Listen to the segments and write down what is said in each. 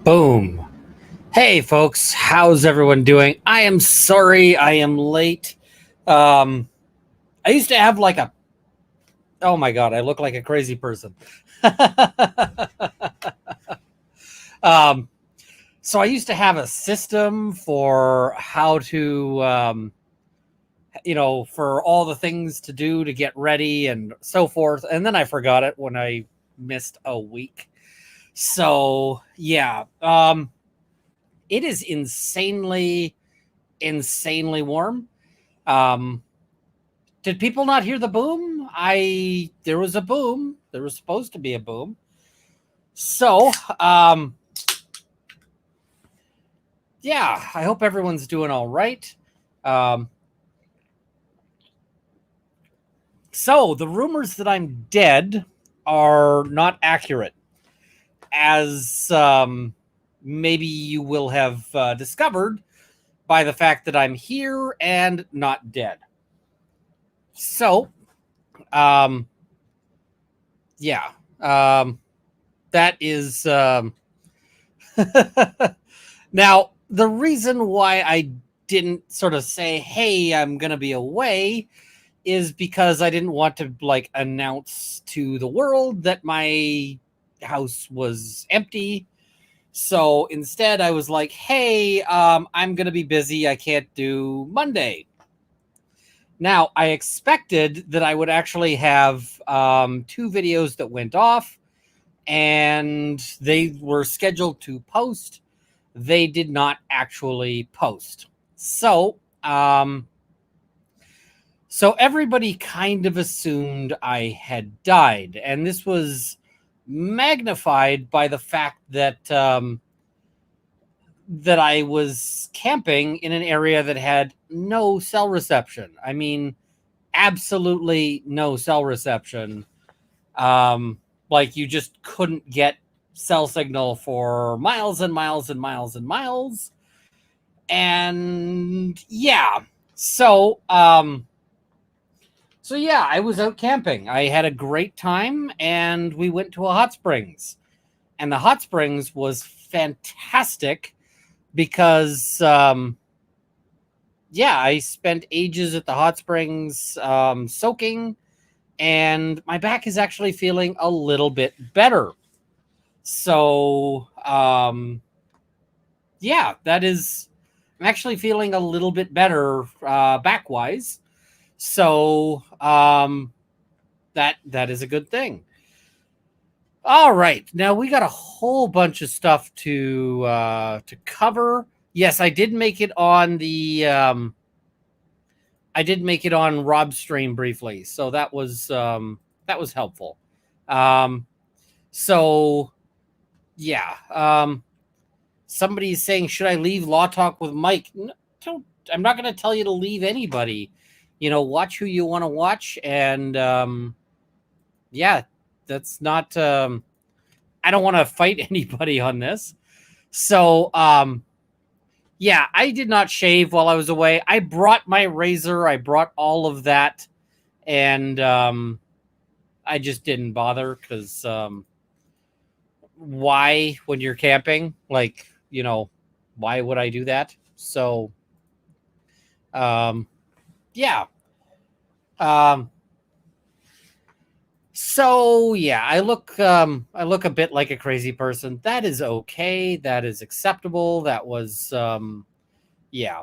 Boom. Hey, folks. How's everyone doing? I am sorry I am late. Um, I used to have like a. Oh my God, I look like a crazy person. um, so I used to have a system for how to, for all the things to do to get ready and so forth. And then I forgot it when I missed a week. So, yeah. It is insanely warm. Um, did people not hear the boom? There was a boom. There was supposed to be a boom. So, yeah, I hope everyone's doing all right. Um, so the rumors that I'm dead are not accurate, as maybe you will have discovered by the fact that I'm here and not dead. So, um, yeah, that is now the reason why I didn't sort of say, "Hey, I'm going to be away," is because I didn't want to like announce to the world that my house was empty. So instead, I was like, "Hey, I'm going to be busy. I can't do Monday." Now, I expected that I would actually have two videos that went off, and they were scheduled to post. They did not actually post. So, so everybody kind of assumed I had died, and this was magnified by the fact that I was camping in an area that had no cell reception. I mean, absolutely no cell reception. Um, like you just couldn't get cell signal for miles and miles and miles and miles. And yeah, so so yeah, I was out camping. I had a great time, and we went to a hot springs. And the hot springs was fantastic because yeah, I spent ages at the hot springs soaking, and my back is actually feeling a little bit better. So yeah, that is, I'm actually feeling a little bit better back wise. So that is a good thing. All right, now we got a whole bunch of stuff to cover. Yes, I did make it on Rob's stream briefly, so that was helpful. Um, so yeah, somebody's saying, should I leave Law Talk with Mike? No, don't, I'm not going to tell you to leave anybody. You know, watch who you want to watch, and yeah, that's not. I don't want to fight anybody on this. So yeah, I did not shave while I was away. I brought my razor. I brought all of that, and I just didn't bother because why when you're camping? Like, why would I do that? So yeah. Um, so yeah, I look a bit like a crazy person. That is okay. That is acceptable. That was yeah.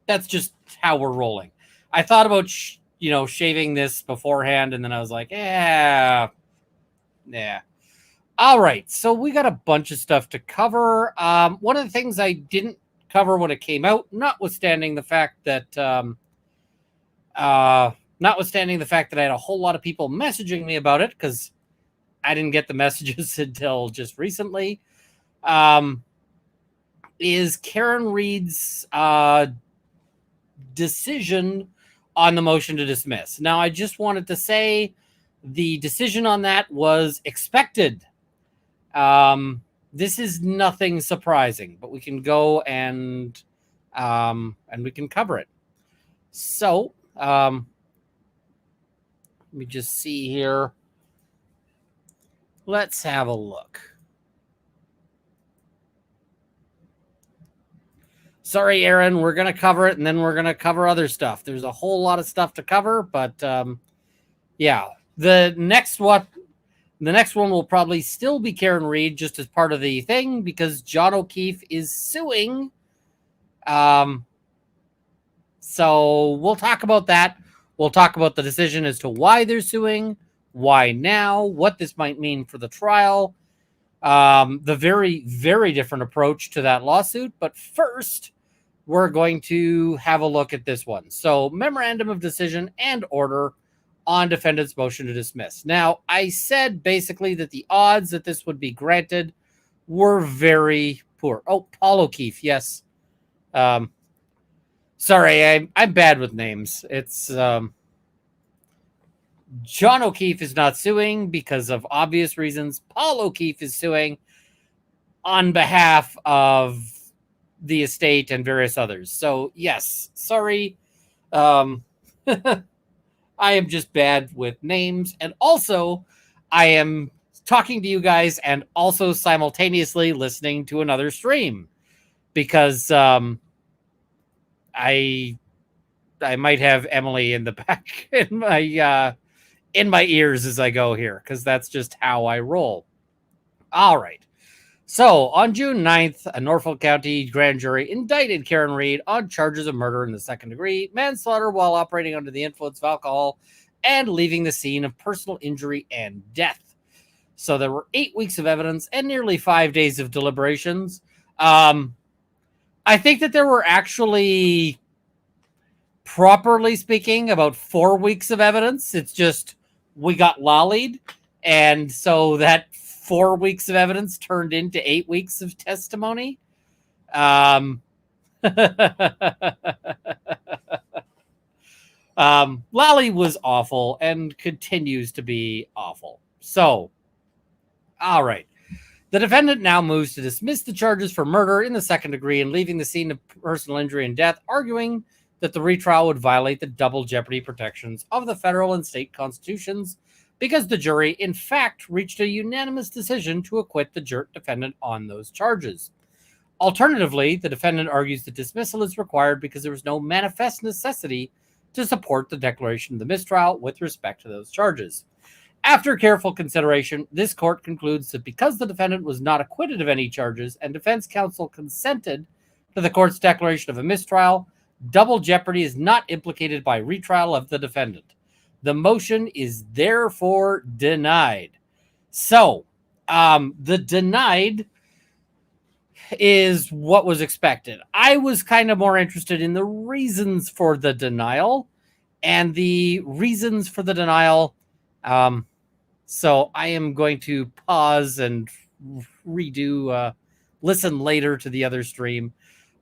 That's just how we're rolling. I thought about shaving this beforehand, and then I was like, yeah, yeah. All right, so we got a bunch of stuff to cover. One of the things I didn't cover when it came out, notwithstanding the fact that uh, I had a whole lot of people messaging me about it because I didn't get the messages until just recently, um, is Karen Reed's decision on the motion to dismiss. Now, I just wanted to say the decision on that was expected. This is nothing surprising, but we can go and we can cover it. So, let me just see here. Let's have a look. sorry, Aaron, we're going to cover it, and then we're going to cover other stuff. There's a whole lot of stuff to cover, but yeah. The next one will probably still be Karen Reed, just as part of the thing, because John O'Keefe is suing. So we'll talk about that. We'll talk about the decision as to why they're suing, why now, what this might mean for the trial, the very, very different approach to that lawsuit. But first, we're going to have a look at this one. So, memorandum of decision and order on defendant's motion to dismiss. Now, I said basically that the odds that this would be granted were very poor. Oh, Paul O'Keefe, yes. Sorry, I'm bad with names. It's John O'Keefe is not suing because of obvious reasons. Paul O'Keefe is suing on behalf of the estate and various others. So, yes, sorry. I am just bad with names. And also, I am talking to you guys and also simultaneously listening to another stream because I might have Emily in the back in my ears as I go here, because that's just how I roll. All right. So on June 9th, a Norfolk County grand jury indicted Karen Reed on charges of murder in the second degree, manslaughter while operating under the influence of alcohol, and leaving the scene of personal injury and death. So there were 8 weeks of evidence and nearly 5 days of deliberations. I think that there were actually, properly speaking, about 4 weeks of evidence. It's just we got lollied, and so that 4 weeks of evidence turned into 8 weeks of testimony. Lally was awful and continues to be awful. So, all right. The defendant now moves to dismiss the charges for murder in the second degree and leaving the scene of personal injury and death, arguing that the retrial would violate the double jeopardy protections of the federal and state constitutions because the jury, in fact, reached a unanimous decision to acquit the defendant on those charges. Alternatively, the defendant argues that dismissal is required because there was no manifest necessity to support the declaration of the mistrial with respect to those charges. After careful consideration, this court concludes that because the defendant was not acquitted of any charges and defense counsel consented to the court's declaration of a mistrial, double jeopardy is not implicated by retrial of the defendant. The motion is therefore denied. So, the denied is what was expected. I was kind of more interested in the reasons for the denial, and the reasons for the denial. So I am going to pause and redo, listen later to the other stream.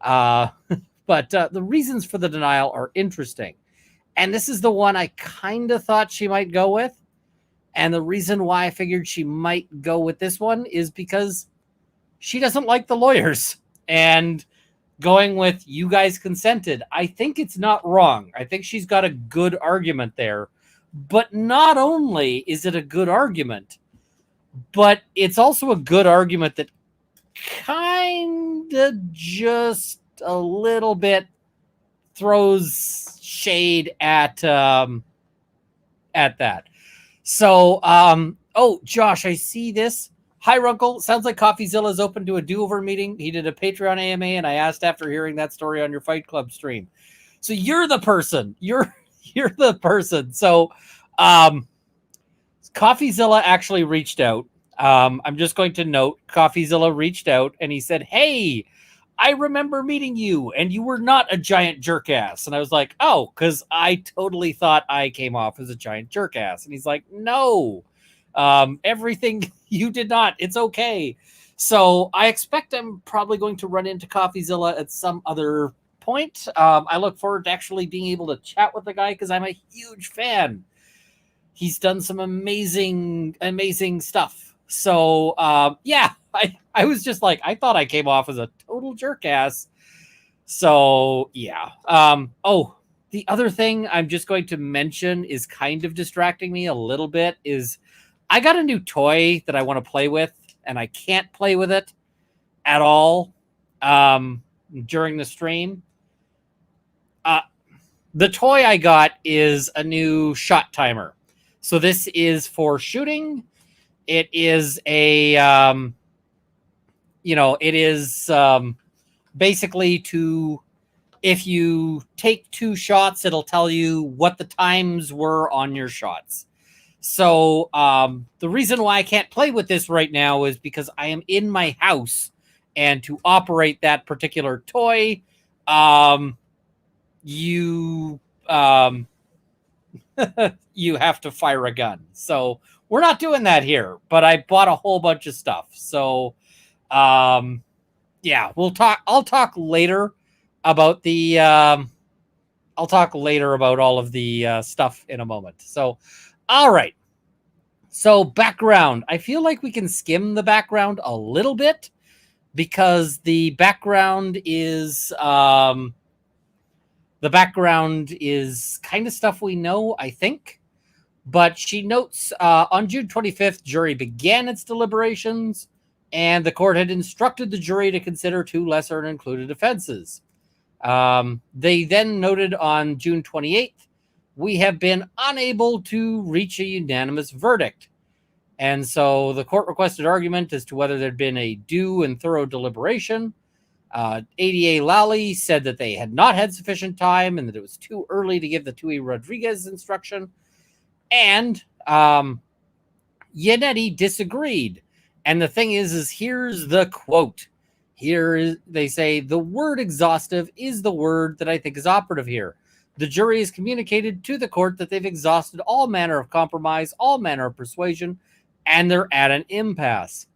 But the reasons for the denial are interesting. And this is the one I kind of thought she might go with. And the reason why I figured she might go with this one is because she doesn't like the lawyers. And going with you guys consented, I think it's not wrong. I think she's got a good argument there. But not only is it a good argument, but it's also a good argument that kind of just a little bit throws shade at that. So, oh, Josh, I see this. Hi, Runkle. Sounds like CoffeeZilla is open to a do-over meeting. He did a Patreon AMA, and I asked after hearing that story on your Fight Club stream. So you're the person. You're the person. So, CoffeeZilla actually reached out. I'm just going to note CoffeeZilla reached out and he said, "Hey, I remember meeting you and you were not a giant jerk ass." And I was like, "Oh, because I totally thought I came off as a giant jerk ass." And he's like, "No, everything you did not. It's okay." So I expect I'm probably going to run into CoffeeZilla at some other point. I look forward to actually being able to chat with the guy because I'm a huge fan. He's done some amazing stuff. So, yeah, I was just like, I thought I came off as a total jerk ass. So, yeah. Oh, the other thing I'm just going to mention is kind of distracting me a little bit is I got a new toy that I want to play with, and I can't play with it at all. during the stream. The toy I got is a new shot timer. So this is for shooting. It is a, it is basically to, if you take 2 shots, it'll tell you what the times were on your shots. So the reason why I can't play with this right now is because I am in my house, and to operate that particular toy, you you have to fire a gun. So we're not doing that here, but I bought a whole bunch of stuff. So yeah, I'll talk later about the I'll talk later about all of the stuff in a moment. So all right. So background, I feel like we can skim the background a little bit, because the background is kind of stuff we know, I think. But she notes on June 25th, jury began its deliberations, and the court had instructed the jury to consider 2 lesser included offenses. They then noted on June 28th, we have been unable to reach a unanimous verdict. And so the court requested argument as to whether there'd been a due and thorough deliberation. ADA Lally said that they had not had sufficient time and that it was too early to give the Tui Rodriguez instruction. And Yannetti disagreed. And the thing is here's the quote. They say, the word exhaustive is the word that I think is operative here. The jury has communicated to the court that they've exhausted all manner of compromise, all manner of persuasion, and they're at an impasse.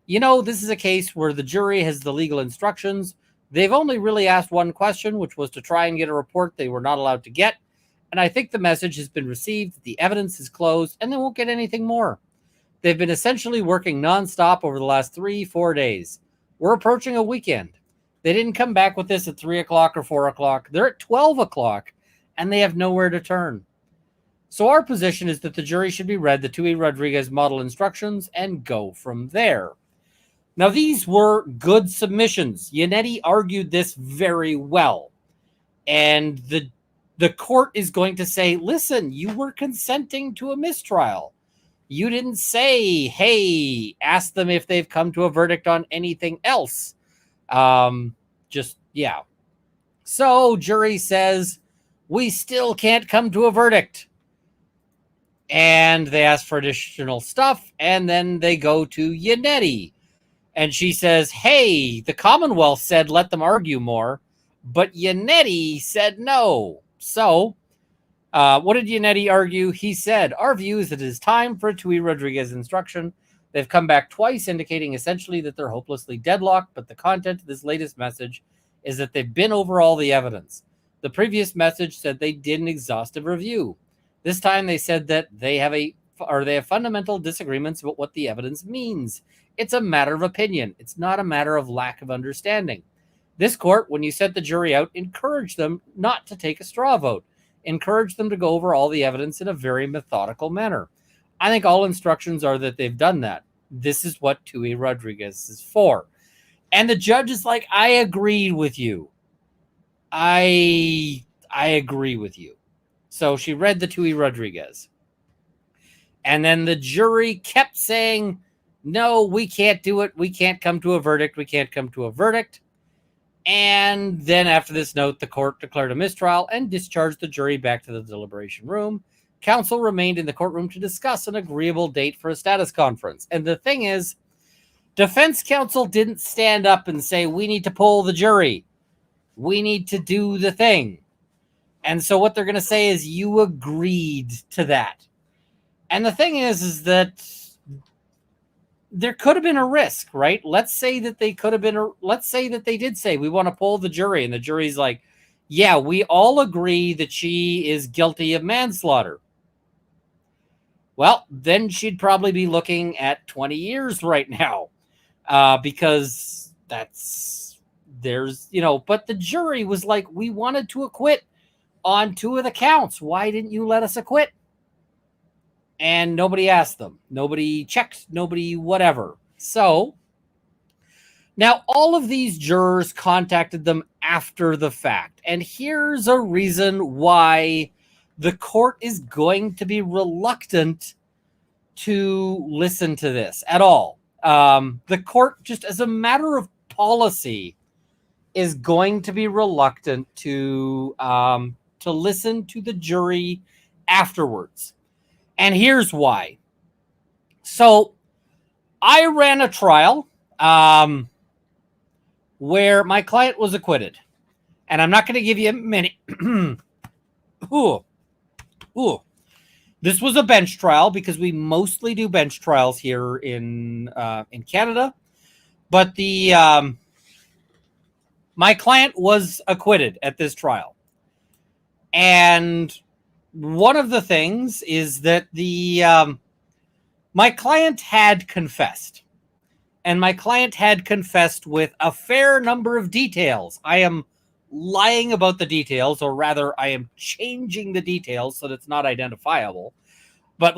This is a case where the jury has the legal instructions. They've only really asked one question, which was to try and get a report they were not allowed to get. And I think the message has been received, the evidence is closed, and they won't get anything more. They've been essentially working nonstop over the last 3-4 days. We're approaching a weekend. They didn't come back with this at 3 o'clock or 4 o'clock. They're at 12 o'clock, and they have nowhere to turn. So our position is that the jury should be read the Tui Rodriguez model instructions and go from there. Now, these were good submissions. Yannetti argued this very well. And the court is going to say, listen, you were consenting to a mistrial. You didn't say, hey, ask them if they've come to a verdict on anything else. Yeah. So jury says, we still can't come to a verdict. And they ask for additional stuff, and then they go to Yannetti. And she says, hey, the Commonwealth said let them argue more, but Yannetti said no. So what did Yannetti argue? He said, our view is that it is time for a Tui Rodriguez instruction. They've come back twice, indicating essentially that they're hopelessly deadlocked, but the content of this latest message is that they've been over all the evidence. The previous message said they did an exhaustive review. This time they said that they have fundamental disagreements about what the evidence means. It's a matter of opinion. It's not a matter of lack of understanding. This court, when you sent the jury out, encouraged them not to take a straw vote. Encouraged them to go over all the evidence in a very methodical manner. I think all instructions are that they've done that. This is what Tui Rodriguez is for. And the judge is like, I agreed with you. I agree with you. So she read the Tui Rodriguez. And then the jury kept saying, no, we can't do it. We can't come to a verdict. We can't come to a verdict. And then after this note, the court declared a mistrial and discharged the jury back to the deliberation room. Counsel remained in the courtroom to discuss an agreeable date for a status conference. And the thing is, defense counsel didn't stand up and say, we need to poll the jury. We need to do the thing. And so what they're going to say is, you agreed to that. And the thing is that there could have been a risk, right? Let's say that they did say, we want to poll the jury. And the jury's like, yeah, we all agree that she is guilty of manslaughter. Well, then she'd probably be looking at 20 years right now. Because but the jury was like, we wanted to acquit on 2 of the counts. Why didn't you let us acquit? And nobody asked them. Nobody checked. Nobody whatever. So Now, all of these jurors contacted them after the fact. And here's a reason why the court is going to be reluctant to listen to this at all. The court, just as a matter of policy, is going to be reluctant to listen to the jury afterwards. And here's why. So I ran a trial where my client was acquitted. And I'm not going to give you many. Ooh. This was a bench trial because we mostly do bench trials here in Canada. But my client was acquitted at this trial. And one of the things is that my client had confessed. And my client had confessed with a fair number of details. I am lying about the details, or rather, I am changing the details so that it's not identifiable. But,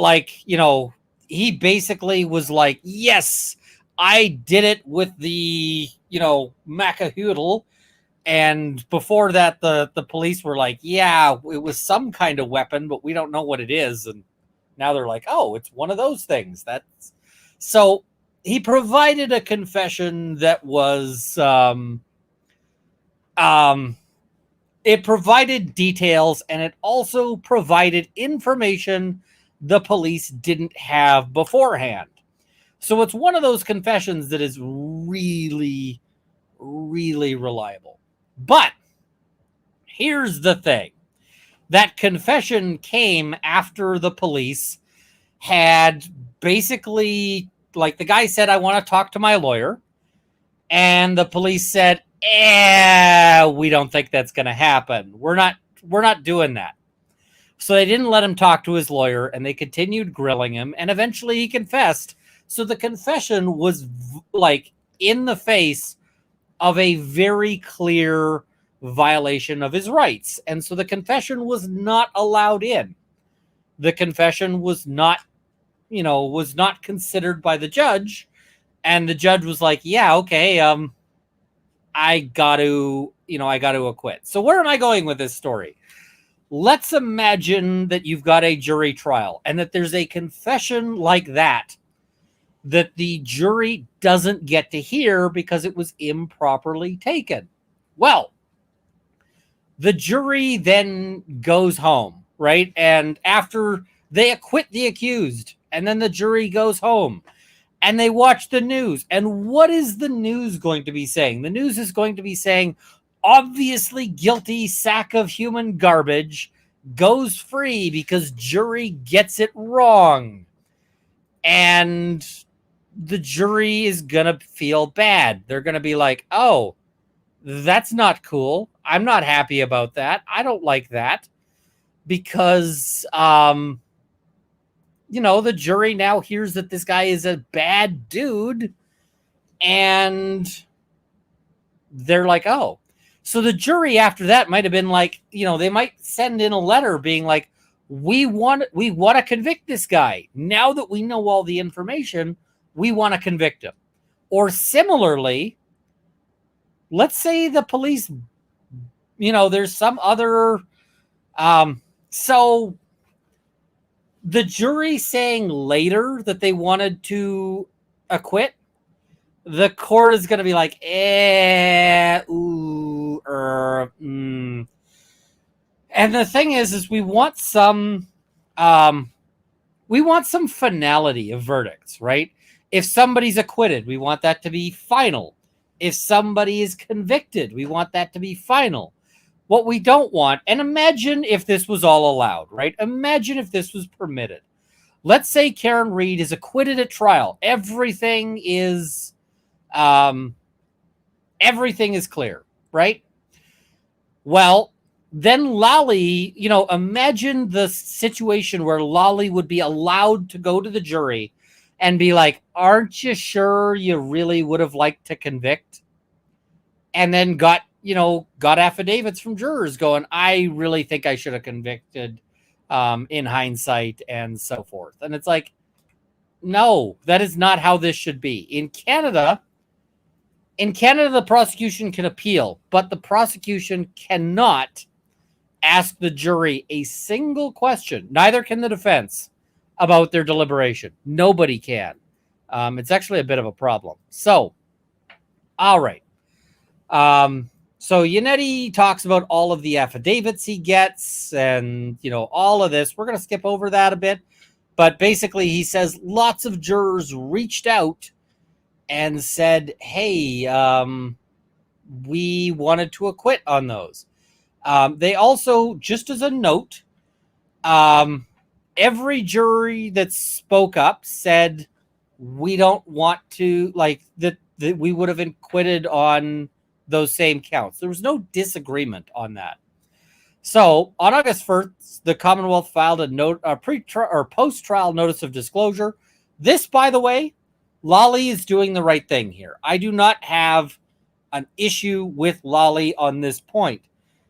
he basically was like, yes, I did it with the, Macahoodle. And before that, the police were like, yeah, it was some kind of weapon, but we don't know what it is. And now they're like, oh, it's one of those things. So he provided a confession that was, it provided details, and it also provided information the police didn't have beforehand. So it's one of those confessions that is really, really reliable. But here's the thing. That confession came after the police had basically, the guy said, I want to talk to my lawyer. And the police said, we don't think that's going to happen. We're not doing that. So they didn't let him talk to his lawyer, and they continued grilling him, and eventually he confessed. So the confession was in the face of a very clear violation of his rights. And so the confession was not allowed in. The confession was not considered by the judge. And the judge was like, yeah, okay, I got to acquit. So where am I going with this story? Let's imagine that you've got a jury trial and that there's a confession like that the jury doesn't get to hear because it was improperly taken. Well, the jury then goes home, right? And after they acquit the accused, and then the jury goes home and they watch the news. And what is the news going to be saying? The news is going to be saying, obviously guilty sack of human garbage goes free because jury gets it wrong. And the jury is going to feel bad. They're going to be like, oh, that's not cool. I'm not happy about that. I don't like that. Because, the jury now hears that this guy is a bad dude. And they're like, oh. So the jury after that might have been like, they might send in a letter being like, we want to convict this guy. Now that we know all the information, we want to convict him. Or similarly, let's say the police, there's some other, so the jury saying later that they wanted to acquit, the court is going to be like, And the thing is we want some finality of verdicts, right? If somebody's acquitted, we want that to be final. If somebody is convicted, we want that to be final. What we don't want, and imagine if this was all allowed, right? Imagine if this was permitted. Let's say Karen Reed is acquitted at trial. Everything is clear, right? Well, then Lolly, imagine the situation where Lolly would be allowed to go to the jury and be like, aren't you sure you really would have liked to convict? And then got affidavits from jurors going, I really think I should have convicted in hindsight and so forth. And it's like, no, that is not how this should be. In Canada, In Canada, the prosecution can appeal, but the prosecution cannot ask the jury a single question. Neither can the defense about their deliberation. Nobody can. It's actually a bit of a problem. So, all right. So Yannetti talks about all of the affidavits he gets and, all of this. We're going to skip over that a bit. But basically, he says lots of jurors reached out and said, hey, we wanted to acquit on those. They also, just as a note, every jury that spoke up said, we don't want to, that we would have acquitted on those same counts. There was no disagreement on that. So on August 1st, the Commonwealth filed a post-trial notice of disclosure. This, by the way, Lally is doing the right thing here. I do not have an issue with Lally on this point.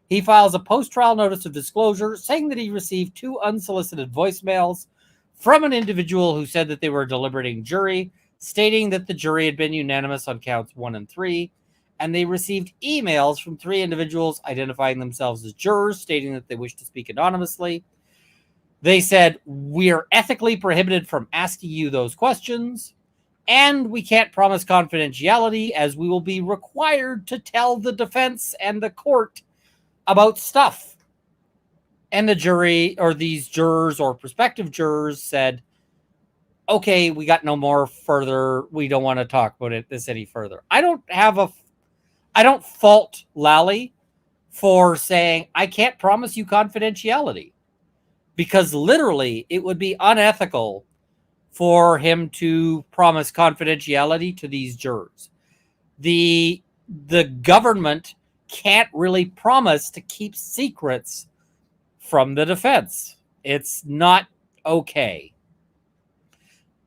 He files a post-trial notice of disclosure saying that he received 2 unsolicited voicemails from an individual who said that they were a deliberating jury, stating that the jury had been unanimous on counts 1 and 3, and they received emails from 3 individuals identifying themselves as jurors, stating that they wish to speak anonymously. They said, we are ethically prohibited from asking you those questions, and we can't promise confidentiality as we will be required to tell the defense and the court about stuff. And the jury, or these jurors or prospective jurors, said, okay, we got no more further. We don't want to talk about this any further. I don't fault Lally for saying, I can't promise you confidentiality, because literally it would be unethical for him to promise confidentiality to these jurors. The government can't really promise to keep secrets from the defense. It's not okay.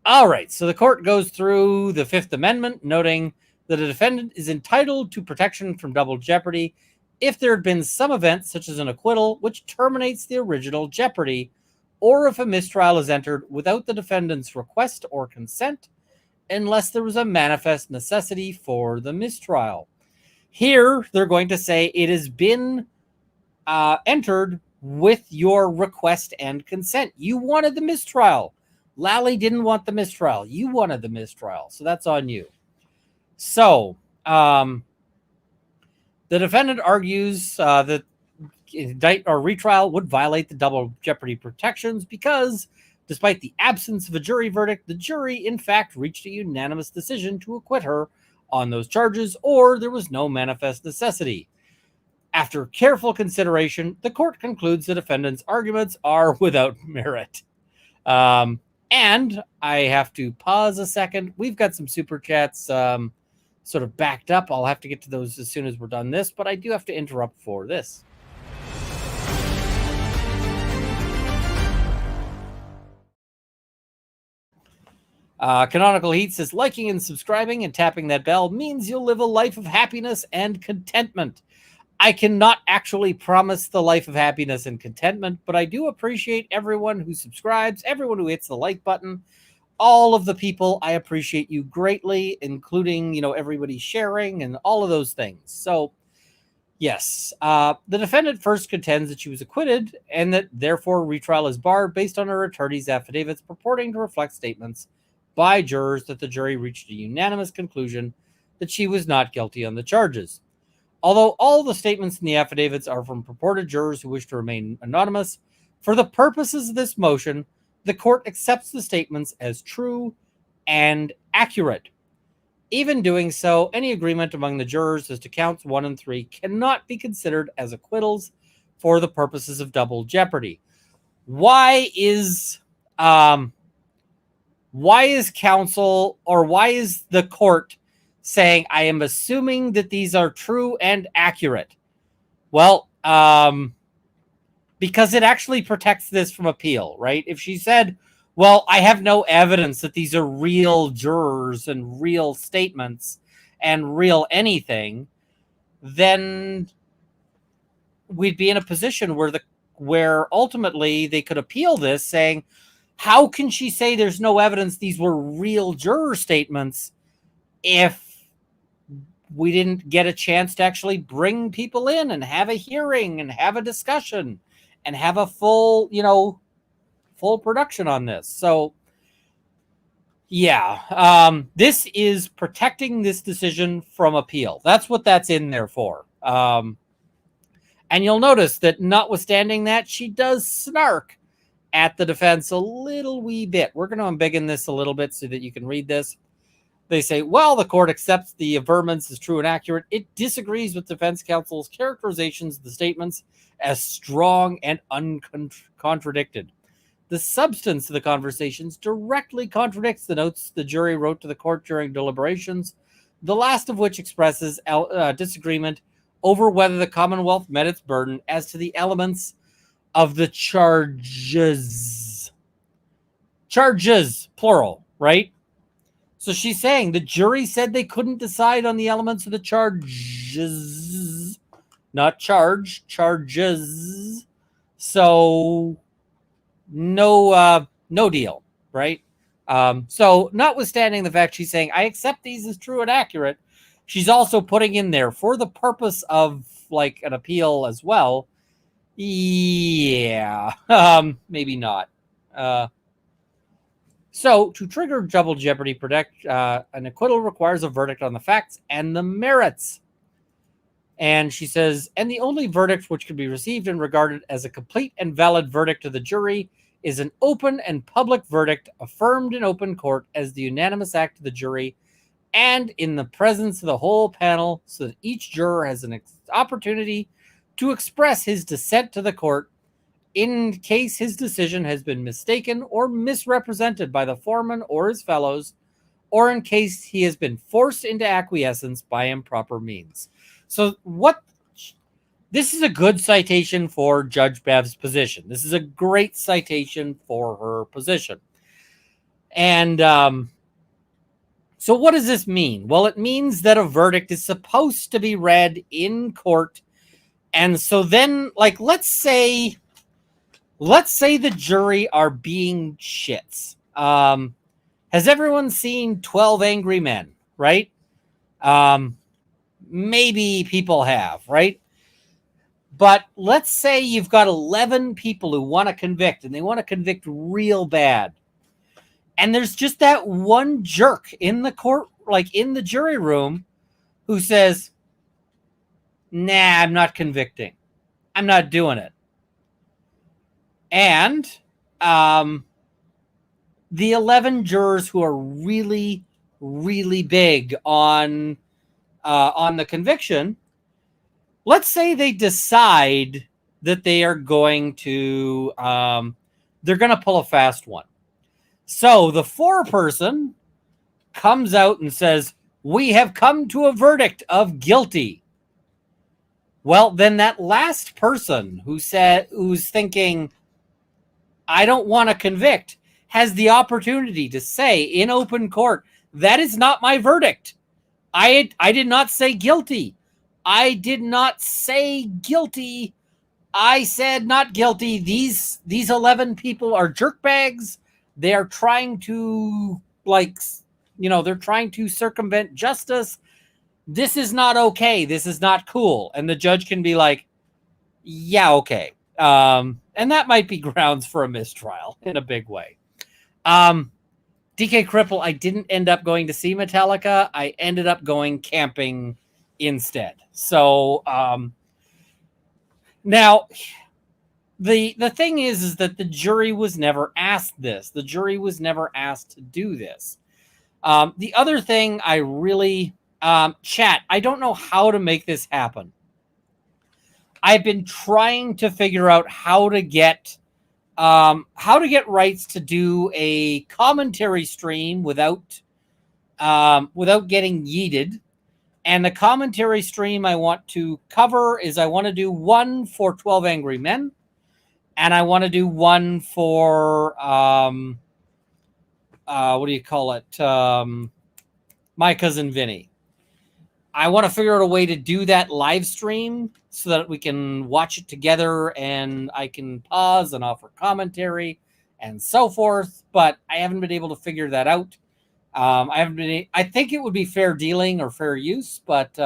All right, so the court goes through the Fifth Amendment, noting that a defendant is entitled to protection from double jeopardy if there had been some event, such as an acquittal, which terminates the original jeopardy, or if a mistrial is entered without the defendant's request or consent, unless there was a manifest necessity for the mistrial. Here, they're going to say it has been entered with your request and consent. You wanted the mistrial. Lally didn't want the mistrial. You wanted the mistrial. So that's on you. So, the defendant argues that indict or retrial would violate the double jeopardy protections because, despite the absence of a jury verdict, the jury, in fact, reached a unanimous decision to acquit her on those charges, or there was no manifest necessity. After careful consideration, the court concludes the defendant's arguments are without merit. And I have to pause a second. We've got some super chats sort of backed up. I'll have to get to those as soon as we're done this, but I do have to interrupt for this. Canonical Heat says, liking and subscribing and tapping that bell means you'll live a life of happiness and contentment. I cannot actually promise the life of happiness and contentment, but I do appreciate everyone who subscribes, everyone who hits the like button, all of the people. I appreciate you greatly, including, everybody sharing and all of those things. So, yes, the defendant first contends that she was acquitted and that therefore retrial is barred based on her attorney's affidavits purporting to reflect statements by jurors that the jury reached a unanimous conclusion that she was not guilty on the charges. Although all the statements in the affidavits are from purported jurors who wish to remain anonymous, for the purposes of this motion, the court accepts the statements as true and accurate. Even doing so, any agreement among the jurors as to counts 1 and 3 cannot be considered as acquittals for the purposes of double jeopardy. Why is counsel, or why is the court saying, I am assuming that these are true and accurate? Well, because it actually protects this from appeal, right? If she said, well, I have no evidence that these are real jurors and real statements and real anything, then we'd be in a position where ultimately they could appeal this, saying, how can she say there's no evidence these were real juror statements if we didn't get a chance to actually bring people in and have a hearing and have a discussion and have a full, full production on this. So, yeah, this is protecting this decision from appeal. That's what that's in there for. And you'll notice that notwithstanding that, she does snark at the defense a little wee bit. We're going to embiggen this a little bit so that you can read this. They say, well, the court accepts the averments as true and accurate. It disagrees with defense counsel's characterizations of the statements as strong and uncontradicted. The substance of the conversations directly contradicts the notes the jury wrote to the court during deliberations, the last of which expresses disagreement over whether the Commonwealth met its burden as to the elements of the charges. Charges, plural, right? So she's saying the jury said they couldn't decide on the elements of the charges, not charges. So no deal, right? So notwithstanding the fact she's saying, I accept these as true and accurate, she's also putting in there for the purpose of like an appeal as well. Yeah, maybe not. So to trigger double jeopardy, an acquittal requires a verdict on the facts and the merits. And she says, and the only verdict which can be received and regarded as a complete and valid verdict to the jury is an open and public verdict affirmed in open court as the unanimous act of the jury and in the presence of the whole panel, so that each juror has an opportunity to express his dissent to the court in case his decision has been mistaken or misrepresented by the foreman or his fellows, or in case he has been forced into acquiescence by improper means. So this is a good citation for Judge Bev's position. This is a great citation for her position. And so what does this mean? Well, it means that a verdict is supposed to be read in court. And so then, like, let's say the jury are being shits. Has everyone seen 12 Angry Men, right? Maybe people have, right? But let's say you've got 11 people who want to convict, and they want to convict real bad. And there's just that one jerk in the court, like in the jury room, who says, nah, I'm not convicting. I'm not doing it. And the 11 jurors who are really, really big on the conviction, let's say they decide that they are going to they're going to pull a fast one. So the foreperson comes out and says, we have come to a verdict of guilty. Well, then that last person who's thinking, I don't want to convict, has the opportunity to say in open court, that is not my verdict. I did not say guilty. I did not say guilty. I said not guilty. These 11 people are jerkbags. They are trying to, they're trying to circumvent justice. This is not okay. This is not cool. And the judge can be like, yeah, okay. And that might be grounds for a mistrial in a big way. DK Cripple, I didn't end up going to see Metallica. I ended up going camping instead. So now the thing is that the jury was never asked this. The jury was never asked to do this. The other thing I really chat, I don't know how to make this happen. I've been trying to figure out how to get rights to do a commentary stream without getting yeeted. And the commentary stream I want to cover is I want to do one for 12 Angry Men, and I want to do one for what do you call it? My Cousin Vinny. I want to figure out a way to do that live stream so that we can watch it together and I can pause and offer commentary and so forth. But I haven't been able to figure that out. I haven't been. I think it would be fair dealing or fair use, but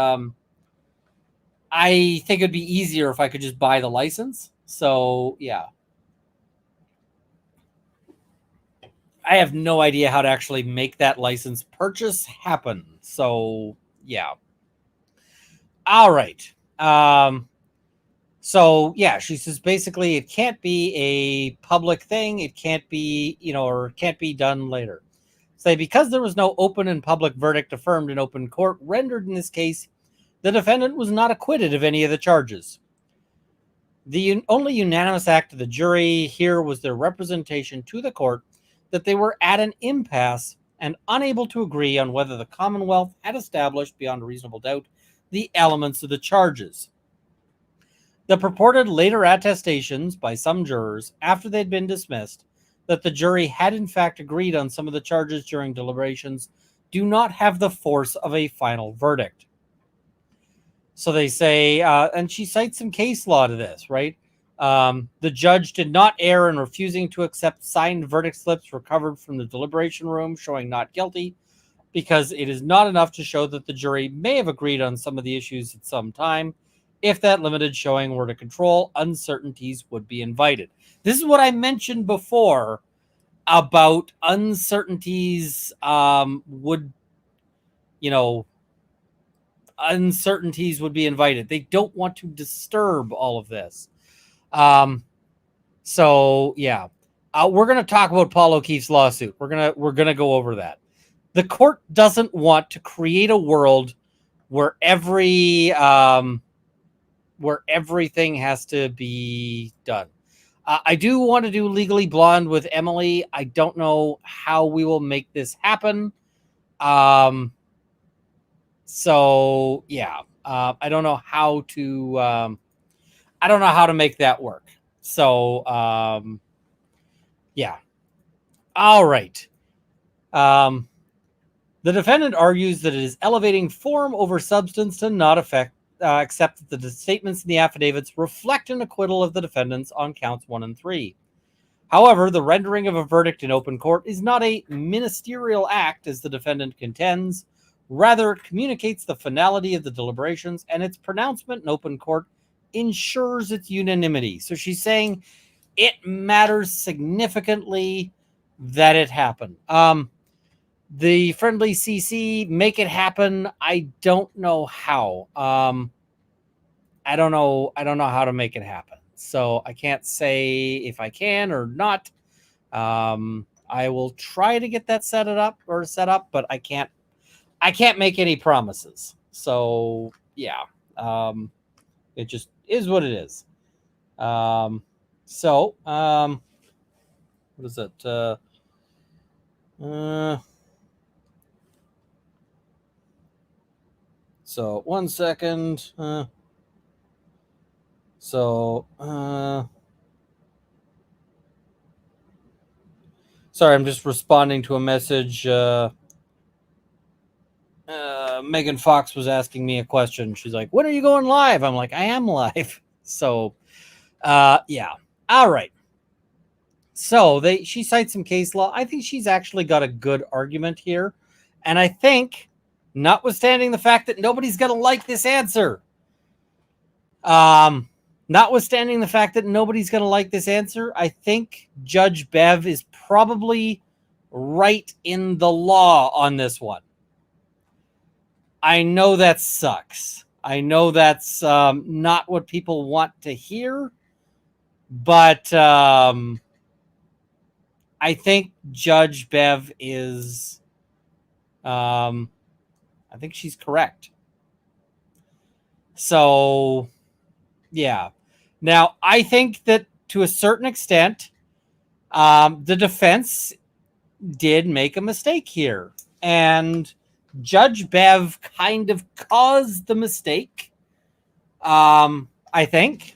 I think it'd be easier if I could just buy the license. So yeah, I have no idea how to actually make that license purchase happen. So yeah. All right. So yeah, she says basically it can't be a public thing. It can't be, or it can't be done later. Say because there was no open and public verdict affirmed in open court rendered in this case, the defendant was not acquitted of any of the charges. The only unanimous act of the jury here was their representation to the court that they were at an impasse and unable to agree on whether the Commonwealth had established beyond reasonable doubt the elements of the charges. The purported later attestations by some jurors, after they'd been dismissed, that the jury had in fact agreed on some of the charges during deliberations, do not have the force of a final verdict. So they say, and she cites some case law to this, right? The judge did not err in refusing to accept signed verdict slips recovered from the deliberation room showing not guilty, because it is not enough to show that the jury may have agreed on some of the issues at some time. If that limited showing were to control, uncertainties would be invited. This is what I mentioned before about uncertainties would, you know, uncertainties would be invited. They don't want to disturb all of this. So yeah, we're gonna talk about Paul O'Keefe's lawsuit. We're gonna go over that. The court doesn't want to create a world where where everything has to be done. I do want to do Legally Blonde with Emily. I don't know how we will make this happen. So yeah, I don't know how to. I don't know how to make that work. So yeah. All right. The defendant argues that it is elevating form over substance to not accept that the statements in the affidavits reflect an acquittal of the defendants on counts 1 and 3. However, the rendering of a verdict in open court is not a ministerial act, as the defendant contends. Rather, it communicates the finality of the deliberations, and its pronouncement in open court ensures its unanimity. So she's saying it matters significantly that it happened. The friendly CC, make it happen. I don't know how. I don't know how to make it happen. So I can't say if I can or not. I will try to get that set up, but I can't make any promises. So yeah. It just is what it is. What is it? So 1 second. Sorry, I'm just responding to a message. Megan Fox was asking me a question. She's like, "When are you going live?" I'm like, "I am live." So, yeah. All right. So she cites some case law. I think she's actually got a good argument here, and I think, notwithstanding the fact that nobody's gonna like this answer, notwithstanding the fact that nobody's gonna like this answer, I think Judge Bev is probably right in the law on this one. I know that sucks. I know that's not what people want to hear, but I think Judge Bev is, I think she's correct. So, yeah. Now, I think that to a certain extent, the defense did make a mistake here. And Judge Bev kind of caused the mistake. I think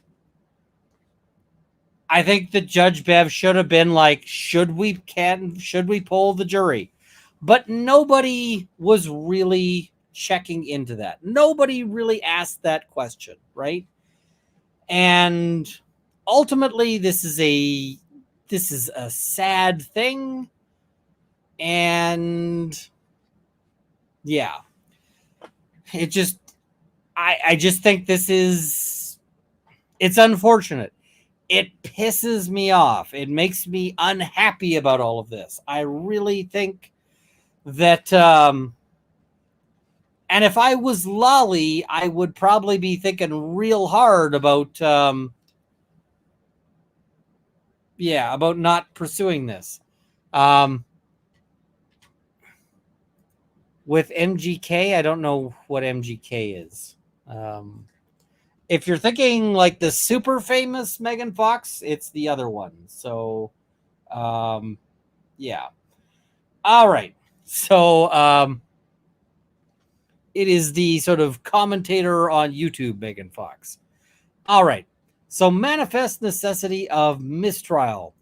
that Judge Bev should have been like, should we poll the jury? But nobody was really checking into that. Nobody really asked that question, right? And ultimately, this is a sad thing. And Yeah. It just, I just think it's unfortunate. It pisses me off. It makes me unhappy about all of this. I really think that, and if I was Lolly, I would probably be thinking real hard about, about not pursuing this. Um, with MGK, I don't know what MGK is. If you're thinking like the super famous Megan Fox, it's the other one. So, yeah. All right. So, it is the sort of commentator on YouTube, Megan Fox. All right. So, manifest necessity of mistrial.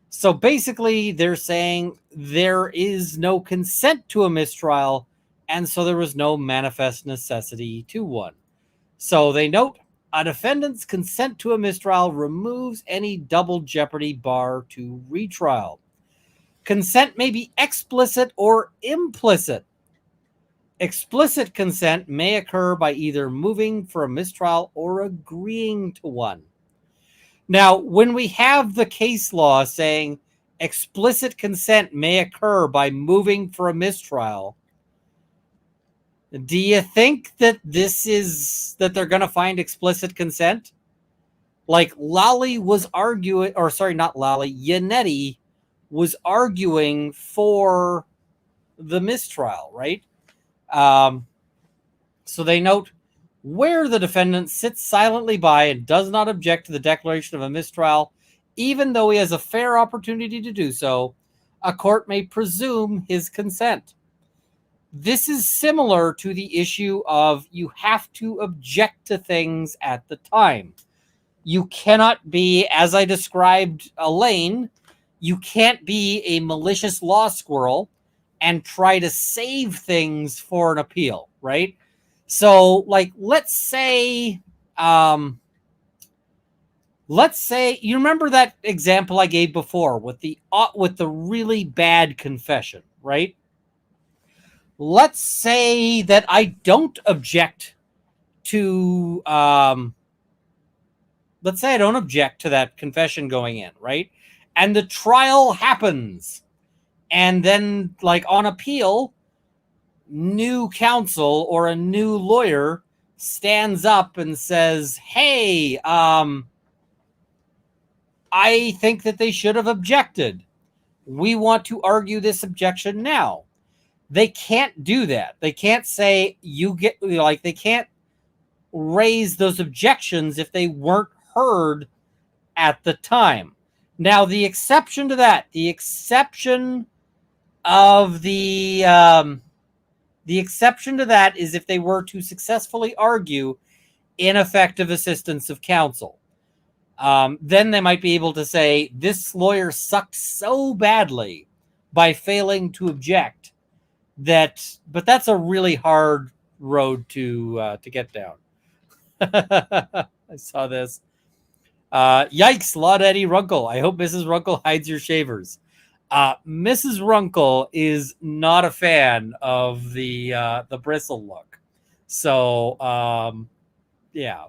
So basically, they're saying there is no consent to a mistrial, and so there was no manifest necessity to one. So they note a defendant's consent to a mistrial removes any double jeopardy bar to retrial. Consent may be explicit or implicit. Explicit consent may occur by either moving for a mistrial or agreeing to one. Now, when we have the case law saying explicit consent may occur by moving for a mistrial, do you think that they're going to find explicit consent? Like Lolly was arguing, or sorry, not Lolly, Yannetti was arguing for the mistrial, right? So they note where the defendant sits silently by and does not object to the declaration of a mistrial, even though he has a fair opportunity to do so, a court may presume his consent. This is similar to the issue of you have to object to things at the time. You cannot be, as I described Elaine, you can't be a malicious law squirrel and try to save things for an appeal, right? So, like, let's say you remember that example I gave before with the really bad confession, right? Let's say that I don't object to let's say I don't object to that confession going in, right? And the trial happens. And then, like, on appeal, new counsel or a new lawyer stands up and says, hey, I think that they should have objected. We want to argue this objection now. They can't do that. They can't say they can't raise those objections if they weren't heard at the time. Now, the exception to that, the exception to that is if they were to successfully argue ineffective assistance of counsel. Then they might be able to say, this lawyer sucked so badly by failing to object but that's a really hard road to get down. I saw this. Yikes, Law Eddie Runkle. I hope Mrs. Runkle hides your shavers. Mrs. Runkle is not a fan of the bristle look. So, yeah.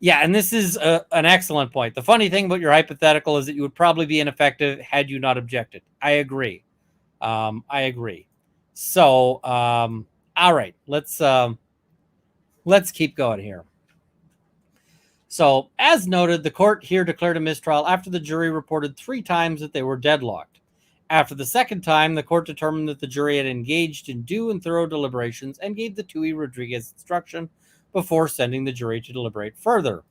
Yeah, and this is an excellent point. The funny thing about your hypothetical is that you would probably be ineffective had you not objected. I agree. So, all right, let's keep going here. So, as noted, the court here declared a mistrial after the jury reported 3 times that they were deadlocked. After the second time, the court determined that the jury had engaged in due and thorough deliberations and gave the Tui Rodriguez instruction before sending the jury to deliberate further.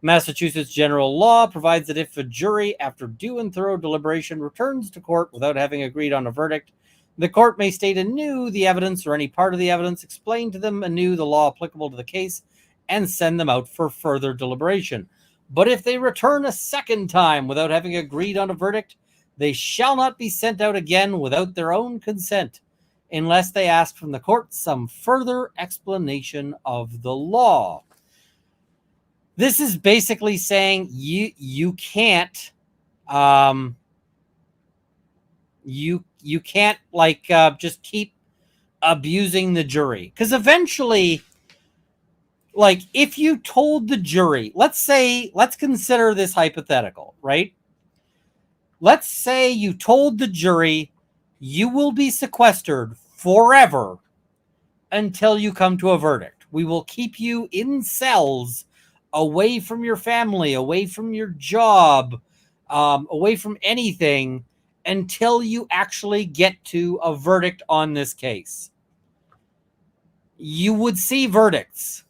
Massachusetts general law provides that if a jury, after due and thorough deliberation, returns to court without having agreed on a verdict, the court may state anew the evidence or any part of the evidence, explain to them anew the law applicable to the case, and send them out for further deliberation. But if they return a second time without having agreed on a verdict, they shall not be sent out again without their own consent, unless they ask from the court some further explanation of the law. This is basically saying you can't you can't just keep abusing the jury, because eventually, like, if you told the jury, let's consider this hypothetical, right? Let's say you told the jury you will be sequestered forever until you come to a verdict. We will keep you in cells, away from your family, away from your job, away from anything, until you actually get to a verdict on this case. You would see verdicts,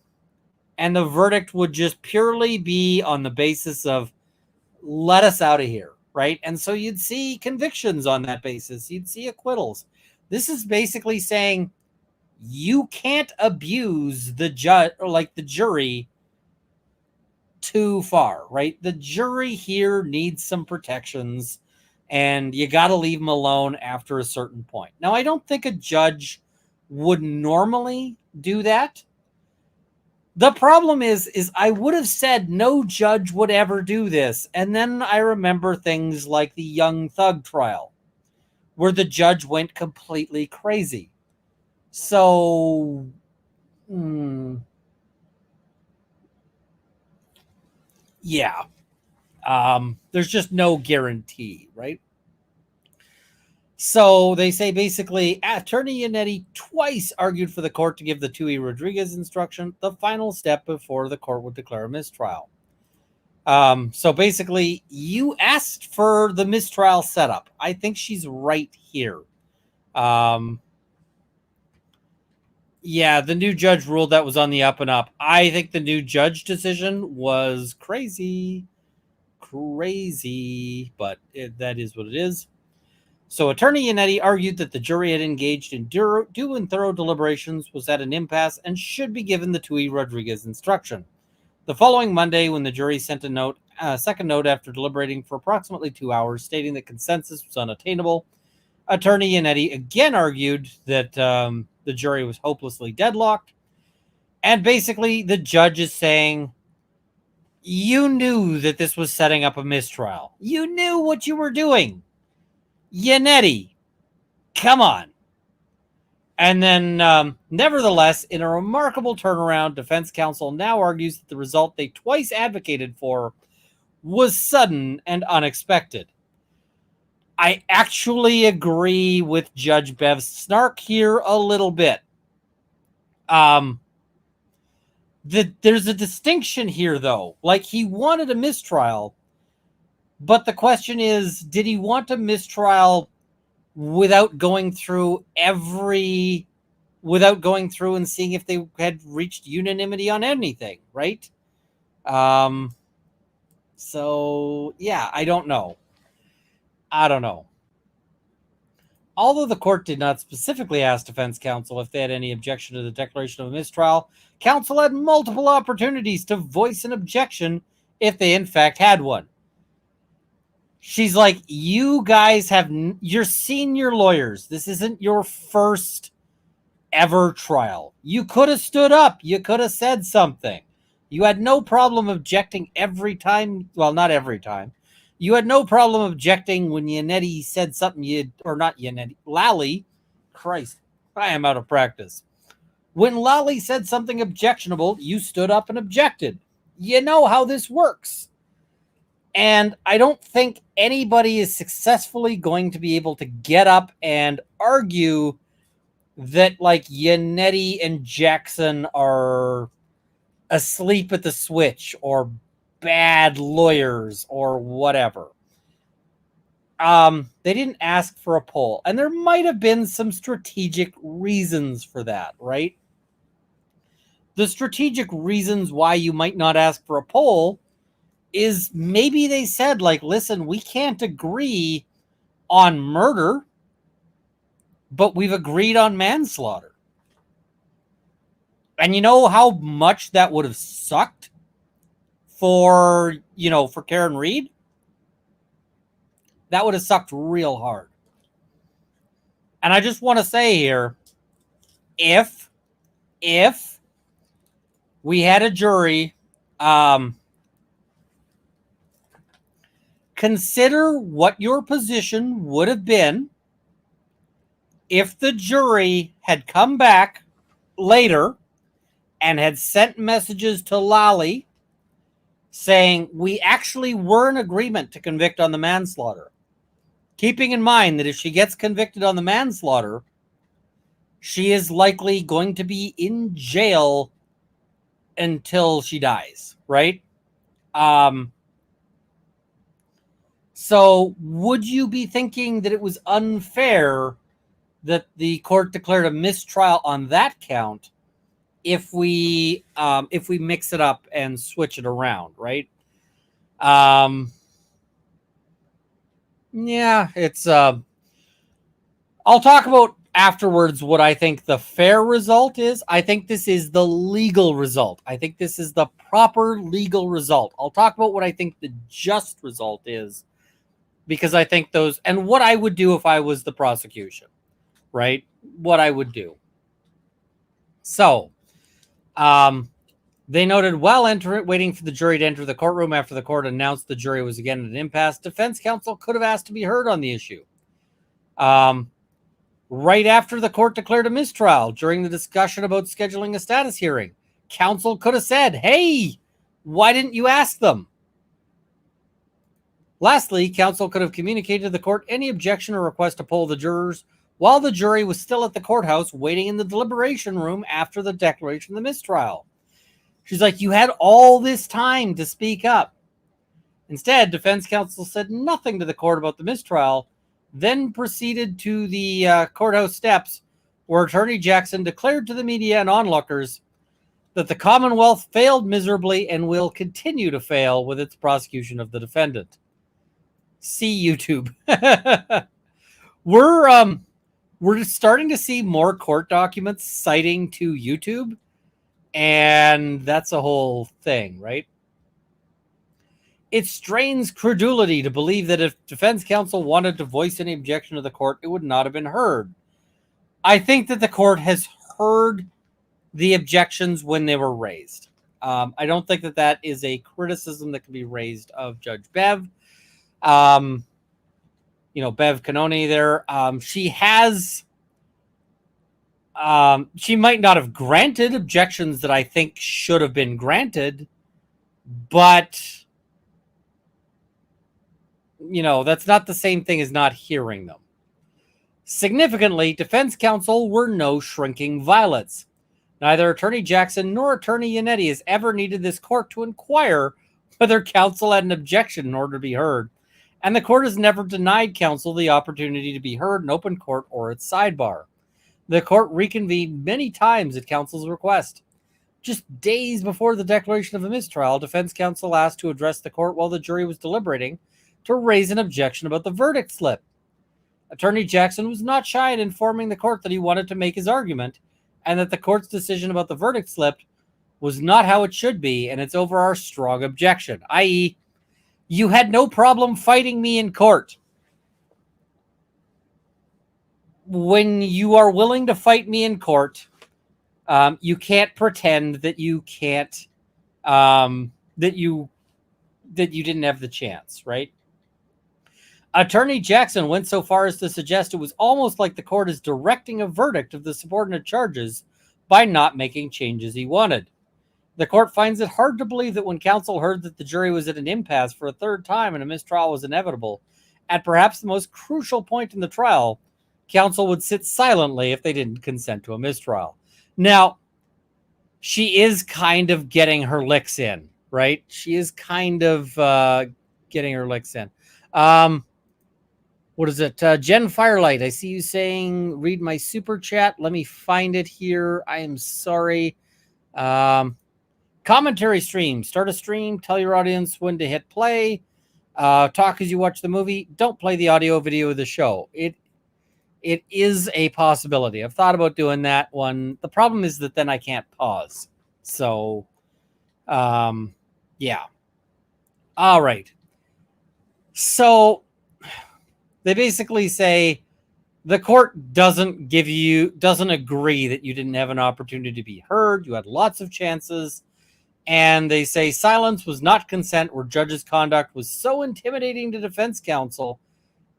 and the verdict would just purely be on the basis of, let us out of here, right? And so you'd see convictions on that basis. You'd see acquittals. This is basically saying you can't abuse the judge, or like the jury, too far, right? The jury here needs some protections, and you got to leave them alone after a certain point. Now, I don't think a judge would normally do that. The problem is I would have said no judge would ever do this. And then I remember things like the Young Thug trial, where the judge went completely crazy. So, yeah, there's just no guarantee, right? So they say basically, Attorney Yannetti twice argued for the court to give the Tui Rodriguez instruction, the final step before the court would declare a mistrial. So basically, you asked for the mistrial setup. I think she's right here. Yeah, the new judge ruled that was on the up and up. I think the new judge decision was crazy, but that is what it is. So Attorney Yannetti argued that the jury had engaged in due and thorough deliberations, was at an impasse, and should be given the Tui Rodriguez instruction. The following Monday, when the jury sent a second note after deliberating for approximately 2 hours, stating that consensus was unattainable, Attorney Yannetti again argued that the jury was hopelessly deadlocked. And basically, the judge is saying, you knew that this was setting up a mistrial. You knew what you were doing. Yannetti, come on. And then, nevertheless, in a remarkable turnaround, defense counsel now argues that the result they twice advocated for was sudden and unexpected. I actually agree with Judge Bev's snark here a little bit. There's a distinction here, though. Like, he wanted a mistrial, but the question is, did he want a mistrial without going through and seeing if they had reached unanimity on anything, right? So, yeah, I don't know. Although the court did not specifically ask defense counsel if they had any objection to the declaration of a mistrial, counsel had multiple opportunities to voice an objection if they in fact had one. She's like, you guys you're senior lawyers. This isn't your first ever trial. You could have stood up. You could have said something. You had no problem objecting every time. Well, not every time. You had no problem objecting when Yannetti said something Lally. Christ, I am out of practice. When Lally said something objectionable, you stood up and objected. You know how this works. And I don't think anybody is successfully going to be able to get up and argue that, like, Yannetti and Jackson are asleep at the switch or bad lawyers or whatever. They didn't ask for a poll, and there might have been some strategic reasons for that, right? The strategic reasons why you might not ask for a poll is maybe they said, like, listen, we can't agree on murder, but we've agreed on manslaughter. And you know how much that would have sucked for Karen Reed? That would have sucked real hard. And I just want to say here, if we had a jury, consider what your position would have been if the jury had come back later and had sent messages to Lally saying, we actually were in agreement to convict on the manslaughter, keeping in mind that if she gets convicted on the manslaughter, she is likely going to be in jail until she dies, right? So would you be thinking that it was unfair that the court declared a mistrial on that count if we mix it up and switch it around, right? Yeah, it's I'll talk about afterwards what I think the fair result is. I think this is the legal result. I think this is the proper legal result. I'll talk about what I think the just result is, because I think those, and what I would do if I was the prosecution, right? What I would do. So, they noted while waiting for the jury to enter the courtroom after the court announced the jury was again at an impasse, defense counsel could have asked to be heard on the issue. Right after the court declared a mistrial, during the discussion about scheduling a status hearing, counsel could have said, hey, why didn't you ask them? Lastly, counsel could have communicated to the court any objection or request to poll the jurors while the jury was still at the courthouse waiting in the deliberation room after the declaration of the mistrial. She's like, you had all this time to speak up. Instead, defense counsel said nothing to the court about the mistrial, then proceeded to the courthouse steps where Attorney Jackson declared to the media and onlookers that the Commonwealth failed miserably and will continue to fail with its prosecution of the defendant. See YouTube. We're starting to see more court documents citing to YouTube, and that's a whole thing, right? It strains credulity to believe that if defense counsel wanted to voice any objection to the court, it would not have been heard. I think that the court has heard the objections when they were raised. I don't think that that is a criticism that can be raised of Judge Bev. Bev Canoni there. She has... she might not have granted objections that I think should have been granted, but... that's not the same thing as not hearing them. Significantly, defense counsel were no shrinking violets. Neither Attorney Jackson nor Attorney Yannetti has ever needed this court to inquire whether counsel had an objection in order to be heard, and the court has never denied counsel the opportunity to be heard in open court or its sidebar. The court reconvened many times at counsel's request. Just days before the declaration of a mistrial, defense counsel asked to address the court while the jury was deliberating to raise an objection about the verdict slip. Attorney Jackson was not shy in informing the court that he wanted to make his argument and that the court's decision about the verdict slip was not how it should be, and it's over our strong objection, i.e., you had no problem fighting me in court. When you are willing to fight me in court, you can't pretend that you can't, that you didn't have the chance, right? Attorney Jackson went so far as to suggest it was almost like the court is directing a verdict of the subordinate charges by not making changes he wanted. The court finds it hard to believe that when counsel heard that the jury was at an impasse for a third time and a mistrial was inevitable, at perhaps the most crucial point in the trial, counsel would sit silently if they didn't consent to a mistrial. Now, she is kind of getting her licks in, right? She is kind of getting her licks in. What is it? Jen Firelight, I see you saying, read my super chat. Let me find it here. I am sorry. Commentary stream. Start a stream. Tell your audience when to hit play. Talk as you watch the movie. Don't play the audio video of the show. It is a possibility. I've thought about doing that one. The problem is that then I can't pause. So, yeah. All right. So they basically say the court doesn't agree that you didn't have an opportunity to be heard. You had lots of chances. And they say silence was not consent, or judge's conduct was so intimidating to defense counsel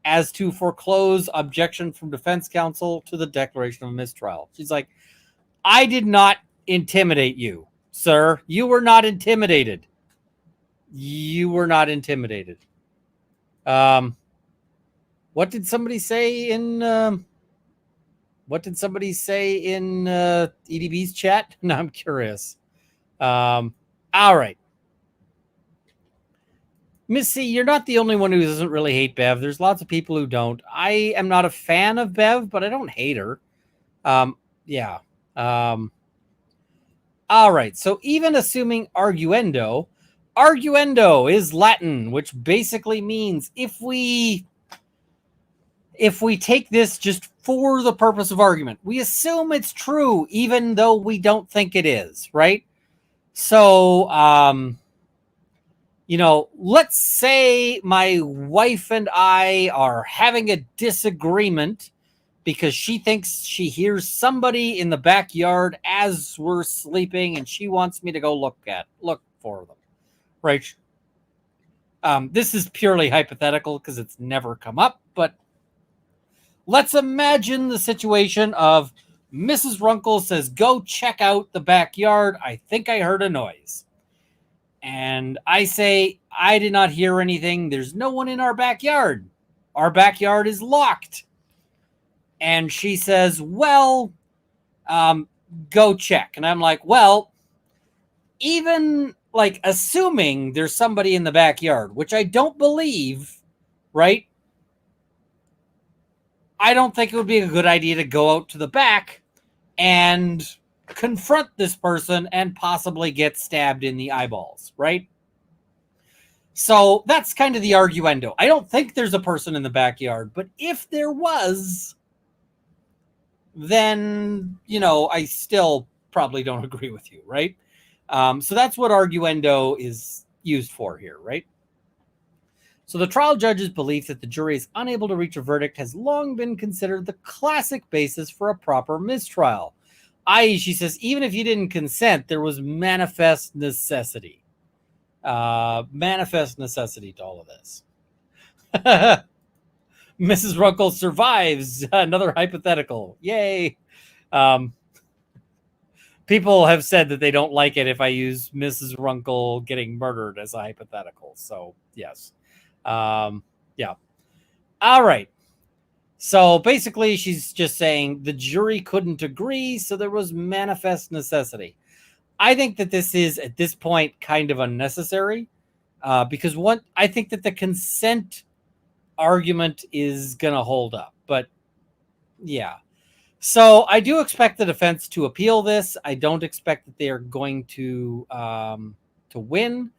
as to foreclose objection from defense counsel to the declaration of mistrial. She's like, I did not intimidate you, sir. You were not intimidated. You were not intimidated. What did somebody say in EDB's chat? No, I'm curious. All right. Missy, you're not the only one who doesn't really hate Bev. There's lots of people who don't. I am not a fan of Bev, but I don't hate her. Yeah. All right. So even assuming arguendo is Latin, which basically means if we take this just for the purpose of argument, we assume it's true, even though we don't think it is, right? So, let's say my wife and I are having a disagreement because she thinks she hears somebody in the backyard as we're sleeping and she wants me to go look for them, right? This is purely hypothetical because it's never come up, but let's imagine the situation of Mrs. Runkle says, go check out the backyard. I think I heard a noise. And I say, I did not hear anything. There's no one in our backyard. Our backyard is locked. And she says, well, go check. And I'm like, well, even like assuming there's somebody in the backyard, which I don't believe, right? I don't think it would be a good idea to go out to the back and confront this person and possibly get stabbed in the eyeballs, right? So that's kind of the arguendo. I don't think there's a person in the backyard, but if there was, then, I still probably don't agree with you, right? So that's what arguendo is used for here, right? So the trial judge's belief that the jury is unable to reach a verdict has long been considered the classic basis for a proper mistrial. I.e., she says, even if you didn't consent, there was manifest necessity. Manifest necessity to all of this. Mrs. Runkle survives. Another hypothetical. Yay. People have said that they don't like it if I use Mrs. Runkle getting murdered as a hypothetical. So, yes. Yeah. All right. So basically, she's just saying the jury couldn't agree, so there was manifest necessity. I think that this is, at this point, kind of unnecessary because I think that the consent argument is going to hold up. But, yeah. So I do expect the defense to appeal this. I don't expect that they are going to win.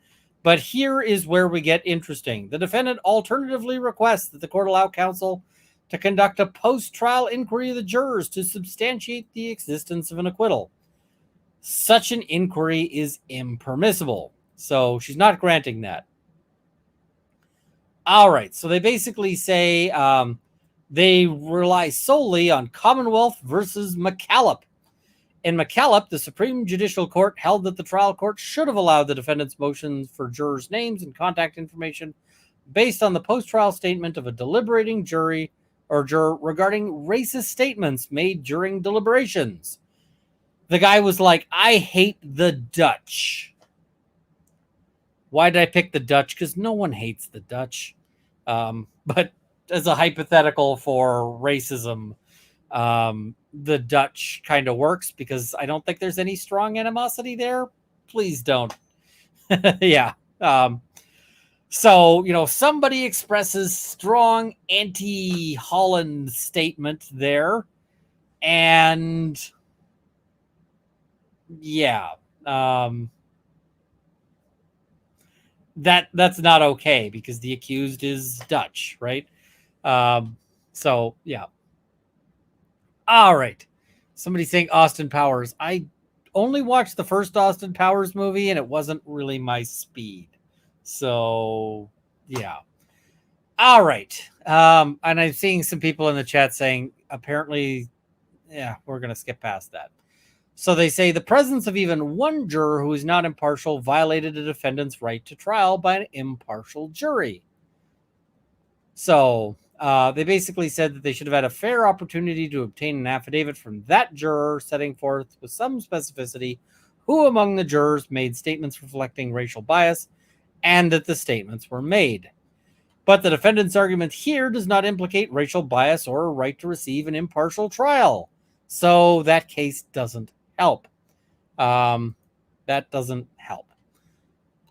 But here is where we get interesting. The defendant alternatively requests that the court allow counsel to conduct a post-trial inquiry of the jurors to substantiate the existence of an acquittal. Such an inquiry is impermissible. So she's not granting that. All right. So they basically say they rely solely on Commonwealth versus McCallop. In McCallop, the Supreme Judicial Court held that the trial court should have allowed the defendant's motions for jurors' names and contact information based on the post-trial statement of a deliberating jury or juror regarding racist statements made during deliberations. The guy was like, I hate the Dutch. Why did I pick the Dutch? Because no one hates the Dutch. But as a hypothetical for racism, the Dutch kind of works because I don't think there's any strong animosity there. Please don't. Yeah. So, somebody expresses strong anti-Holland statement there. And yeah, that's not okay because the accused is Dutch, right? So yeah. All right. Somebody saying Austin Powers. I only watched the first Austin Powers movie and it wasn't really my speed. So yeah. All right. And I'm seeing some people in the chat saying apparently, yeah, we're going to skip past that. So they say the presence of even one juror who is not impartial violated a defendant's right to trial by an impartial jury. So They basically said that they should have had a fair opportunity to obtain an affidavit from that juror, setting forth with some specificity who among the jurors made statements reflecting racial bias and that the statements were made. But the defendant's argument here does not implicate racial bias or a right to receive an impartial trial. So that case doesn't help. That doesn't help.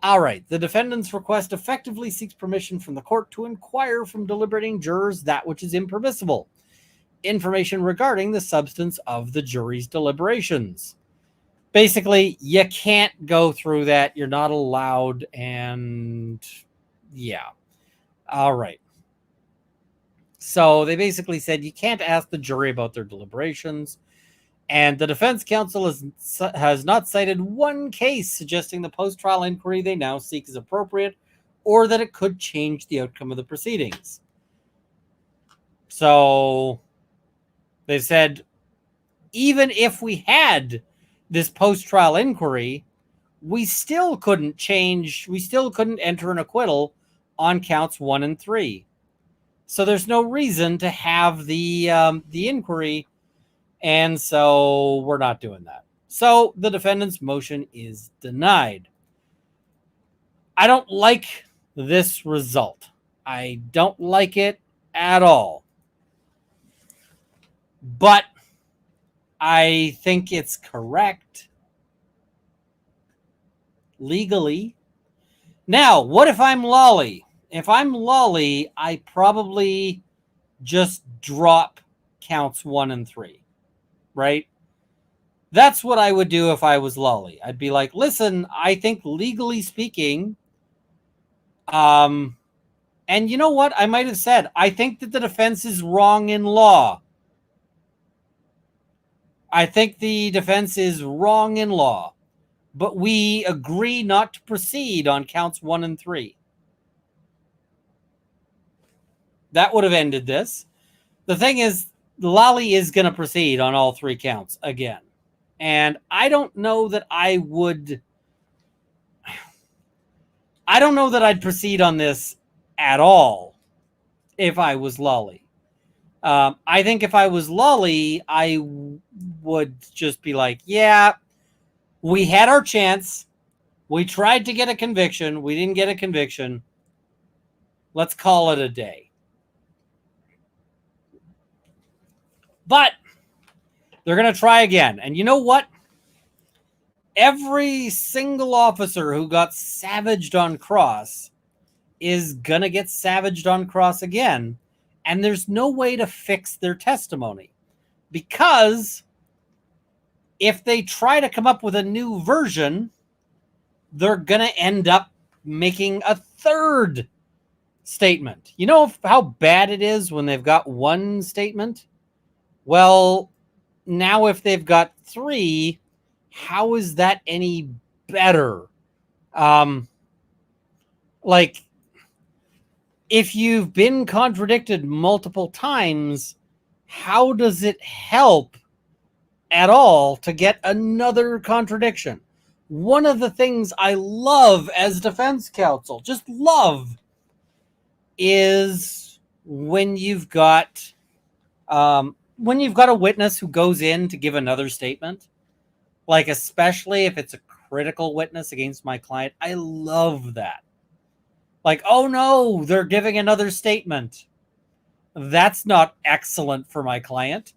All right. The defendant's request effectively seeks permission from the court to inquire from deliberating jurors that which is impermissible. Information regarding the substance of the jury's deliberations. Basically, you can't go through that. You're not allowed. And yeah. All right. So they basically said you can't ask the jury about their deliberations. And the defense counsel has not cited one case suggesting the post-trial inquiry they now seek is appropriate or that it could change the outcome of the proceedings. So they said, even if we had this post-trial inquiry, we still couldn't enter an acquittal on counts 1 and 3. So there's no reason to have the inquiry. And so we're not doing that. So the defendant's motion is denied. I don't like this result. I don't like it at all. But I think it's correct legally. Now, what if I'm Lolly? If I'm Lolly, I probably just drop counts 1 and 3. Right? That's what I would do if I was Lolly. I'd be like, listen, I think legally speaking, and you know what? I might have said, I think that the defense is wrong in law. I think the defense is wrong in law, but we agree not to proceed on counts 1 and 3. That would have ended this. The thing is, Lolly is going to proceed on all 3 counts again. And I don't know that I would... I don't know that I'd proceed on this at all if I was Lolly. I think if I was Lolly, I would just be like, yeah, we had our chance. We tried to get a conviction. We didn't get a conviction. Let's call it a day. But they're going to try again. And you know what? Every single officer who got savaged on cross is going to get savaged on cross again. And there's no way to fix their testimony. Because if they try to come up with a new version, they're going to end up making a third statement. You know how bad it is when they've got one statement? Well, now if they've got 3, how is that any better? Like, if you've been contradicted multiple times, how does it help at all to get another contradiction? One of the things I love as defense counsel, just love, is when you've got a witness who goes in to give another statement, like especially if it's a critical witness against my client. I love that. Like, oh no, they're giving another statement. That's not excellent for my client.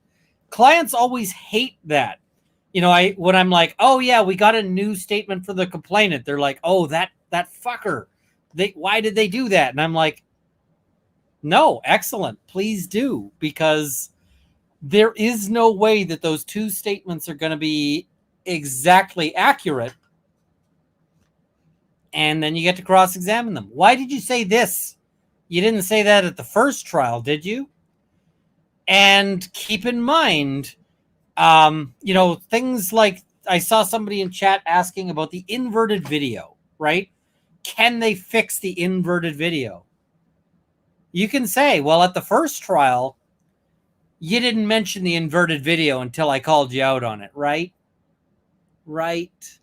Clients always hate that. You know, when I'm like, oh yeah, we got a new statement for the complainant. They're like, oh, that fucker. Why did they do that? And I'm like, no, excellent. Please do, because there is no way that those 2 statements are going to be exactly accurate. And then you get to cross-examine them. Why did you say this? You didn't say that at the first trial, did you? And keep in mind, things like, I saw somebody in chat asking about the inverted video, right? Can they fix the inverted video? You can say, well, at the first trial, you didn't mention the inverted video until I called you out on it, right? Right.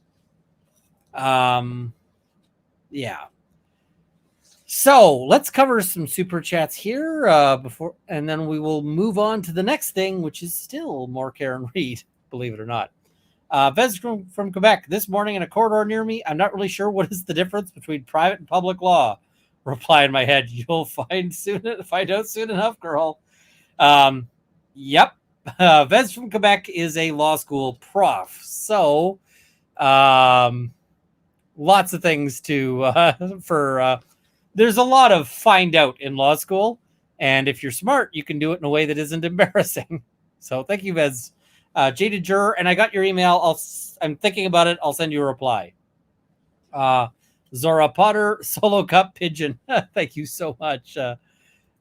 Yeah. So let's cover some super chats here and then we will move on to the next thing, which is still more Karen Reed, believe it or not. Vez from Quebec. This morning in a corridor near me, I'm not really sure what is the difference between private and public law. Reply in my head, you'll find out soon enough, girl. Yep. Vez from Quebec is a law school prof. So lots of things there's a lot of find out in law school. And if you're smart, you can do it in a way that isn't embarrassing. So thank you, Vez. Jaded Juror, and I got your email. I'm thinking about it. I'll send you a reply. Zora Potter, Solo Cup Pigeon. Thank you so much.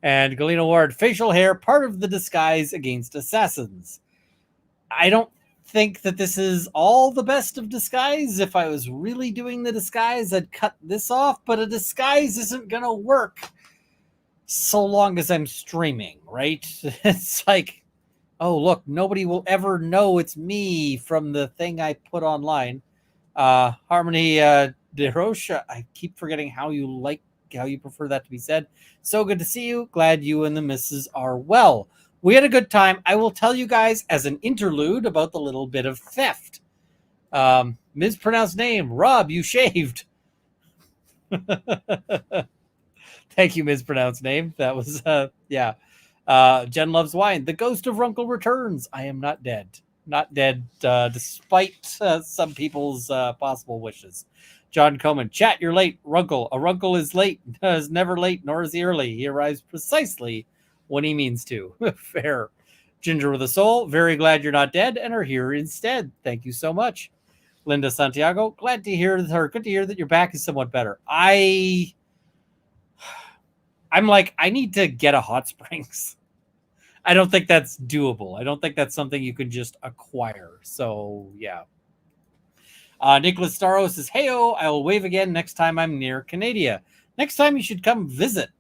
And Galena Ward, facial hair, part of the disguise against assassins. I don't think that this is all the best of disguise. If I was really doing the disguise, I'd cut this off, but a disguise isn't going to work so long as I'm streaming, right? It's like, oh, look, nobody will ever know it's me from the thing I put online. Harmony DeRoche, I keep forgetting how you prefer that to be said. So good to see you. Glad you and the missus are well. We had a good time. I will tell you guys as an interlude about the little bit of theft. Mispronounced name, Rob, you shaved. Thank you, mispronounced name. That was, yeah. Jen loves wine. The ghost of Wrongful returns. I am not dead. Not dead, despite some people's possible wishes. John Coleman, chat, you're late. Runkle. A Runkle is late. Is never late, nor is he early. He arrives precisely when he means to. Fair. Ginger with a soul. Very glad you're not dead and are here instead. Thank you so much. Linda Santiago, good to hear that your back is somewhat better. I'm like, I need to get a hot springs. I don't think that's doable. I don't think that's something you can just acquire. So, yeah. Nicholas Starro says, heyo, I will wave again next time I'm near Canada. Next time you should come visit.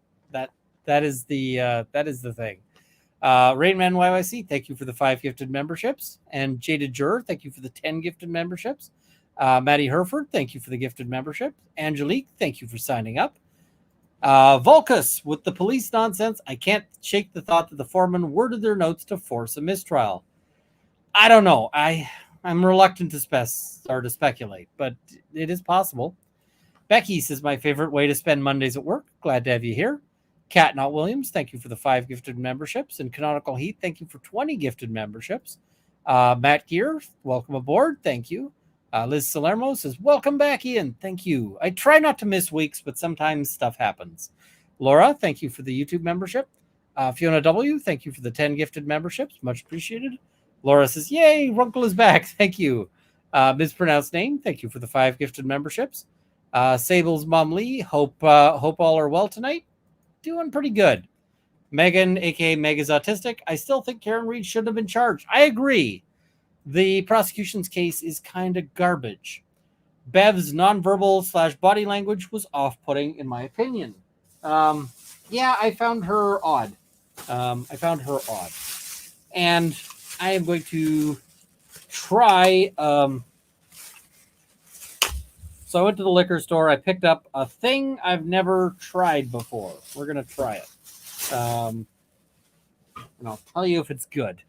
That is the thing. Rainman YYC, thank you for the 5 gifted memberships. And Jaded Juror, thank you for the 10 gifted memberships. Maddie Herford, thank you for the gifted membership. Angelique, thank you for signing up. Volkus, with the police nonsense, I can't shake the thought that the foreman worded their notes to force a mistrial. I don't know. I'm reluctant to speculate, but it is possible. Becky says, my favorite way to spend Mondays at work. Glad to have you here. Kat Not Williams, thank you for the 5 gifted memberships. And Canonical Heat, thank you for 20 gifted memberships. Matt Gear, welcome aboard. Thank you. Liz Salermo says, welcome back, Ian. Thank you. I try not to miss weeks, but sometimes stuff happens. Laura, thank you for the YouTube membership. Fiona W., thank you for the 10 gifted memberships. Much appreciated. Laura says, yay, Runkle is back. Thank you. Mispronounced name, thank you for the 5 gifted memberships. Sable's Mom Lee, hope all are well tonight. Doing pretty good. Megan, a.k.a. Meg, is autistic. I still think Karen Reed should have been charged. I agree. The prosecution's case is kind of garbage. Bev's nonverbal / body language was off-putting, in my opinion. Yeah, I found her odd. And I am going to try... So I went to the liquor store. I picked up a thing I've never tried before. We're going to try it. And I'll tell you if it's good.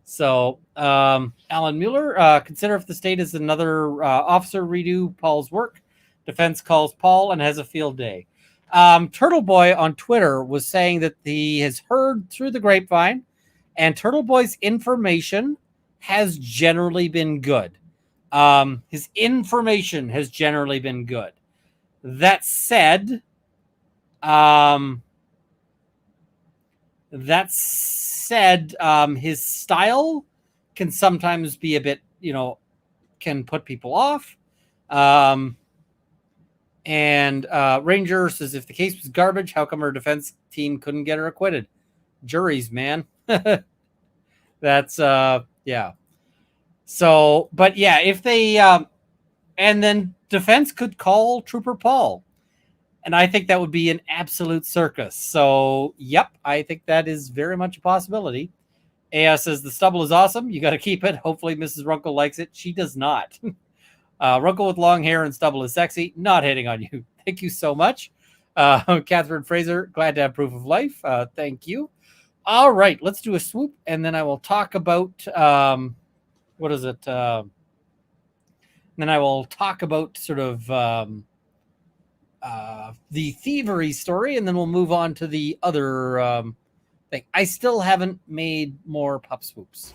So, Alan Mueller, consider if the state is another officer redo Paul's work. Defense calls Paul and has a field day. Turtle Boy on Twitter was saying that he has heard through the grapevine, and Turtle Boy's information has generally been good. His information has generally been good. That said, his style can sometimes be a bit, can put people off. And Ranger says, if the case was garbage, how come our defense team couldn't get her acquitted? Juries, man. That's, yeah. So, but yeah, if they, and then defense could call Trooper Paul. And I think that would be an absolute circus. So, yep, I think that is very much a possibility. Aya says, the stubble is awesome. You got to keep it. Hopefully Mrs. Runkle likes it. She does not. Runkle with long hair and stubble is sexy. Not hitting on you. Thank you so much. Catherine Fraser, glad to have proof of life. Thank you. All right, let's do a swoop, and then I will talk about what is it? Then I will talk about sort of the thievery story, and then we'll move on to the other thing. I still haven't made more pup swoops.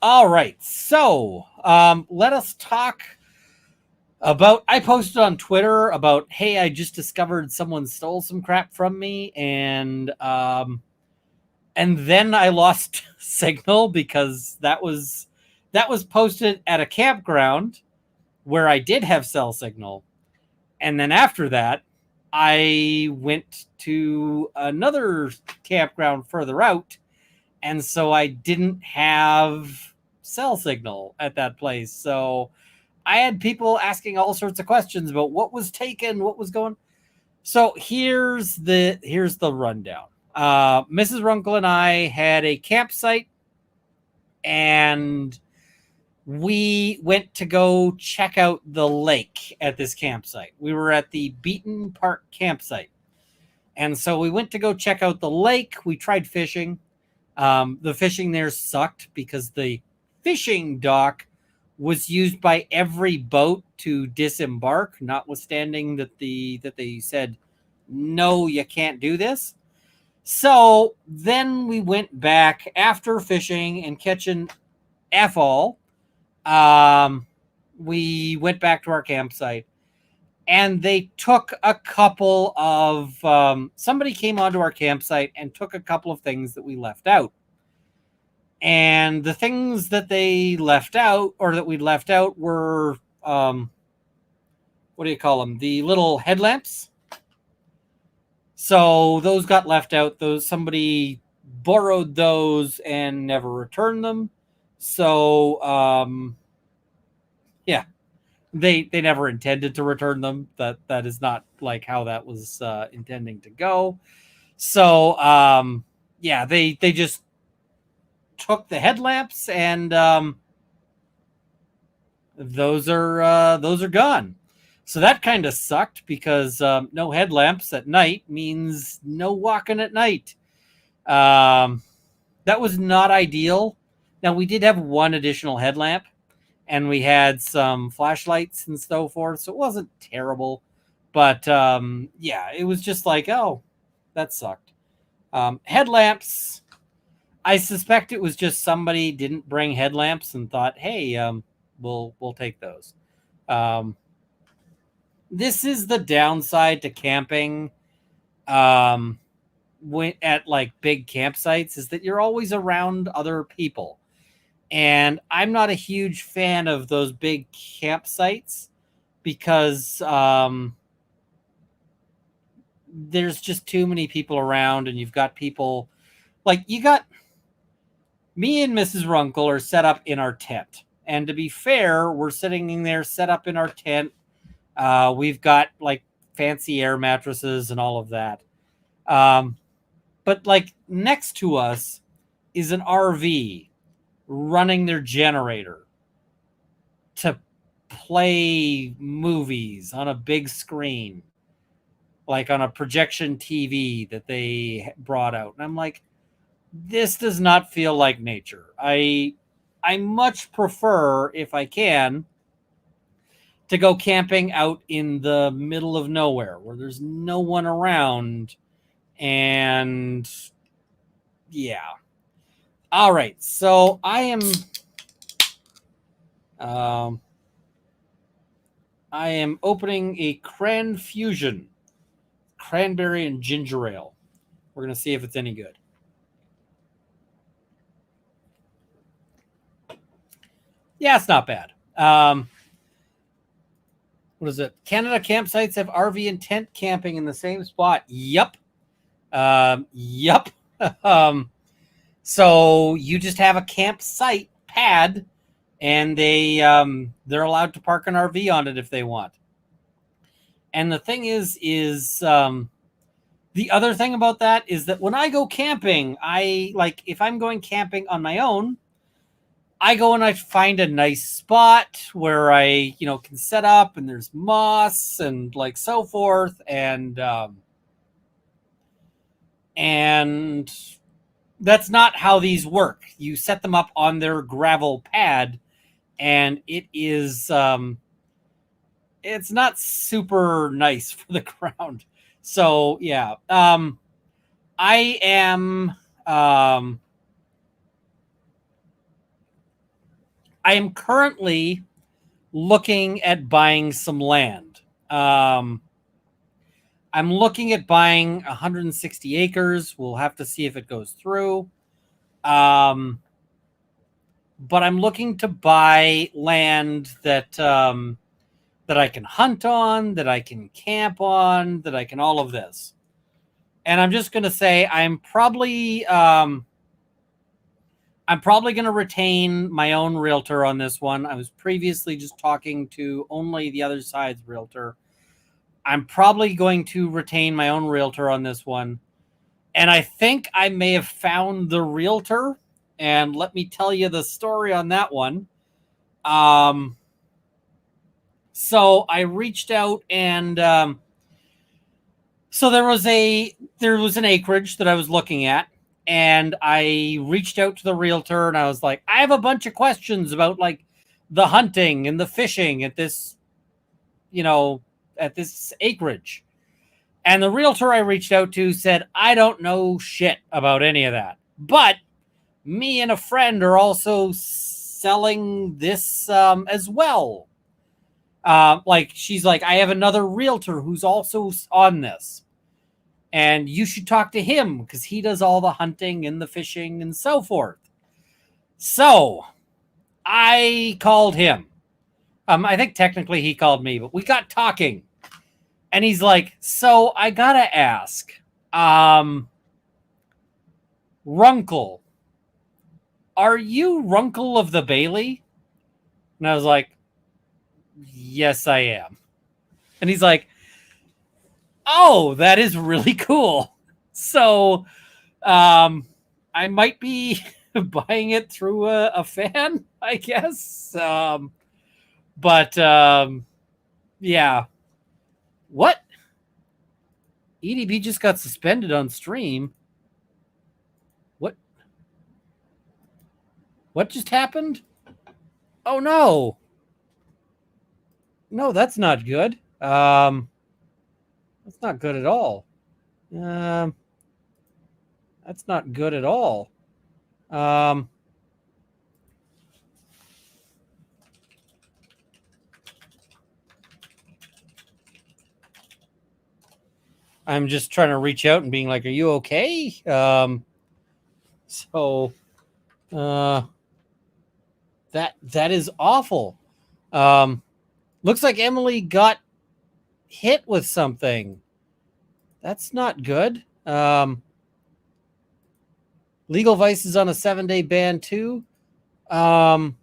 All right, so let us talk about. I posted on Twitter about, hey, I just discovered someone stole some crap from me, and then I lost signal because that was posted at a campground where I did have cell signal, and then after that, I went to another campground further out, and so I didn't have cell signal at that place. So I had people asking all sorts of questions about what was taken, what was going. So here's the rundown. Mrs. Runkle and I had a campsite, and we went to go check out the lake at this campsite. We were at the Beaton Park campsite. And so we went to go check out the lake. We tried fishing. The fishing there sucked because the fishing dock was used by every boat to disembark, notwithstanding that they said, no, you can't do this. So then we went back after fishing and catching F all. We went back to our campsite, and they took a couple of somebody came onto our campsite and took a couple of things that we left out. And the things that they left out, or that we left out, were what do you call them? The little headlamps. So those got left out. Those, somebody borrowed those and never returned them. So yeah, they never intended to return them. That is not like how that was intending to go. So yeah, they just took the headlamps, and those are gone. So that kind of sucked because no headlamps at night means no walking at night. That was not ideal. Now, we did have one additional headlamp, and we had some flashlights and so forth, so it wasn't terrible. But yeah, it was just like, oh, that sucked. Headlamps, I suspect it was just somebody didn't bring headlamps and thought, hey, we'll take those. This is the downside to camping at like big campsites, is that you're always around other people. And I'm not a huge fan of those big campsites because there's just too many people around, and you've got people like, you got me and Mrs. Runkle are set up in our tent. And to be fair, we're sitting in there set up in our tent. We've got like fancy air mattresses and all of that. But like next to us is an RV running their generator to play movies on a big screen, like on a projection TV that they brought out. And I'm like, this does not feel like nature. I much prefer, if I can, to go camping out in the middle of nowhere where there's no one around. And yeah. All right. So I am opening a Cran Fusion cranberry and ginger ale. We're going to see if it's any good. Yeah, it's not bad. What is it? Canada campsites have RV and tent camping in the same spot. Yup. Yup. So you just have a campsite pad, and they're allowed to park an RV on it if they want. And the thing is The other thing about that is that when I go camping, if I'm going camping on my own, I go and I find a nice spot where I, can set up, and there's moss and like so forth. And that's not how these work. You set them up on their gravel pad, and it's not super nice for the ground. So yeah, I am um, I am currently looking at buying some land. I'm looking at buying 160 acres. We'll have to see if it goes through. But I'm looking to buy land that I can hunt on, that I can camp on, that I can all of this. And I'm just going to say I'm probably going to retain my own realtor on this one. I was previously just talking to only the other side's realtor. I'm probably going to retain my own realtor on this one. And I think I may have found the realtor. And let me tell you the story on that one. So I reached out, and so there was an acreage that I was looking at, and I reached out to the realtor, and I was like, I have a bunch of questions about like the hunting and the fishing at this, at this acreage. And the realtor I reached out to said, I don't know shit about any of that. But me and a friend are also selling this as well. She's like, I have another realtor who's also on this, and you should talk to him because he does all the hunting and the fishing and so forth. So I called him. I think technically he called me, but we got talking, and he's like, so I gotta ask, Runkle, are you Runkle of the Bailey? And I was like, yes, I am. And he's like, oh, that is really cool. So I might be buying it through a fan, I guess. But yeah. What? EDB just got suspended on stream. What? What just happened? Oh no. No, that's not good. That's not good at all. That's not good at all. I'm just trying to reach out and being like, are you okay? So that is awful. Looks like Emily got hit with something. That's not good. Legal Vice is on a 7-day ban too. Who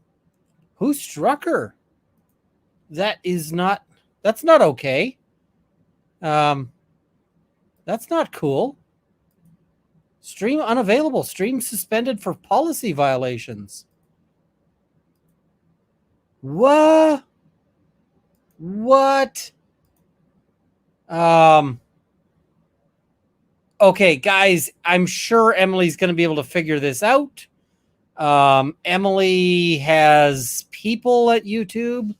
struck her? That's not okay. That's not cool. Stream unavailable. Stream suspended for policy violations. What? Okay, guys, I'm sure Emily's going to be able to figure this out. Emily has people at YouTube.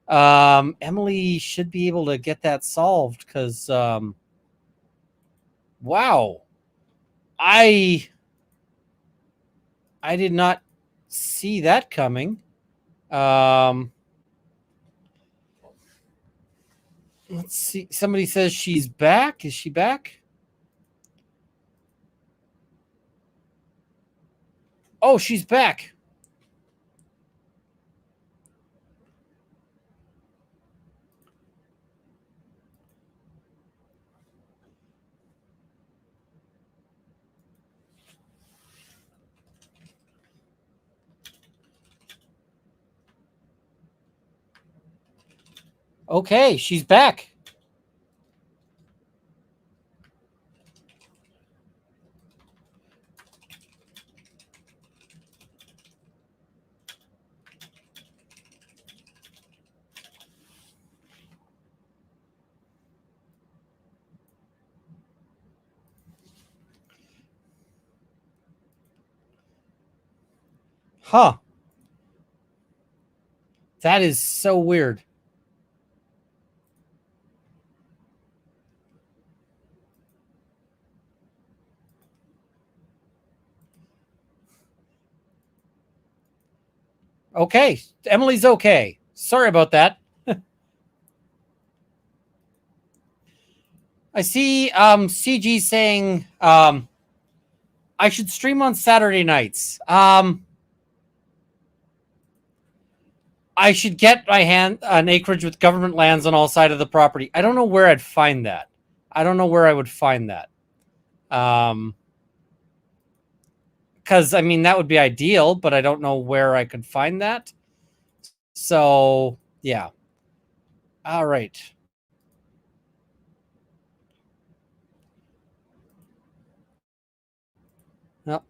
Emily should be able to get that solved because, wow, I did not see that coming. Let's see. Somebody says she's back. Is she back? Oh, she's back. Okay, she's back. Huh. That is so weird. Okay. Emily's okay. Sorry about that. I see CG saying I should stream on Saturday nights. I should get my hand an acreage with government lands on all sides of the property. I don't know where I'd find that. I don't know where I would find that. Because I mean that would be ideal, but I don't know where I could find that. So yeah. All right. Well,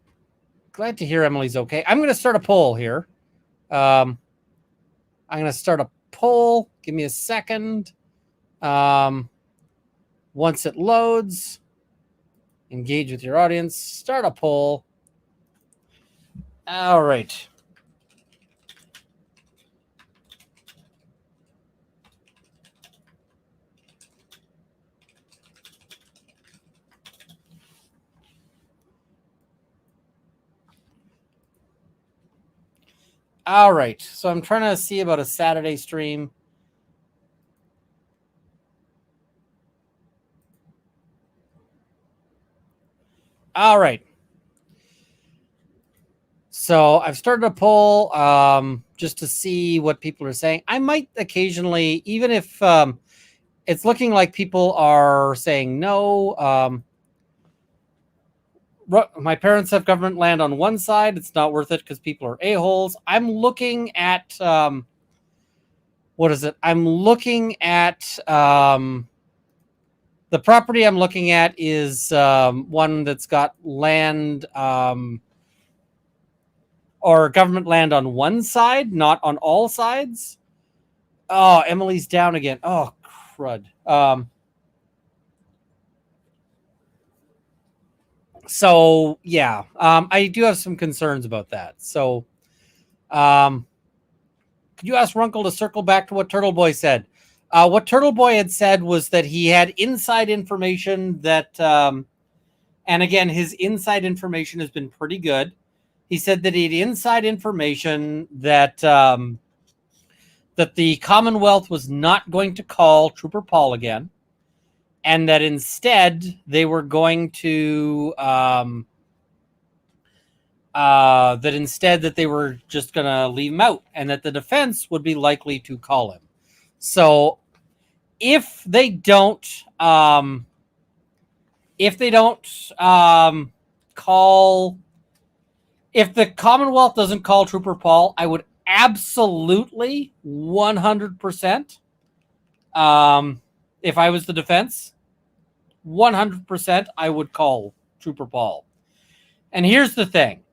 glad to hear Emily's okay. I'm going to start a poll here. I'm going to start a poll. Give me a second. Once it loads, engage with your audience. Start a poll. All right. All right. So I'm trying to see about a Saturday stream. All right. So I've started a poll just to see what people are saying. I might occasionally, even if it's looking like people are saying no. My parents have government land on one side. It's not worth it because people are a-holes. I'm looking at what is it? I'm looking at the property I'm looking at is one that's got land or government land on one side, not on all sides. Oh, Emily's down again. Oh, crud. So yeah, I do have some concerns about that. So, could you ask Runkle to circle back to what Turtle Boy said? What Turtle Boy had said was that he had inside information that, and again, his inside information has been pretty good. He said that he had inside information that that the Commonwealth was not going to call Trooper Paul again, and that instead they were going to that they were just going to leave him out, and that the defense would be likely to call him. So if they don't call, if the Commonwealth doesn't call Trooper Paul, I would absolutely 100%, if I was the defense, 100% I would call Trooper Paul. And here's the thing.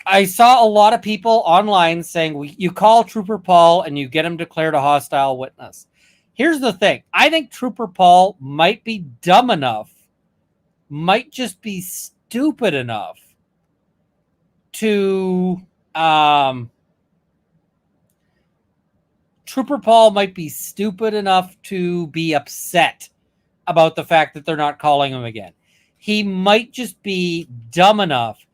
I saw a lot of people online saying you call Trooper Paul and you get him declared a hostile witness. Here's the thing. I think Trooper Paul might be dumb enough, might just be stupid enough to Trooper Paul might be stupid enough to be upset about the fact that they're not calling him again. He might just be dumb enough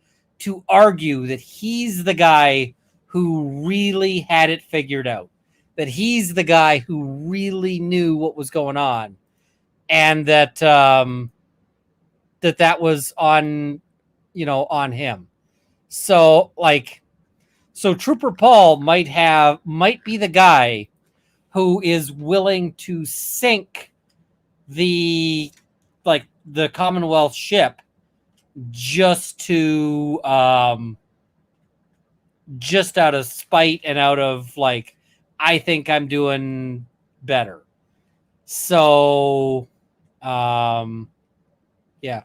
to argue that he's the guy who really had it figured out, that he's the guy who really knew what was going on, and that that was on him. So Trooper Paul might be the guy who is willing to sink the Commonwealth ship just to just out of spite and out of I think I'm doing better. So yeah.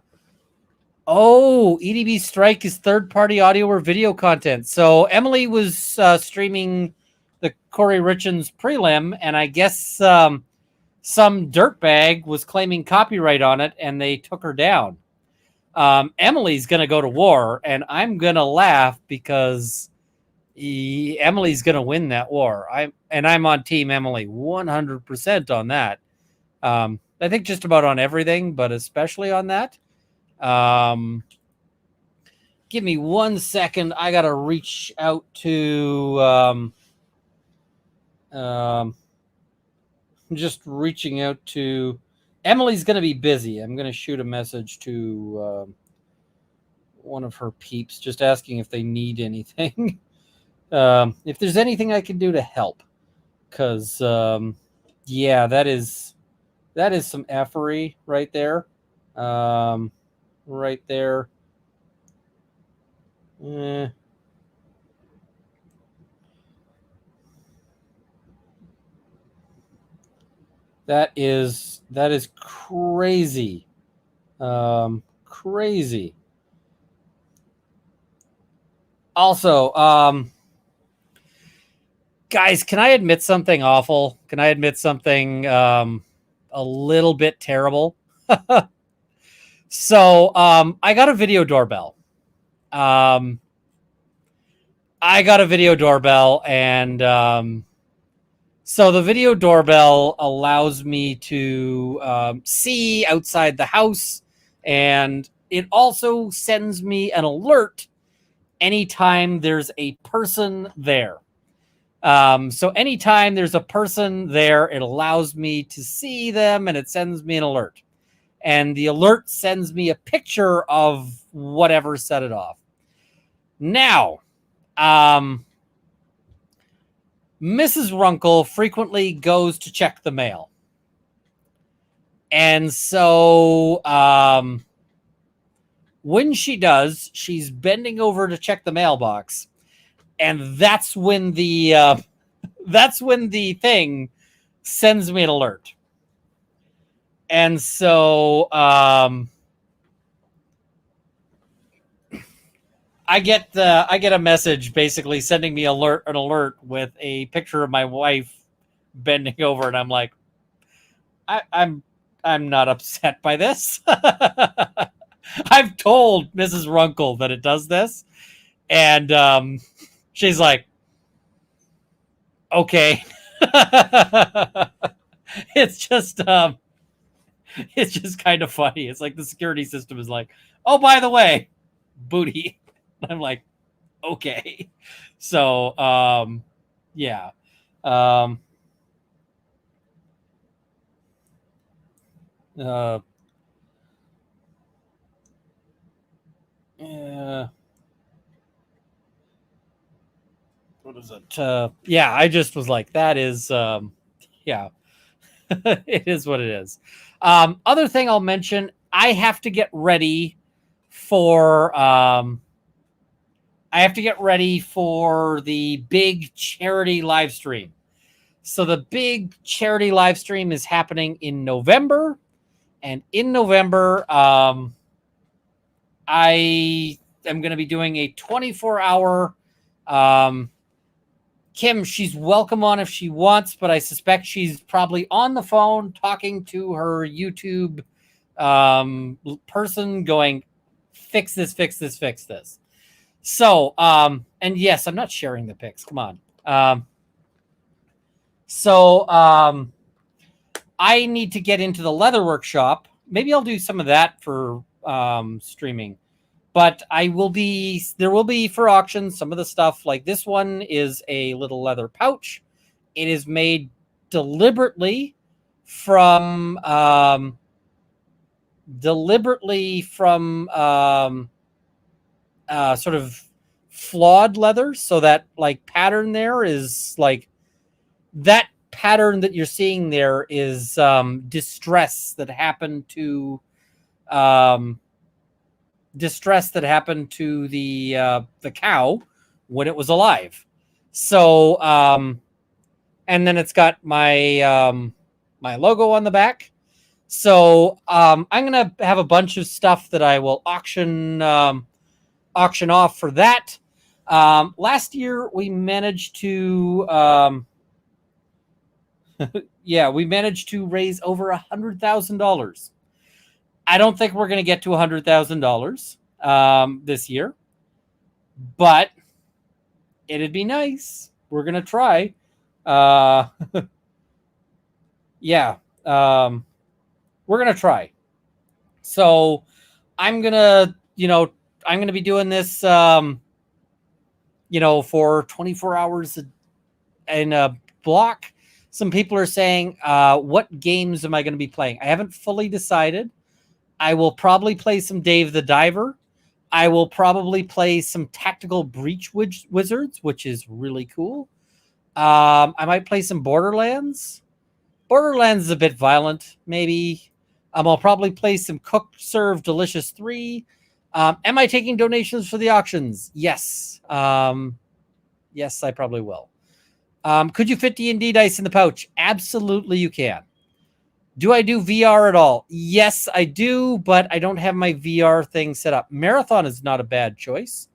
Oh, EDB strike is third-party audio or video content. So Emily was streaming the Corey Richins prelim, and I guess some dirtbag was claiming copyright on it, and they took her down. Emily's going to go to war, and I'm going to laugh because Emily's going to win that war. I'm on team Emily 100% on that. I think just about on everything, but especially on that. Give me 1 second. I got to reach out to I'm just reaching out to Emily's going to be busy. I'm going to shoot a message to one of her peeps just asking if they need anything. If there's anything I can do to help. Because, yeah, that is some effery right there. Right there. That is crazy. Crazy. Also, guys, can I admit something awful? Can I admit something a little bit terrible? So, I got a video doorbell. I got a video doorbell, and so the video doorbell allows me to see outside the house, and it also sends me an alert anytime there's a person there. So anytime there's a person there, it allows me to see them, and it sends me an alert. And the alert sends me a picture of whatever set it off. Now, Mrs. Runkle frequently goes to check the mail. And so when she does, she's bending over to check the mailbox. And that's when the thing sends me an alert. And so I get a message basically sending me an alert with a picture of my wife bending over, and I'm like, I'm not upset by this. I've told Mrs. Runkle that it does this, and she's like, okay. It's just kind of funny. It's like the security system is like, oh, by the way, booty. I'm like, okay. So, yeah. What is it? Yeah, I just was like, that is, yeah. It is what it is. Other thing I'll mention, I have to get ready for the big charity live stream. So the big charity live stream is happening in November, and in November, I am going to be doing a 24-hour. Kim, she's welcome on if she wants, but I suspect she's probably on the phone talking to her YouTube person going, fix this. So, and yes, I'm not sharing the pics. Come on. So, I need to get into the leather workshop. Maybe I'll do some of that for streaming. But there will be for auction some of the stuff. Like this one is a little leather pouch. It is made deliberately from sort of flawed leather. So that like pattern there is like that pattern that you're seeing there is distress that happened to the cow when it was alive. So and then it's got my my logo on the back. So I'm gonna have a bunch of stuff that I will auction off for that. Last year we managed to we managed to raise over $100,000. I don't think we're going to get to $100,000 this year, but it'd be nice. We're going to try. Uh, yeah, we're going to try. So I'm going to, I'm going to be doing this, for 24 hours in a block. Some people are saying, what games am I going to be playing? I haven't fully decided. I will probably play some Dave the Diver. I will probably play some Tactical Breach Wizards, which is really cool. I might play some Borderlands. Borderlands is a bit violent, maybe. I'll probably play some Cook Serve Delicious 3. Am I taking donations for the auctions? Yes. Yes, I probably will. Could you fit D&D dice in the pouch? Absolutely, you can. Do I do VR at all? Yes, I do, but I don't have my VR thing set up. Marathon is not a bad choice.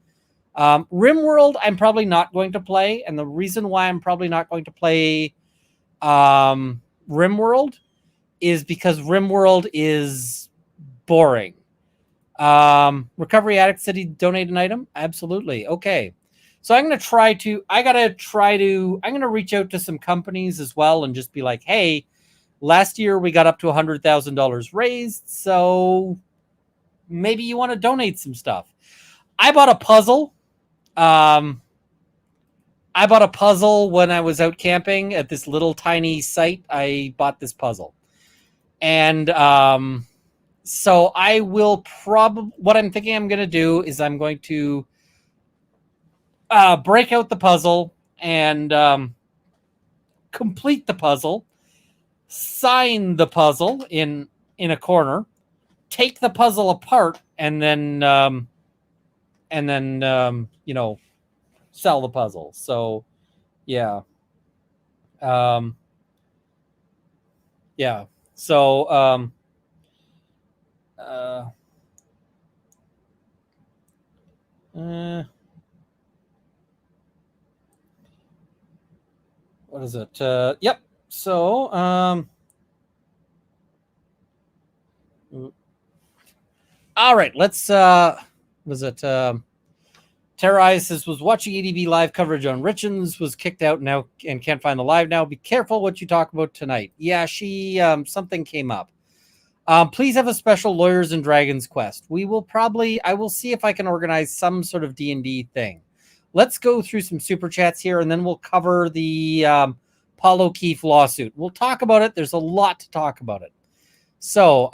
RimWorld, I'm probably not going to play, and the reason why I'm probably not going to play RimWorld is because RimWorld is boring. Recovery Addict said he'd donate an item? Absolutely. Okay. So I'm going to reach out to some companies as well and just be like, hey, last year we got up to $100,000 raised, so maybe you want to donate some stuff. I bought a puzzle. I bought a puzzle when I was out camping at this little tiny site. I bought this puzzle. And so I will probably, what I'm thinking I'm going to do is I'm going to break out the puzzle and complete the puzzle, sign the puzzle in a corner, take the puzzle apart, and then sell the puzzle. So yeah. Yeah. So what is it? Yep. So all right, let's was it Terra says was watching EDB live coverage on Richens, was kicked out now and can't find the live now. Be careful what you talk about tonight. Yeah, she something came up. Please have a special Lawyers and Dragons quest. I will see if I can organize some sort of D&D thing. Let's go through some super chats here, and then we'll cover the Paul O'Keefe lawsuit. We'll talk about it. There's a lot to talk about it. So,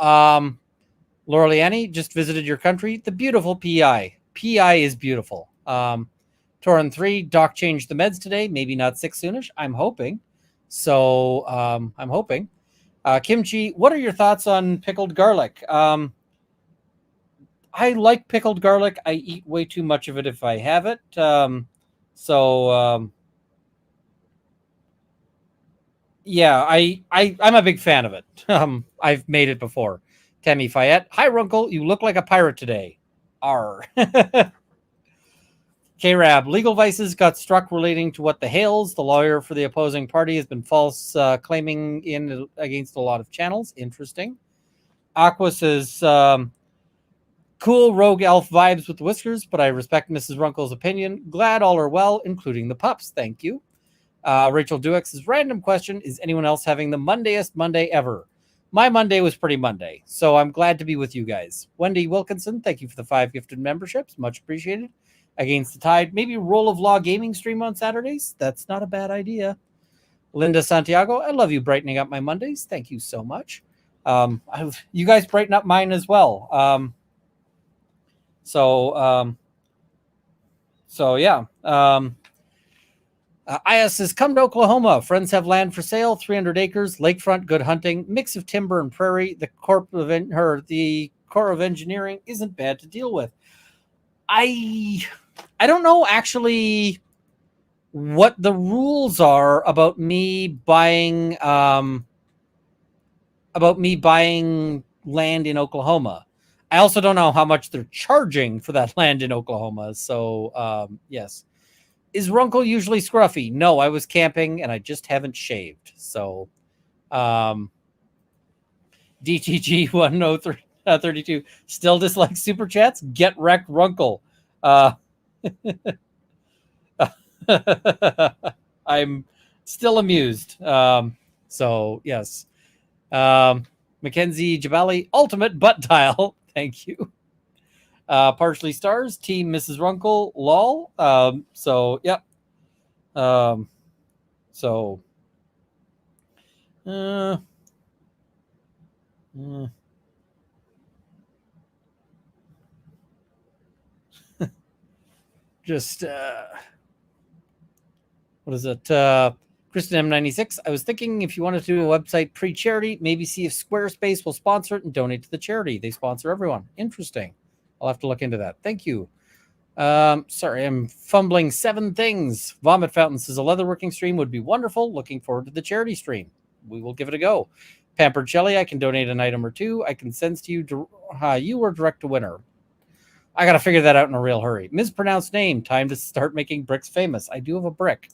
Laura Liani just visited your country. The beautiful PI. PI is beautiful. Torin 3, Doc changed the meds today. Maybe not 6 soonish. I'm hoping. So, I'm hoping. Kimchi, what are your thoughts on pickled garlic? I like pickled garlic. I eat way too much of it if I have it. Yeah, I'm a big fan of it. I've made it before. Tammy Fayette, hi Runkle, you look like a pirate today. R. K-Rab, legal vices got struck relating to what the Hales, the lawyer for the opposing party, has been false claiming in against a lot of channels. Interesting. Aqua says, cool rogue elf vibes with the whiskers, but I respect Mrs. Runkle's opinion. Glad all are well, including the pups. Thank you. Rachel Duex's random question, is anyone else having the Mondayest Monday ever? My Monday was pretty Monday, so I'm glad to be with you guys. Wendy Wilkinson, thank you for the 5 gifted memberships. Much appreciated. Against the Tide, maybe Roll of Law gaming stream on Saturdays. That's not a bad idea. Linda Santiago, I love you brightening up my Mondays. Thank you so much. You guys brighten up mine as well. Yeah. Aya says, come to Oklahoma. Friends have land for sale, 300 acres, lakefront, good hunting, mix of timber and prairie. The Corps of Engineering isn't bad to deal with. I don't know actually what the rules are about me buying land in Oklahoma. I also don't know how much they're charging for that land in Oklahoma. So yes. Is Runkle usually scruffy? No, I was camping and I just haven't shaved. So DTG 103. 32. Still dislike super chats? Get wrecked, Runkle. Uh, I'm still amused. So, yes. Mackenzie Jabali, ultimate butt tile. Thank you. Partially stars, Team Mrs. Runkle, lol. So, yep. So, uh, just, what is it? Kristen M96. I was thinking if you wanted to do a website pre-charity, maybe see if Squarespace will sponsor it and donate to the charity. They sponsor everyone. Interesting. I'll have to look into that. Thank you. Sorry, I'm fumbling 7 things. Vomit Fountain says a leatherworking stream would be wonderful. Looking forward to the charity stream. We will give it a go. Pampered Jelly, I can donate an item or 2. I can send to you, you or direct to winner. I got to figure that out in a real hurry. Mispronounced name. Time to start making bricks famous. I do have a brick.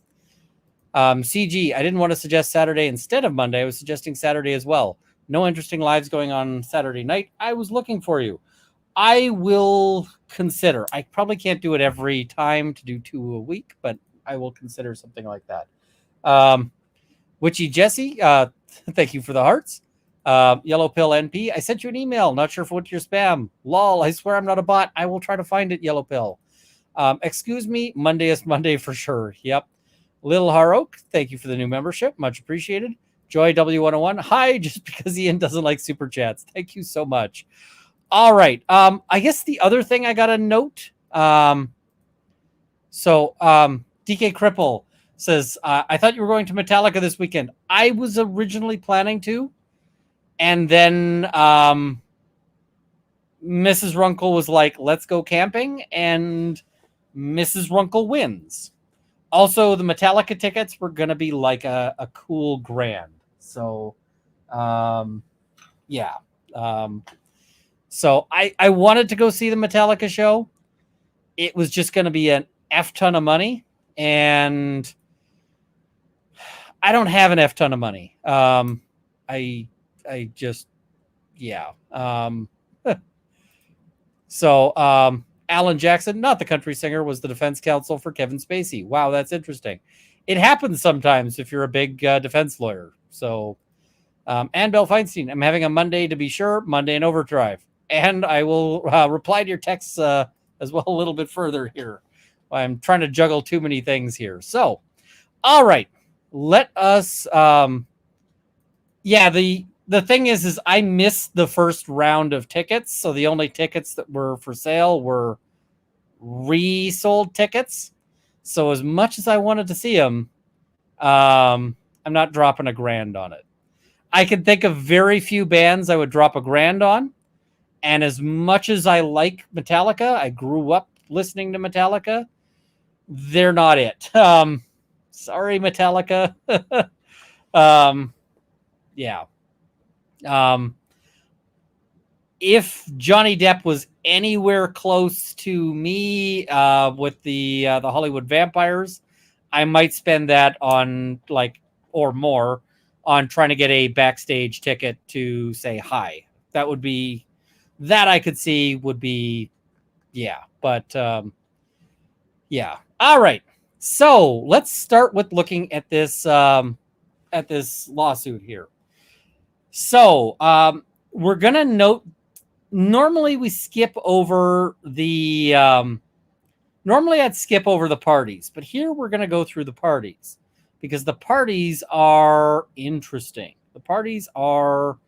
CG, I didn't want to suggest Saturday instead of Monday. I was suggesting Saturday as well. No interesting lives going on Saturday night. I was looking for you. I will consider. I probably can't do it every time to do 2 a week, but I will consider something like that. Witchy Jesse, thank you for the hearts. Yellow Pill NP, I sent you an email. Not sure if it went to your spam. Lol, I swear I'm not a bot. I will try to find it, Yellow Pill. Excuse me, Monday is Monday for sure. Yep. Little Haroak, thank you for the new membership. Much appreciated. Joy W101, hi, just because Ian doesn't like super chats. Thank you so much. All right. I guess the other thing I got to note. DK Cripple says, I thought you were going to Metallica this weekend. I was originally planning to. And then Mrs. Runkle was like, let's go camping. And Mrs. Runkle wins. Also, the Metallica tickets were going to be like a cool grand. So, yeah. So I wanted to go see the Metallica show. It was just going to be an F ton of money. And I don't have an F ton of money. I just, yeah. So Alan Jackson, not the country singer, was the defense counsel for Kevin Spacey. Wow, that's interesting. It happens sometimes if you're a big defense lawyer. So, and Belle Feinstein, I'm having a Monday to be sure, Monday in overdrive. And I will reply to your texts as well a little bit further here. I'm trying to juggle too many things here. So, all right, let us. The thing is I missed the first round of tickets, so the only tickets that were for sale were resold tickets. So as much as I wanted to see them, I'm not dropping $1,000 on it. I can think of very few bands I would drop $1,000 on. And as much as I like Metallica, I grew up listening to Metallica. They're not it. Sorry, Metallica. Yeah. If Johnny Depp was anywhere close to me with the Hollywood Vampires, I might spend that on or more on trying to get a backstage ticket to say hi. That would be that I could see would be, yeah. But yeah. All right. So let's start with looking at this lawsuit here. So we're gonna note. Normally we skip over the. Normally I'd skip over the parties, but here we're gonna go through the parties because the parties are interesting. The parties are.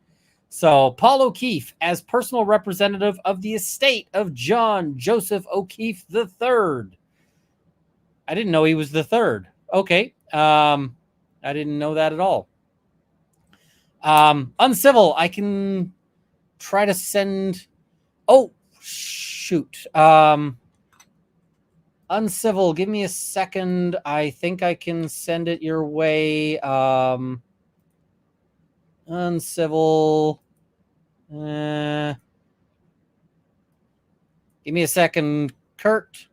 So Paul O'Keefe, as personal representative of the estate of John Joseph O'Keefe III. I didn't know he was the third. Okay. I didn't know that at all. Uncivil, I can try to send. Oh, shoot. Uncivil, give me a second. I think I can send it your way. Uncivil. Give me a second, Kurt.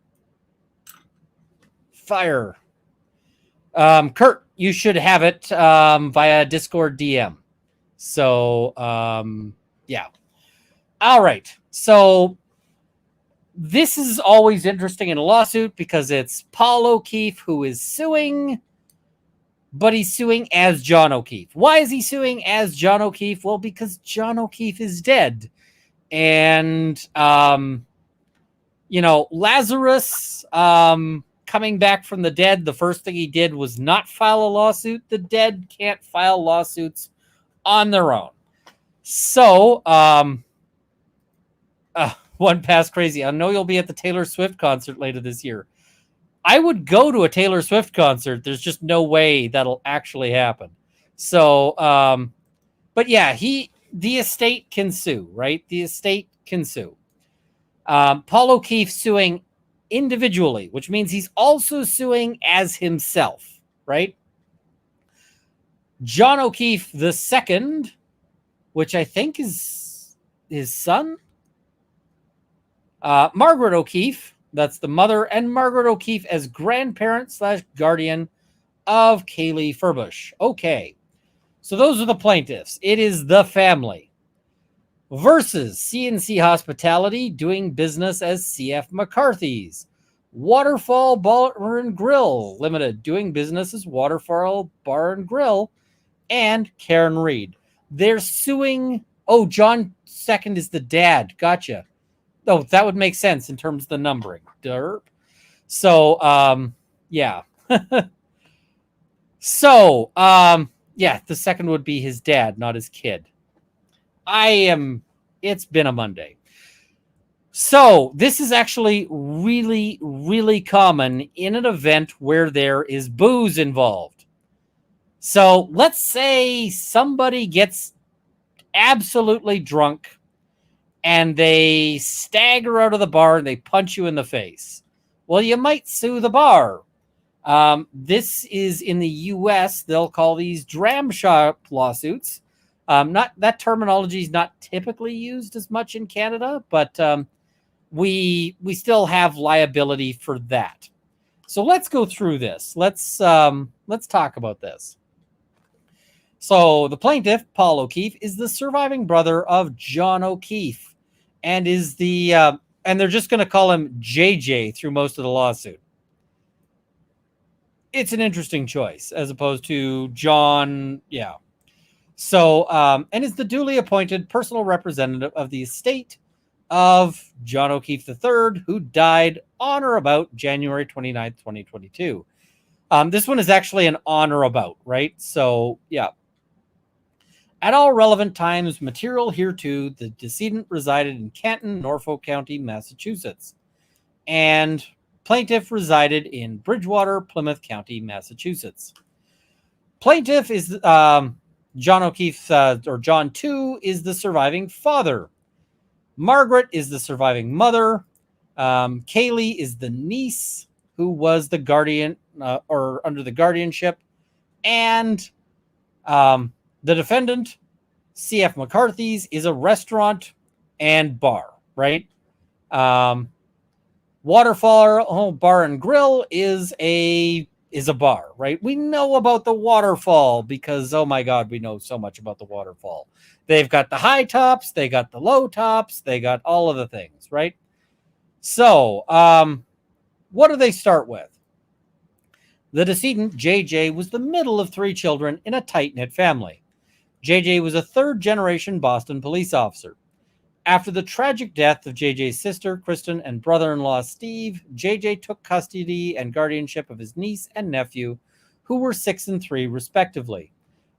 Fire. Kurt, you should have it via Discord DM. So, yeah. All right. So this is always interesting in a lawsuit because it's Paul O'Keefe who is suing, but he's suing as John O'Keefe. Why is he suing as John O'Keefe? Well, because John O'Keefe is dead. And, Lazarus coming back from the dead, the first thing he did was not file a lawsuit. The dead can't file lawsuits on their own. So, one pass crazy. I know you'll be at the Taylor Swift concert later this year. I would go to a Taylor Swift concert. There's just no way that'll actually happen. So, but yeah, the estate can sue, right? The estate can sue. Paul O'Keefe suing individually, which means he's also suing as himself, right? John O'Keefe the second, which I think is his son. Margaret O'Keefe, that's the mother, and Margaret O'Keefe as grandparent / guardian of Kaylee Furbush. Okay, so those are the plaintiffs. It is the family versus C&C Hospitality doing business as CF McCarthy's. Waterfall Bar and Grill Limited doing business as Waterfall Bar and Grill, and Karen Reed. They're suing. Oh, John second is the dad. Gotcha. Oh, that would make sense in terms of the numbering. Derp. So, yeah. So, yeah, the second would be his dad, not his kid. It's been a Monday. So this is actually really, really common in an event where there is booze involved. So let's say somebody gets absolutely drunk and they stagger out of the bar and they punch you in the face. Well, you might sue the bar. This is in the U.S. They'll call these dram shop lawsuits. Not that terminology is not typically used as much in Canada, but we still have liability for that. So let's go through this. Let's talk about this. So the plaintiff, Paul O'Keefe, is the surviving brother of John O'Keefe, and is the and they're just going to call him JJ through most of the lawsuit. It's an interesting choice as opposed to John. Yeah. So, and is the duly appointed personal representative of the estate of John O'Keefe III, who died on or about January 29th, 2022. This one is actually an on or about, right? So, yeah. At all relevant times, material hereto, the decedent resided in Canton, Norfolk County, Massachusetts. And plaintiff resided in Bridgewater, Plymouth County, Massachusetts. Plaintiff is John O'Keefe, or John II, is the surviving father. Margaret is the surviving mother. Kaylee is the niece who was the guardian or under the guardianship. And the defendant, CF McCarthy's, is a restaurant and bar, right? Waterfall Bar and Grill is a bar, right? We know about the Waterfall because, oh my God, we know so much about the Waterfall. They've got the high tops, they got the low tops, they got all of the things, right? So, what do they start with? The decedent, JJ, was the middle of 3 children in a tight-knit family. JJ was a third-generation Boston police officer. After the tragic death of JJ's sister, Kristen, and brother-in-law, Steve, JJ took custody and guardianship of his niece and nephew, who were 6 and 3, respectively.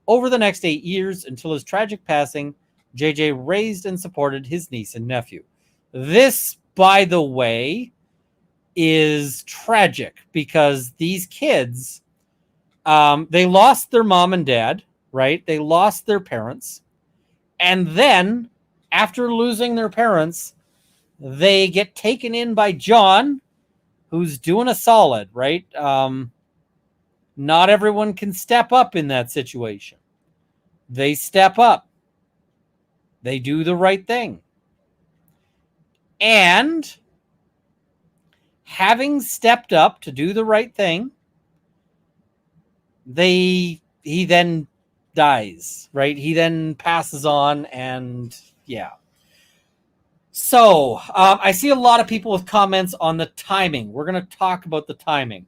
Over the next 8 years, until his tragic passing, JJ raised and supported his niece and nephew. This, by the way, is tragic because these kids, they lost their mom and dad, right? They lost their parents. And then, after losing their parents, they get taken in by John, who's doing a solid, right? Not everyone can step up in that situation. They step up. They do the right thing. And having stepped up to do the right thing, he then dies, right? He then passes on, and yeah. So I see a lot of people with comments on the timing. We're going to talk about the timing.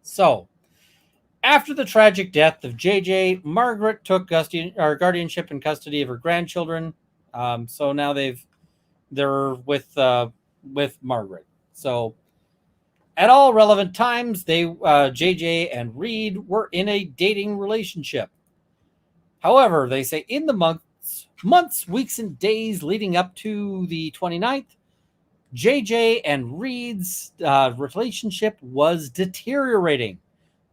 So after the tragic death of JJ, Margaret took guardianship and custody of her grandchildren. So now they're with Margaret. So at all relevant times, JJ and Reed were in a dating relationship. However, they say in the months, weeks, and days leading up to the 29th, JJ and Reed's relationship was deteriorating.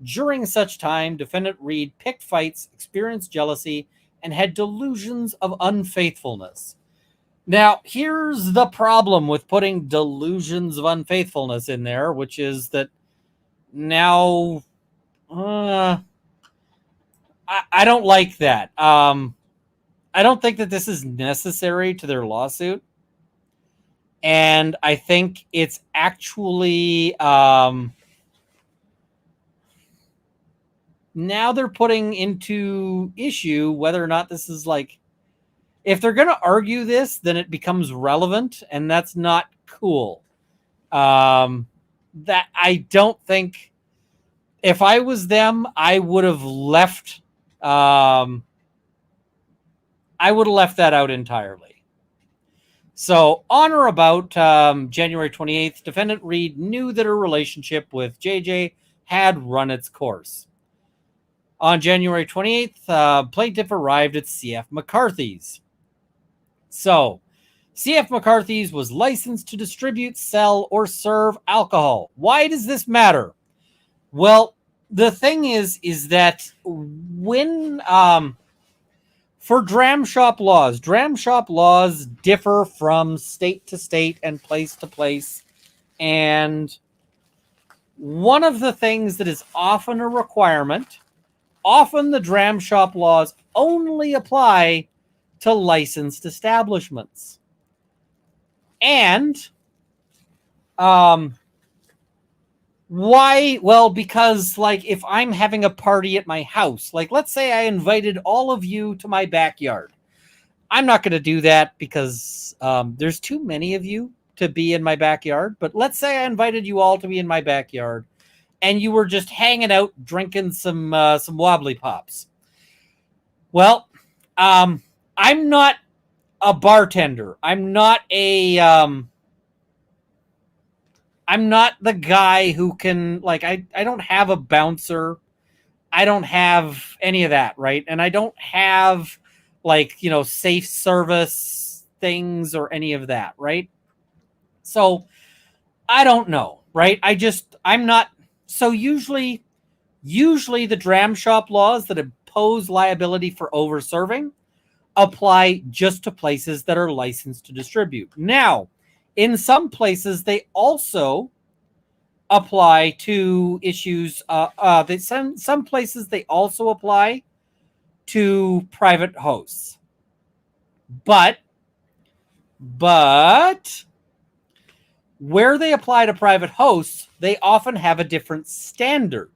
During such time, defendant Reed picked fights, experienced jealousy, and had delusions of unfaithfulness. Now, here's the problem with putting delusions of unfaithfulness in there, which is that now I don't like that. I don't think that this is necessary to their lawsuit. And I think it's actually now they're putting into issue whether or not this is like, if they're going to argue this, then it becomes relevant, and that's not cool. That I don't think, if I was them, I would have left. I would have left that out entirely. So on or about January 28th, defendant Reed knew that her relationship with JJ had run its course. On January 28th, plaintiff arrived at C.F. McCarthy's. So, C.F. McCarthy's was licensed to distribute, sell, or serve alcohol. Why does this matter? Well, the thing is that when for dram shop laws differ from state to state and place to place. And one of the things that is often a requirement, often the dram shop laws only apply to licensed establishments. And why? Well, because like if I'm having a party at my house, like let's say I invited all of you to my backyard. I'm not going to do that because there's too many of you to be in my backyard. But let's say I invited you all to be in my backyard and you were just hanging out drinking some wobbly pops. Well, I'm not a bartender. I'm not the guy who can, like, I don't have a bouncer. I don't have any of that, right? And I don't have, like, safe service things or any of that, right? So I don't know, right? I'm not. So usually the dram shop laws that impose liability for over-serving apply just to places that are licensed to distribute. Now, in some places, they also apply to issues. Some places they also apply to private hosts, but where they apply to private hosts, they often have a different standard.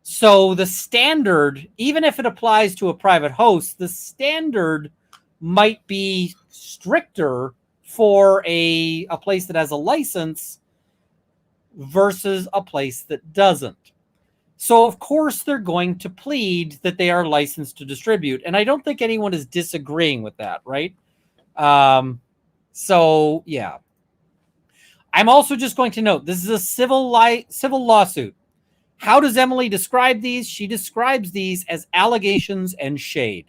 So the standard, even if it applies to a private host, the standard might be stricter for a place that has a license versus a place that doesn't. So, of course, they're going to plead that they are licensed to distribute. And I don't think anyone is disagreeing with that, right? So, yeah. I'm also just going to note, this is a civil lawsuit. How does Emily describe these? She describes these as allegations and shade.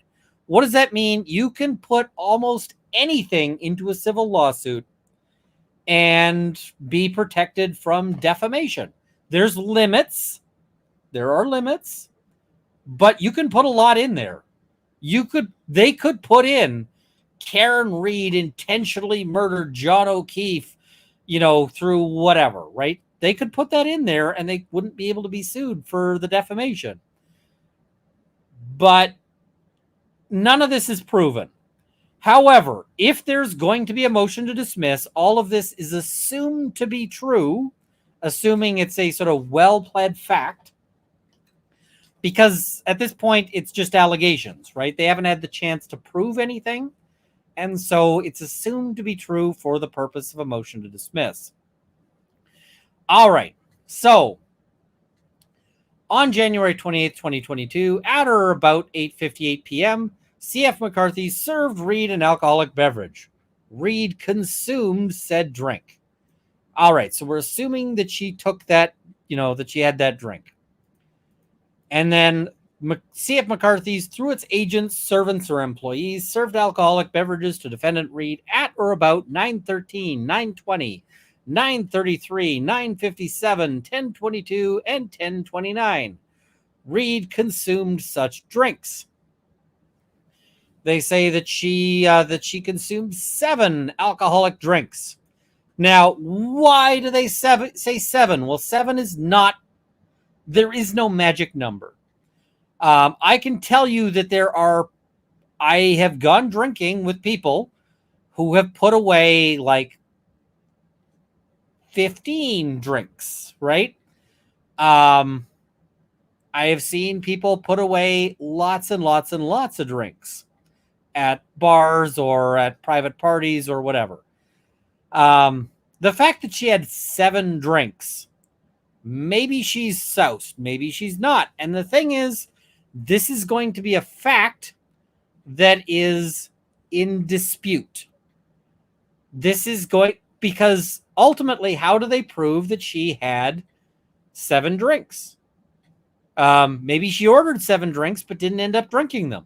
What does that mean? You can put almost anything into a civil lawsuit and be protected from defamation. There's limits. There are limits, but you can put a lot in there. They could put in Karen Reed intentionally murdered John O'Keefe, through whatever, right? They could put that in there and they wouldn't be able to be sued for the defamation. But none of this is proven. However, if there's going to be a motion to dismiss, all of this is assumed to be true, assuming it's a sort of well-pled fact, because at this point, it's just allegations, right? They haven't had the chance to prove anything. and so it's assumed to be true for the purpose of a motion to dismiss. All right, so on January 28th, 2022, at or about 8:58 p.m., C.F. McCarthy served Reed an alcoholic beverage. Reed consumed said drink. All right, so we're assuming that she took that, that she had that drink. And then C.F. McCarthy's, through its agents, servants, or employees, served alcoholic beverages to defendant Reed at or about 9:13, 9:20, 9:33, 9:57, 10:22, and 10:29. Reed consumed such drinks. They say that she consumed 7 alcoholic drinks. Now, why do they say 7? Well, 7 is not. There is no magic number. I can tell you that I have gone drinking with people who have put away like 15 drinks, right? I have seen people put away lots and lots and lots of drinks at bars or at private parties or whatever. The fact that she had 7 drinks, maybe she's soused, maybe she's not. And the thing is, this is going to be a fact that is in dispute. This is because ultimately, how do they prove that she had 7 drinks? Maybe she ordered 7 drinks but didn't end up drinking them.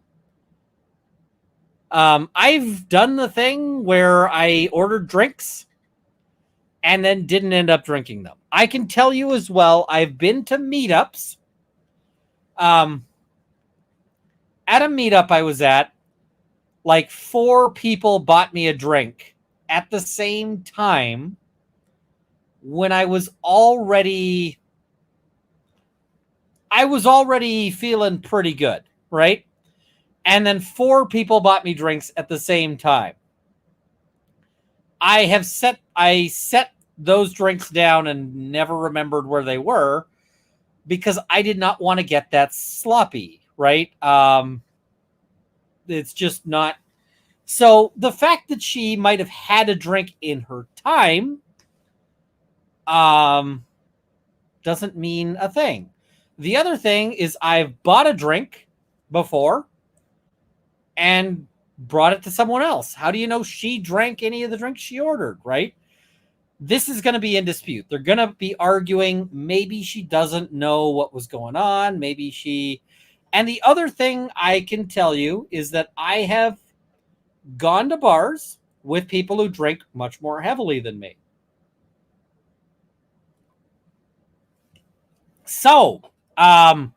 I've done the thing where I ordered drinks and then didn't end up drinking them. I can tell you as well, I've been to meetups. At a meetup I was at, like 4 people bought me a drink at the same time when I was already feeling pretty good, right? And then 4 people bought me drinks at the same time. I set those drinks down and never remembered where they were because I did not want to get that sloppy, right? It's just not. So the fact that she might have had a drink in her time doesn't mean a thing. The other thing is I've bought a drink before and brought it to someone else. How do you know she drank any of the drinks she ordered, right? This is going to be in dispute. They're going to be arguing maybe she doesn't know what was going on. Maybe she... And the other thing I can tell you is that I have gone to bars with people who drink much more heavily than me. So, as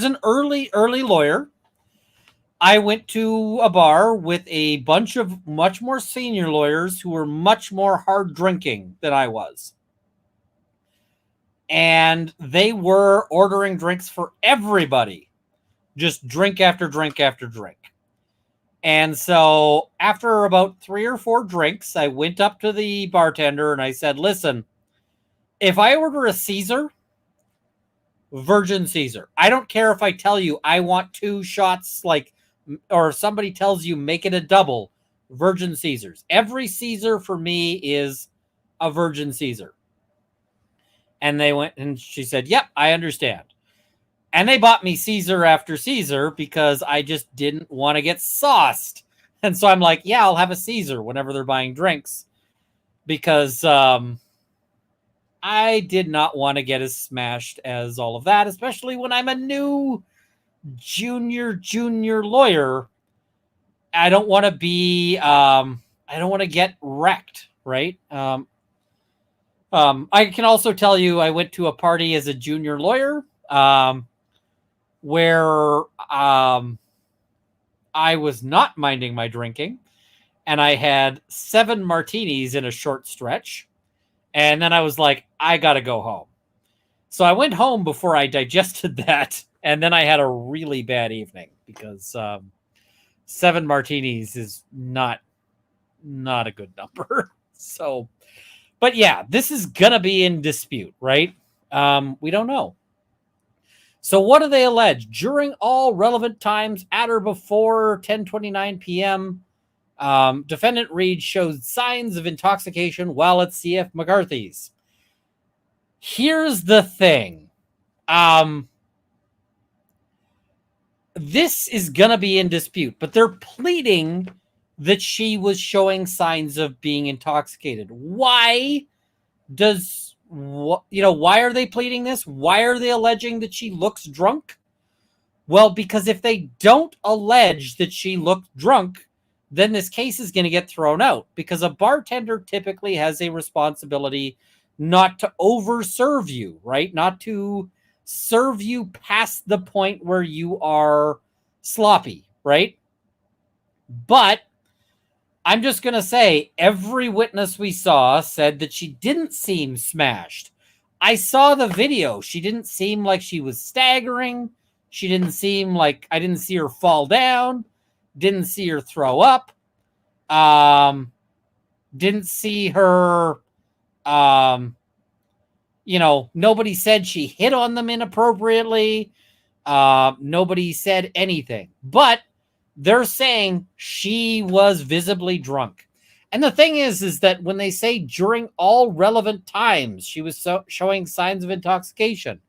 an early lawyer, I went to a bar with a bunch of much more senior lawyers who were much more hard drinking than I was. And they were ordering drinks for everybody. Just drink after drink after drink. And so after about 3 or 4 drinks, I went up to the bartender and I said, listen, if I order a Caesar, Virgin Caesar, I don't care if I tell you I want 2 shots, or if somebody tells you make it a double, Virgin Caesars. Every Caesar for me is a Virgin Caesar. And they went and she said, yep, I understand. And they bought me Caesar after Caesar because I just didn't want to get sauced. And so I'm like, yeah, I'll have a Caesar whenever they're buying drinks. Because I did not want to get as smashed as all of that, especially when I'm a new junior lawyer. I don't want to be, I don't want to get wrecked, right? I can also tell you I went to a party as a junior lawyer where I was not minding my drinking, and I had 7 martinis in a short stretch, and then I was like, I gotta go home. So I went home before I digested that, and then I had a really bad evening because 7 martinis is not a good number. So, but yeah, this is gonna be in dispute, right? We don't know. So what do they allege? During all relevant times at or before 10:29 p.m., defendant Reed showed signs of intoxication while at CF McCarthy's. Here's the thing. This is going to be in dispute, but they're pleading that she was showing signs of being intoxicated. Why why are they pleading this? Why are they alleging that she looks drunk? Well, because if they don't allege that she looked drunk, then this case is going to get thrown out, because a bartender typically has a responsibility not to overserve you, right? Not to serve you past the point where you are sloppy, right? But I'm just going to say every witness we saw said that she didn't seem smashed. I saw the video. She didn't seem like she was staggering. She didn't seem like, I didn't see her fall down. Didn't see her throw up. Didn't see her, nobody said she hit on them inappropriately. Nobody said anything. But they're saying she was visibly drunk. And the thing is that when they say during all relevant times she was showing signs of intoxication,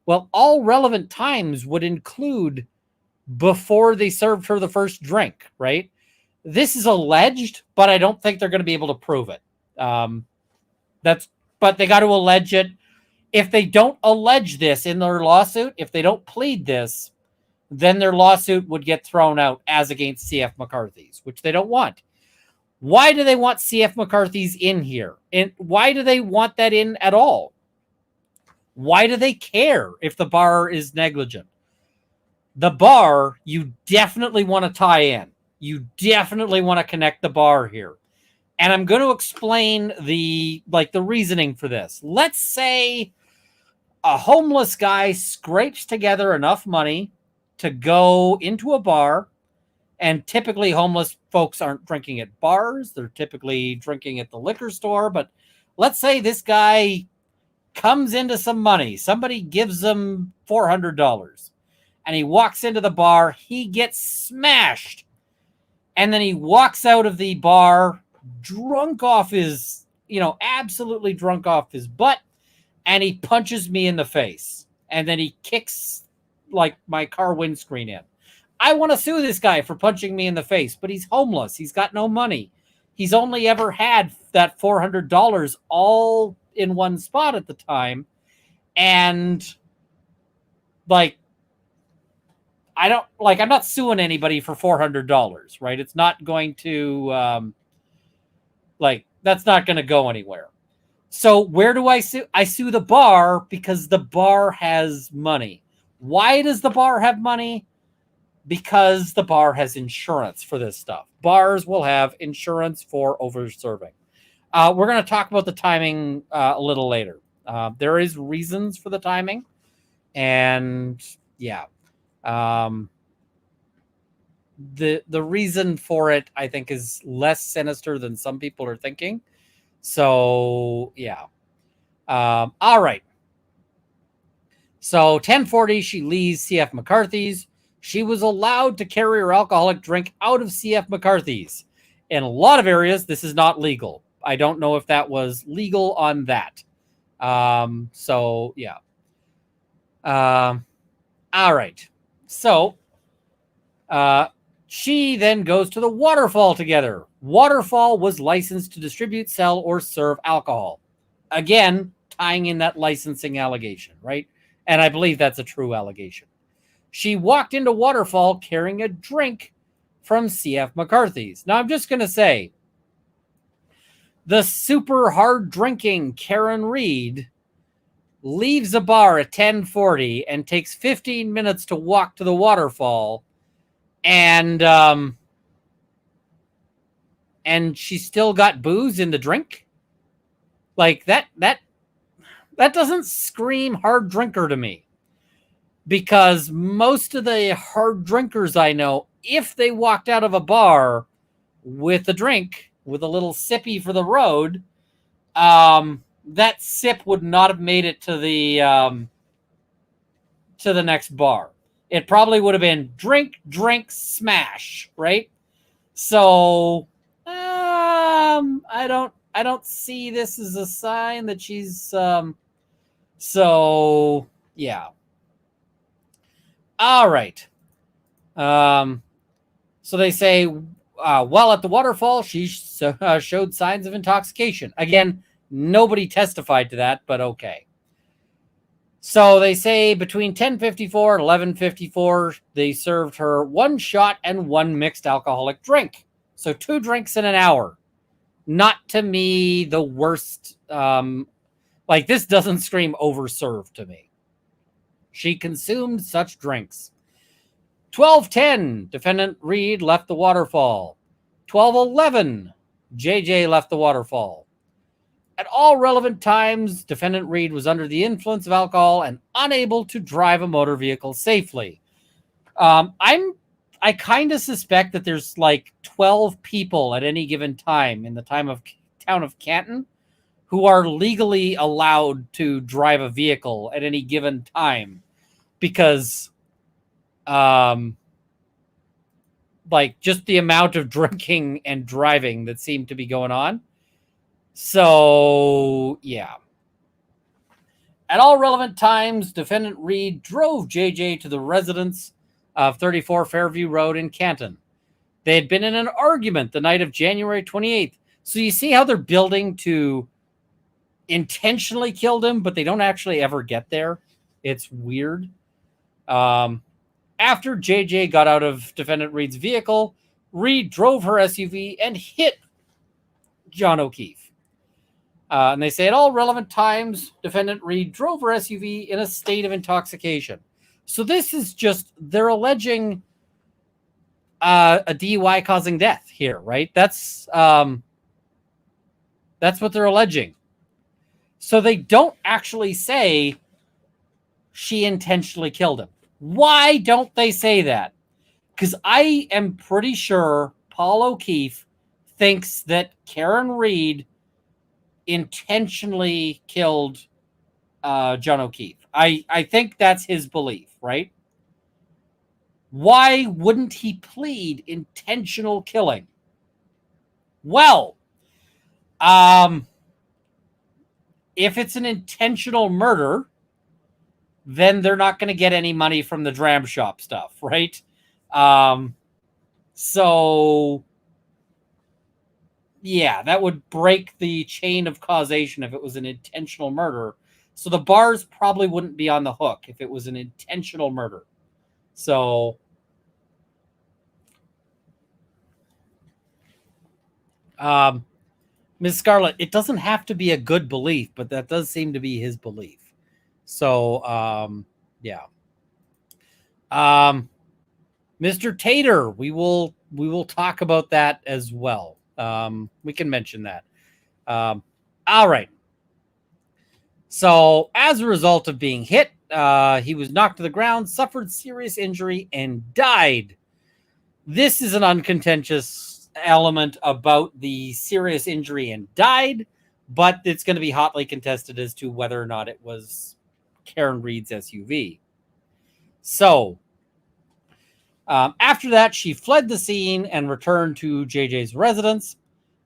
well, all relevant times would include before they served her the first drink, right? This is alleged, but I don't think they're going to be able to prove it. But they got to allege it. If they don't allege this in their lawsuit, if they don't plead this, then their lawsuit would get thrown out as against CF McCarthy's, which they don't want. Why do they want CF McCarthy's in here? And why do they want that in at all? Why do they care if the bar is negligent? The bar, you definitely want to tie in. You definitely want to connect the bar here. And I'm going to explain the reasoning for this. Let's say a homeless guy scrapes together enough money to go into a bar, and typically homeless folks aren't drinking at bars. They're typically drinking at the liquor store. But let's say this guy comes into some money. Somebody gives him $400 and he walks into the bar. He gets smashed. And then he walks out of the bar drunk off his, absolutely drunk off his butt. And he punches me in the face. And then he kicks my car windscreen in. I want to sue this guy for punching me in the face, but he's homeless. He's got no money. He's only ever had that $400 all in one spot at the time. And I'm not suing anybody for $400, right? It's not going to, that's not going to go anywhere. So where do I sue? I sue the bar because the bar has money. Why does the bar have money? Because the bar has insurance for this stuff. Bars will have insurance for overserving. We're going to talk about the timing a little later. There is reasons for the timing. And yeah. The reason for it, I think, is less sinister than some people are thinking. So, yeah. All right. So 10:40, she leaves CF McCarthy's. She was allowed to carry her alcoholic drink out of CF McCarthy's. In a lot of areas, this is not legal. I don't know if that was legal on that. So, yeah. All right. So, she then goes to the Waterfall together. Waterfall was licensed to distribute, sell, or serve alcohol. Again, tying in that licensing allegation, right? And I believe that's a true allegation. She walked into Waterfall carrying a drink from CF McCarthy's. Now, I'm just going to say, the super hard drinking Karen Reed leaves a bar at 10:40 and takes 15 minutes to walk to the Waterfall, and she still got booze in the drink. That doesn't scream hard drinker to me. Because most of the hard drinkers I know, if they walked out of a bar with a drink, with a little sippy for the road, that sip would not have made it to the to the next bar. It probably would have been drink, drink, smash, right? So, I don't see this as a sign that she's, so yeah. All right. So they say, while at the waterfall, she showed signs of intoxication. Again, nobody testified to that, but okay. So they say between 10:54 and 11:54, they served her one shot and one mixed alcoholic drink. So 2 drinks in an hour. Not to me the worst. Like, this doesn't scream overserved to me. She consumed such drinks. 12:10, defendant Reed left the waterfall. 12:11, JJ left the waterfall. At all relevant times, defendant Reed was under the influence of alcohol and unable to drive a motor vehicle safely. I kind of suspect that there's like 12 people at any given time in the town of Canton who are legally allowed to drive a vehicle at any given time, because like, just the amount of drinking and driving that seemed to be going on. So, yeah. At all relevant times, defendant Reed drove JJ to the residence of 34 Fairview Road in Canton. They had been in an argument the night of January 28th. So you see how they're building to intentionally kill him, but they don't actually ever get there. It's weird. After JJ got out of defendant Reed's vehicle, Reed drove her SUV and hit John O'Keefe. And they say at all relevant times, defendant Reed drove her SUV in a state of intoxication. So this is just, they're alleging a DUI causing death here, right? That's what they're alleging. So they don't actually say she intentionally killed him. Why don't they say that? Because I am pretty sure Paul O'Keefe thinks that Karen Reed intentionally killed John O'Keefe. I think that's his belief, right? Why wouldn't he plead intentional killing? Well, if it's an intentional murder, then they're not going to get any money from the dram shop stuff, right? So, yeah, that would break the chain of causation if it was an intentional murder. So the bars probably wouldn't be on the hook if it was an intentional murder. So, Ms. Scarlett, it doesn't have to be a good belief, but that does seem to be his belief. So, yeah. Mr. Tater, we will talk about that as well. We can mention that. All right. So, as a result of being hit, he was knocked to the ground, suffered serious injury, and died. This is an uncontentious element about the serious injury and died, but it's going to be hotly contested as to whether or not it was Karen Reed's SUV. So, after that, she fled the scene and returned to JJ's residence.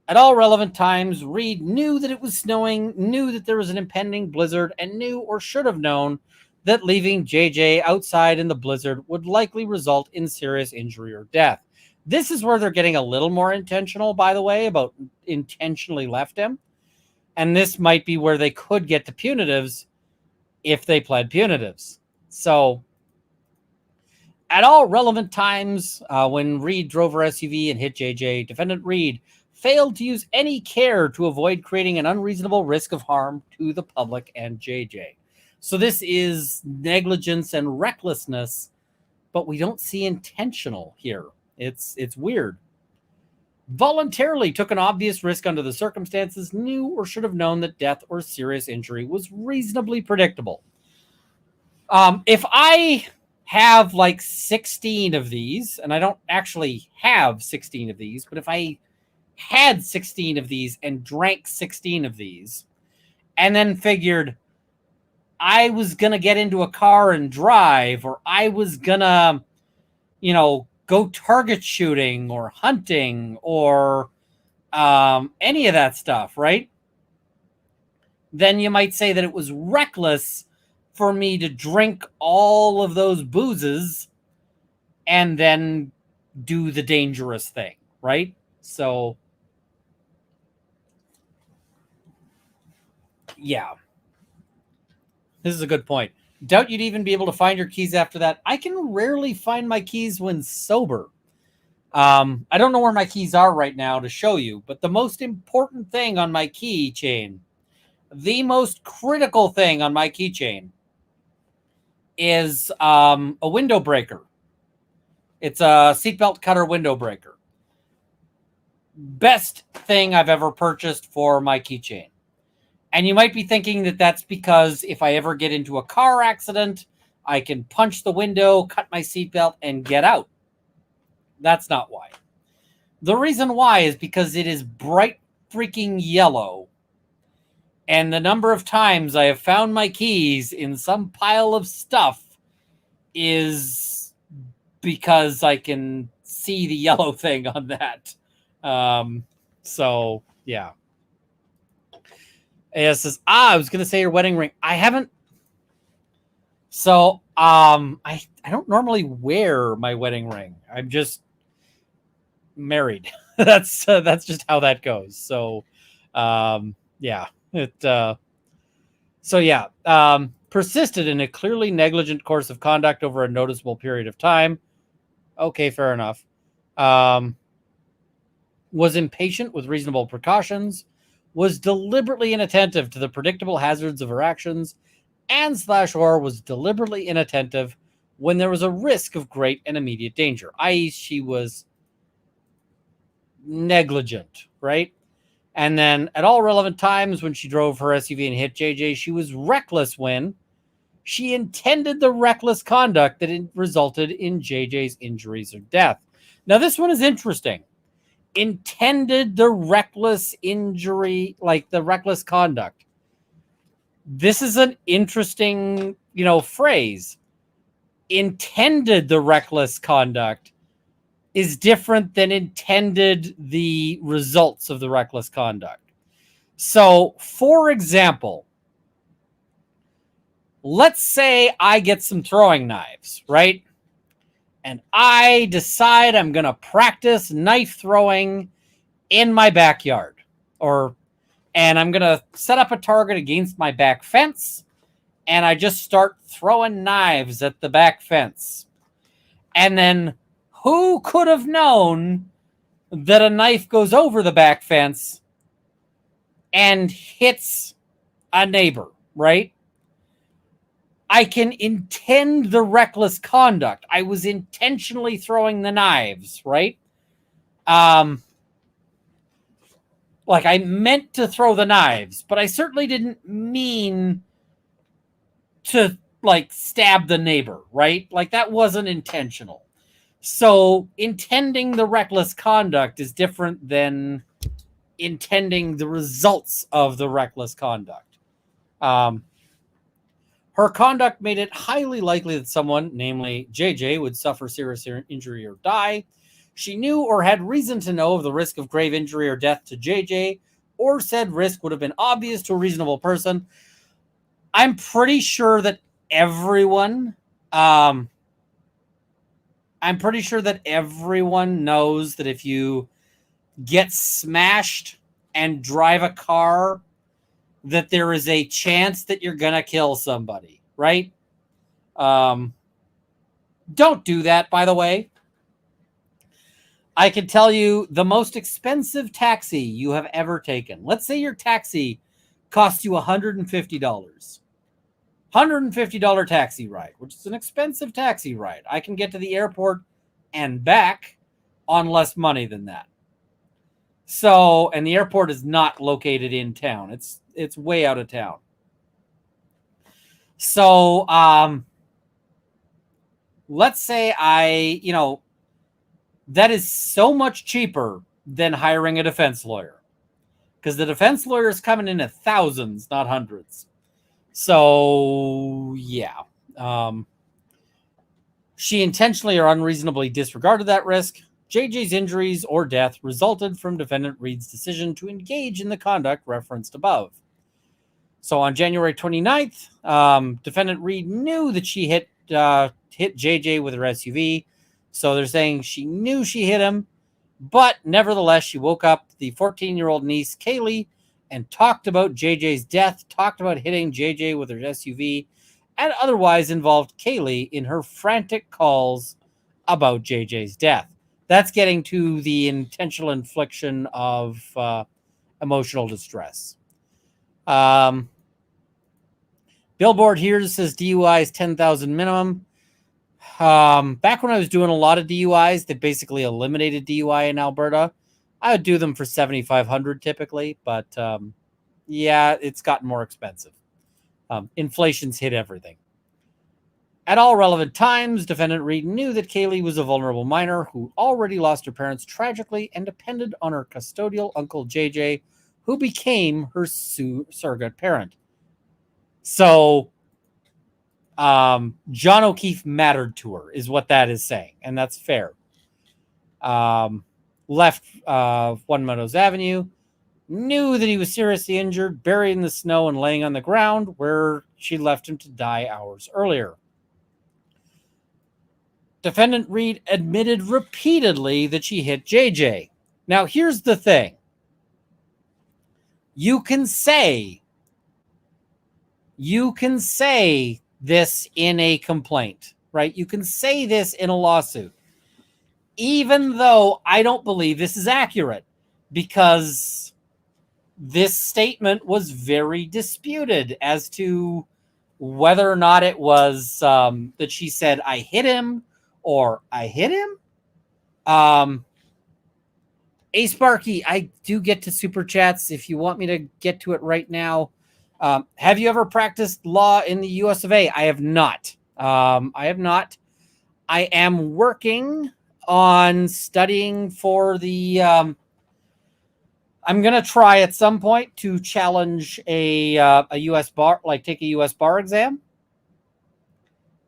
At all relevant times, Reed knew that it was snowing, knew that there was an impending blizzard, and knew or should have known that leaving JJ outside in the blizzard would likely result in serious injury or death. This is where they're getting a little more intentional, by the way, about intentionally left him. And this might be where they could get to punitives if they pled punitives. So, at all relevant times, when Reed drove her SUV and hit JJ, defendant Reed failed to use any care to avoid creating an unreasonable risk of harm to the public and JJ. So this is negligence and recklessness, but we don't see intentional here. It's weird. Voluntarily took an obvious risk under the circumstances, knew or should have known that death or serious injury was reasonably predictable. If I have like 16 of these, and I don't actually have 16 of these, but if I had 16 of these and drank 16 of these, and then figured I was going to get into a car and drive, or I was going to, go target shooting or hunting or any of that stuff, right? Then you might say that it was reckless for me to drink all of those boozes and then do the dangerous thing, right? So, yeah. This is a good point. Doubt you'd even be able to find your keys after that. I can rarely find my keys when sober. I don't know where my keys are right now to show you, but the most important thing on my keychain, the most critical thing on my keychain, is a window breaker. It's a seatbelt cutter window breaker. Best thing I've ever purchased for my keychain. And you might be thinking that that's because if I ever get into a car accident, I can punch the window, cut my seatbelt, and get out. That's not why. The reason why is because it is bright freaking yellow. And the number of times I have found my keys in some pile of stuff is because I can see the yellow thing on that. So, yeah. It says, I was going to say your wedding ring. I haven't. So, I don't normally wear my wedding ring. I'm just married. That's just how that goes. So, yeah. Persisted in a clearly negligent course of conduct over a noticeable period of time. Okay, fair enough. Was impatient with reasonable precautions. Was deliberately inattentive to the predictable hazards of her actions, and /or was deliberately inattentive when there was a risk of great and immediate danger, i.e. she was negligent, right? And then at all relevant times when she drove her SUV and hit JJ, she was reckless when she intended the reckless conduct that resulted in JJ's injuries or death. Now, this one is interesting. Intended the reckless injury, like the reckless conduct. This is an interesting, phrase. Intended the reckless conduct is different than intended the results of the reckless conduct. So, for example, let's say I get some throwing knives, right? And I decide I'm going to practice knife throwing in my backyard. And I'm going to set up a target against my back fence. And I just start throwing knives at the back fence. And then who could have known that a knife goes over the back fence and hits a neighbor, right? I can intend the reckless conduct. I was intentionally throwing the knives, right? Like I meant to throw the knives, but I certainly didn't mean to stab the neighbor, right? Like that wasn't intentional. So intending the reckless conduct is different than intending the results of the reckless conduct. Her conduct made it highly likely that someone, namely JJ, would suffer serious injury or die. She knew or had reason to know of the risk of grave injury or death to JJ, or said risk would have been obvious to a reasonable person. I'm pretty sure that everyone knows that if you get smashed and drive a car, that there is a chance that you're going to kill somebody, right? Don't do that, by the way. I can tell you the most expensive taxi you have ever taken. Let's say your taxi costs you $150. $150 taxi ride, which is an expensive taxi ride. I can get to the airport and back on less money than that. So, and the airport is not located in town. It's way out of town. So, let's say that is so much cheaper than hiring a defense lawyer, because the defense lawyer is coming in at thousands, not hundreds. So, yeah. She intentionally or unreasonably disregarded that risk. JJ's injuries or death resulted from defendant Reed's decision to engage in the conduct referenced above. So on January 29th, defendant Reed knew that she hit JJ with her SUV. So they're saying she knew she hit him, but nevertheless, she woke up the 14-year-old niece, Kaylee, and talked about JJ's death, talked about hitting JJ with her SUV, and otherwise involved Kaylee in her frantic calls about JJ's death. That's getting to the intentional infliction of emotional distress. Billboard here says DUI is 10,000 minimum. Back when I was doing a lot of DUIs, they basically eliminated DUI in Alberta. I would do them for 7,500 typically, but yeah, it's gotten more expensive. Inflation's hit everything. At all relevant times, defendant Reed knew that Kaylee was a vulnerable minor who already lost her parents tragically and depended on her custodial uncle JJ, who became her surrogate parent. So, John O'Keefe mattered to her, is what that is saying, and that's fair. Left One Meadows Avenue, knew that he was seriously injured, buried in the snow and laying on the ground where she left him to die hours earlier. Defendant Reed admitted repeatedly that she hit JJ. Now, here's the thing. You can say this in a complaint, right? You can say this in a lawsuit, even though I don't believe this is accurate, because this statement was very disputed as to whether or not it was that she said, I hit him, or I hit him. Ace Barkey, I do get to super chats if you want me to get to it right now. Have you ever practiced law in the US of A? I have not. I have not. I am working on studying for the I'm going to try at some point to challenge a US bar, like take a US bar exam.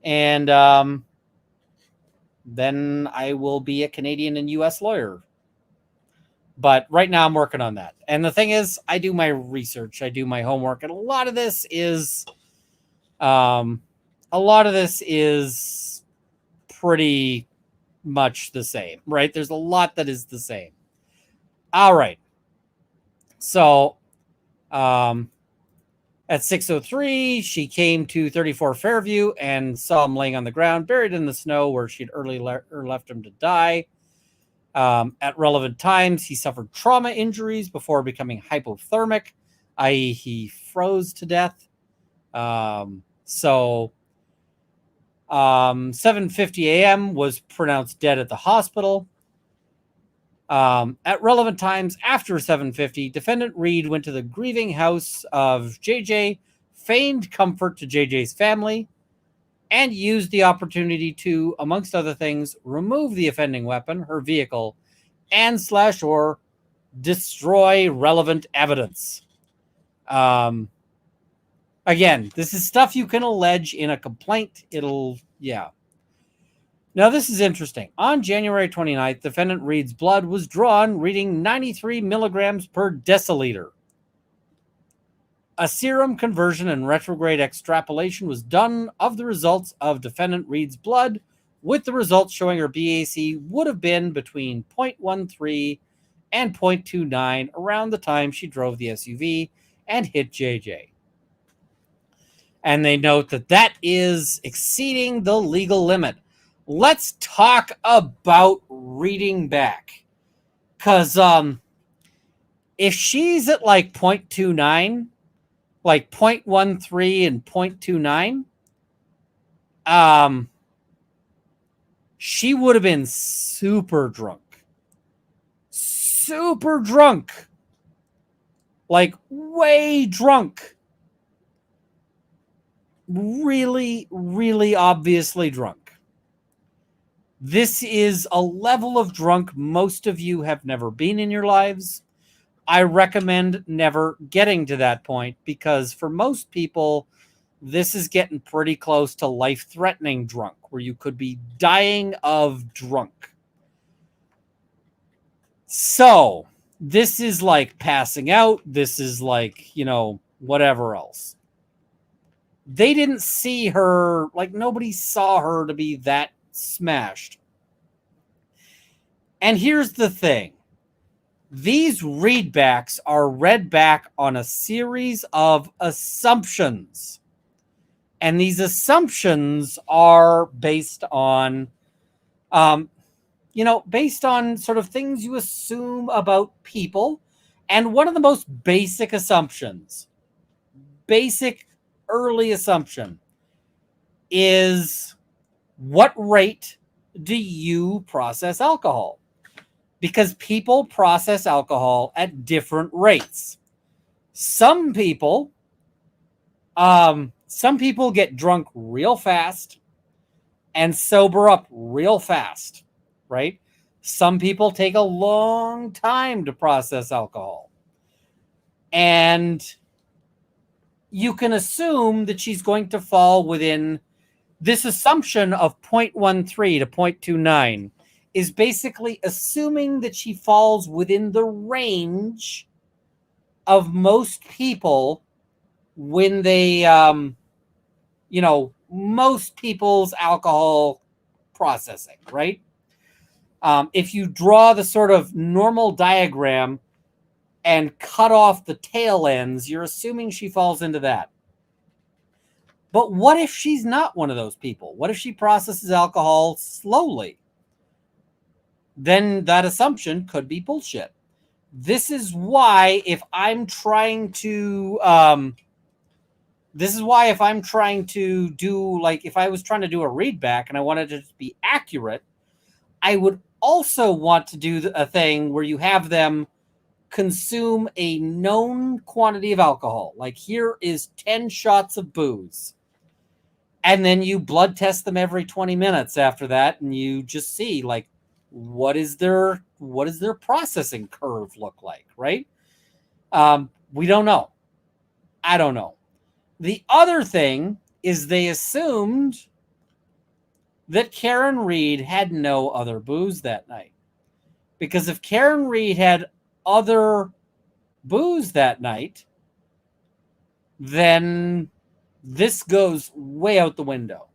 And then I will be a Canadian and US lawyer. But right now I'm working on that. And the thing is, I do my research, I do my homework, and a lot of this is pretty much the same, right? There's a lot that is the same. All right. So at 6:03, she came to 34 Fairview and saw him laying on the ground, buried in the snow where she'd earlier left him to die. At relevant times, he suffered trauma injuries before becoming hypothermic, i.e. he froze to death. 7:50 a.m. was pronounced dead at the hospital. At relevant times after 7:50, defendant Reed went to the grieving house of JJ, feigned comfort to JJ's family, and used the opportunity to, amongst other things, remove the offending weapon, her vehicle, and /or destroy relevant evidence. Again, this is stuff you can allege in a complaint. Now, this is interesting. On January 29th, defendant Reed's blood was drawn, reading 93 milligrams per deciliter. A serum conversion and retrograde extrapolation was done of the results of defendant Reed's blood, with the results showing her BAC would have been between 0.13 and 0.29 around the time she drove the SUV and hit JJ. And they note that that is exceeding the legal limit. Let's talk about reading back. Because if she's at like 0.29, like 0.13 and 0.29, she would have been super drunk. Super drunk. Like way drunk. Really, really obviously drunk. This is a level of drunk most of you have never been in your lives. I recommend never getting to that point because for most people, this is getting pretty close to life-threatening drunk, where you could be dying of drunk. So this is like passing out. This is like, whatever else. They didn't see her, like nobody saw her to be that smashed. And here's the thing. These readbacks are read back on a series of assumptions. And these assumptions are based on, based on sort of things you assume about people. And one of the most basic assumptions, basic early assumption, is what rate do you process alcohol? Because people process alcohol at different rates. Some people get drunk real fast and sober up real fast, right? Some people take a long time to process alcohol. And you can assume that she's going to fall within this assumption of 0.13 to 0.29 is basically assuming that she falls within the range of most people when they, most people's alcohol processing, right? If you draw the sort of normal diagram and cut off the tail ends, you're assuming she falls into that. But what if she's not one of those people? What if she processes alcohol slowly? Then that assumption could be bullshit. This is why if I'm trying to do, like, if I was trying to do a readback and I wanted it to be accurate, I would also want to do a thing where you have them consume a known quantity of alcohol. Like, here is 10 shots of booze. And then you blood test them every 20 minutes after that, and you just see, like, what is their processing curve look like, right? We don't know. I don't know. The other thing is they assumed that Karen Reed had no other booze that night. Because if Karen Reed had other booze that night, then this goes way out the window.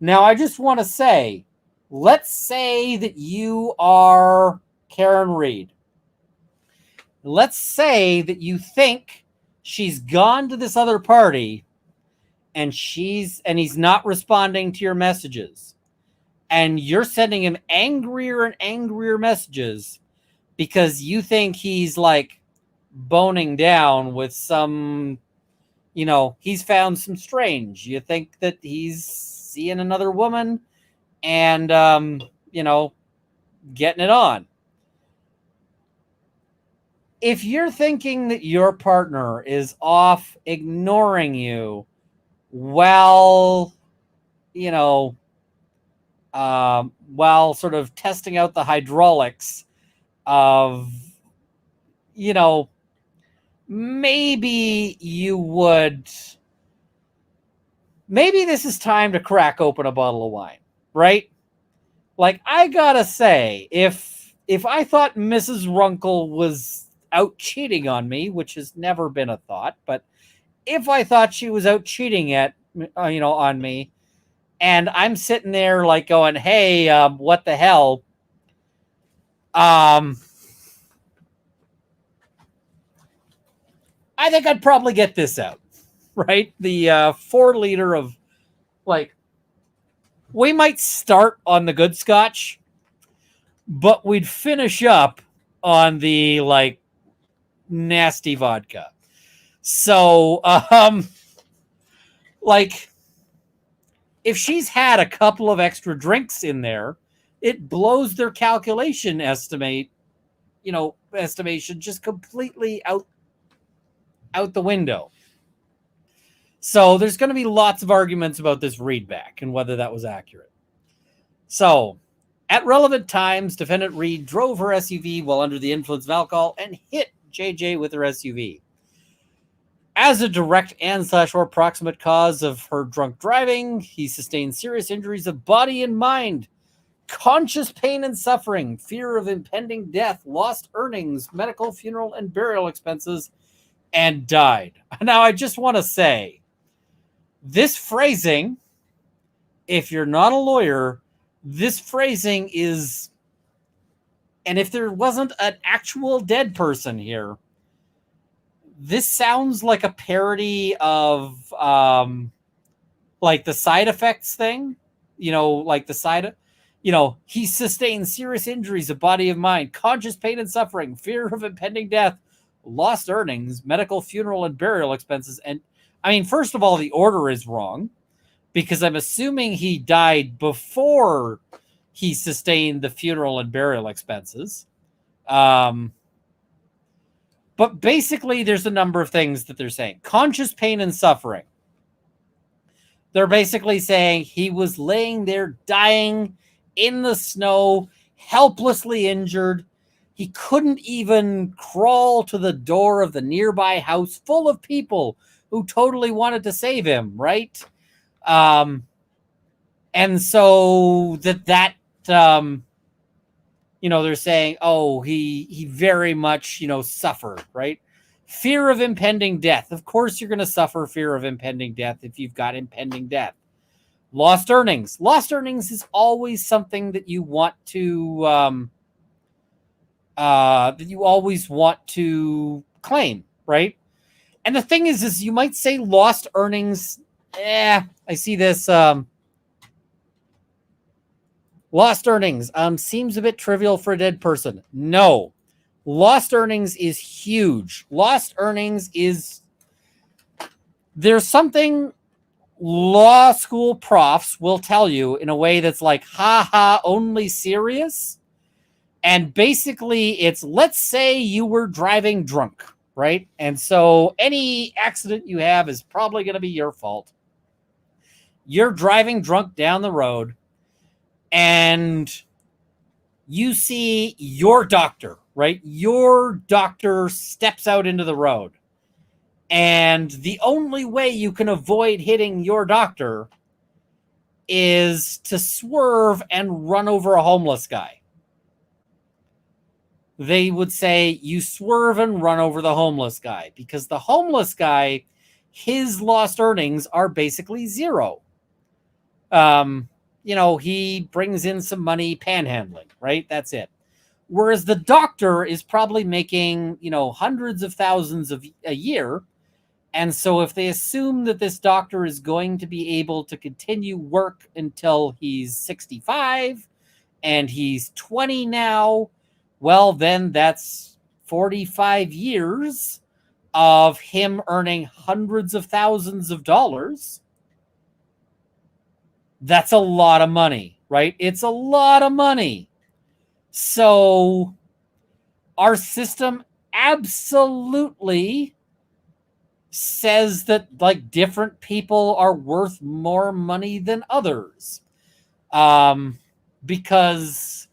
Now, I just want to say, let's say that you are Karen Reed. Let's say that you think she's gone to this other party and he's not responding to your messages. And you're sending him angrier and angrier messages because you think he's like boning down with some, he's found some strange. You think that he's seeing another woman and, getting it on. If you're thinking that your partner is off ignoring you, while sort of testing out the hydraulics of, maybe this is time to crack open a bottle of wine, right? Like, I gotta say, if I thought Mrs. Runkle was out cheating on me, which has never been a thought, but if I thought she was out cheating on me, and I'm sitting there like going, hey, what the hell? I think I'd probably get this out, right? The 4 liter of, like, we might start on the good scotch, but we'd finish up on the, like, nasty vodka. So, like, if she's had a couple of extra drinks in there, it blows their estimation just completely out the window. So there's going to be lots of arguments about this readback and whether that was accurate. So, at relevant times, defendant Reed drove her SUV while under the influence of alcohol and hit JJ with her SUV. As a direct and/or proximate cause of her drunk driving, he sustained serious injuries of body and mind, conscious pain and suffering, fear of impending death, lost earnings, medical, funeral, and burial expenses, and died. Now, I just want to say, this phrasing, if you're not a lawyer, this phrasing is, and if there wasn't an actual dead person here, this sounds like a parody of like the side effects thing, like the side, he sustained serious injuries of body and mind, conscious pain and suffering, fear of impending death, lost earnings, medical, funeral, and burial expenses. And I mean, first of all, the order is wrong because I'm assuming he died before he sustained the funeral and burial expenses. But basically, there's a number of things that they're saying. Conscious pain and suffering. They're basically saying he was laying there dying in the snow, helplessly injured. He couldn't even crawl to the door of the nearby house full of people who totally wanted to save him, right? And so they're saying, oh, he very much, suffered, right? Fear of impending death. Of course, you're going to suffer fear of impending death if you've got impending death. Lost earnings. Lost earnings is always something that you want to claim, right? And the thing is you might say lost earnings. I see this. Lost earnings seems a bit trivial for a dead person. No. Lost earnings is huge. Lost earnings is... There's something law school profs will tell you in a way that's like, ha, only serious. And basically, it's, let's say you were driving drunk, right? And so any accident you have is probably going to be your fault. You're driving drunk down the road, and you see your doctor, right? Your doctor steps out into the road. And the only way you can avoid hitting your doctor is to swerve and run over a homeless guy. They would say you swerve and run over the homeless guy because the homeless guy, his lost earnings are basically zero. He brings in some money panhandling, right? That's it. Whereas the doctor is probably making, hundreds of thousands a year. And so if they assume that this doctor is going to be able to continue work until he's 65 and he's 20 now, well, then that's 45 years of him earning hundreds of thousands of dollars. That's a lot of money, right? It's a lot of money. So our system absolutely says that like different people are worth more money than others. Because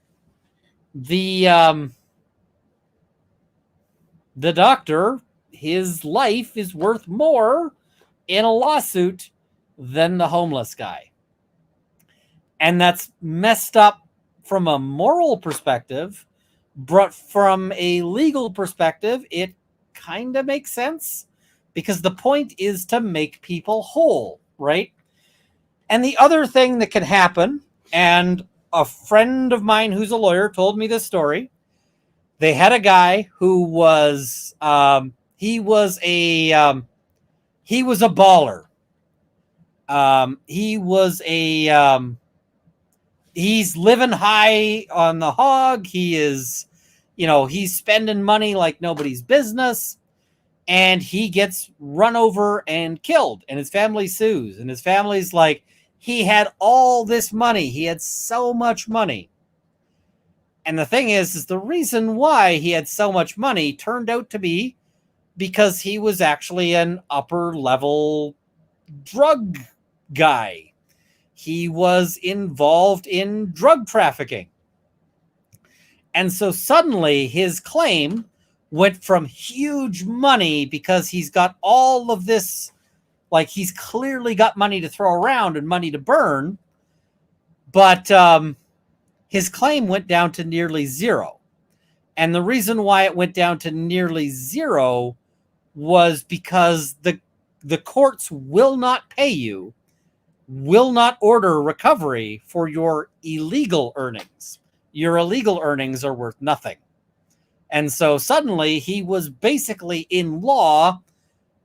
the doctor, his life is worth more in a lawsuit than the homeless guy. And that's messed up from a moral perspective, but from a legal perspective, it kind of makes sense because the point is to make people whole, right? And the other thing that can happen, and a friend of mine who's a lawyer told me this story. They had a guy who was he was a baller. He's living high on the hog. He is, he's spending money like nobody's business. And he gets run over and killed. And his family sues. And his family's like, he had all this money. He had so much money. And the thing is the reason why he had so much money turned out to be because he was actually an upper level drug guy. He was involved in drug trafficking. And so suddenly his claim went from huge money because he's got all of this, like he's clearly got money to throw around and money to burn, but his claim went down to nearly zero. And the reason why it went down to nearly zero was because the courts will not pay you, will not order recovery for your illegal earnings. Your illegal earnings are worth nothing. And so suddenly he was basically in law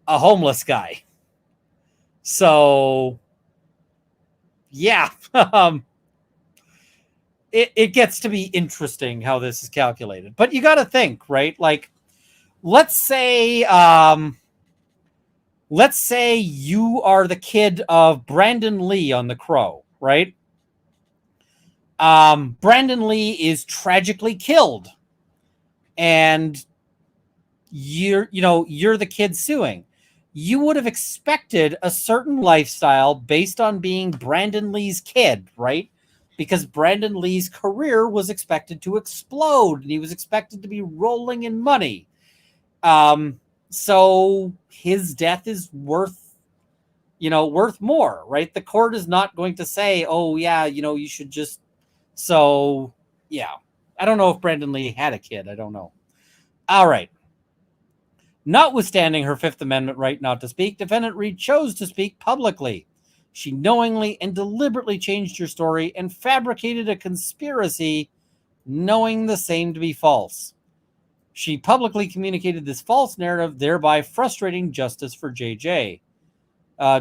a homeless guy. So yeah, it gets to be interesting how this is calculated. But you got to think, right? Like, let's say you are the kid of Brandon Lee on The Crow, right? Brandon Lee is tragically killed, and you're the kid suing. You would have expected a certain lifestyle based on being Brandon Lee's kid, right? Because Brandon Lee's career was expected to explode, and he was expected to be rolling in money. So his death is worth more, right? The court is not going to say, oh yeah, you should just, so yeah. I don't know if Brandon Lee had a kid. I don't know. All right. Notwithstanding her Fifth Amendment right not to speak, defendant Reed chose to speak publicly. She knowingly and deliberately changed her story and fabricated a conspiracy, knowing the same to be false. She publicly communicated this false narrative, thereby frustrating justice for JJ.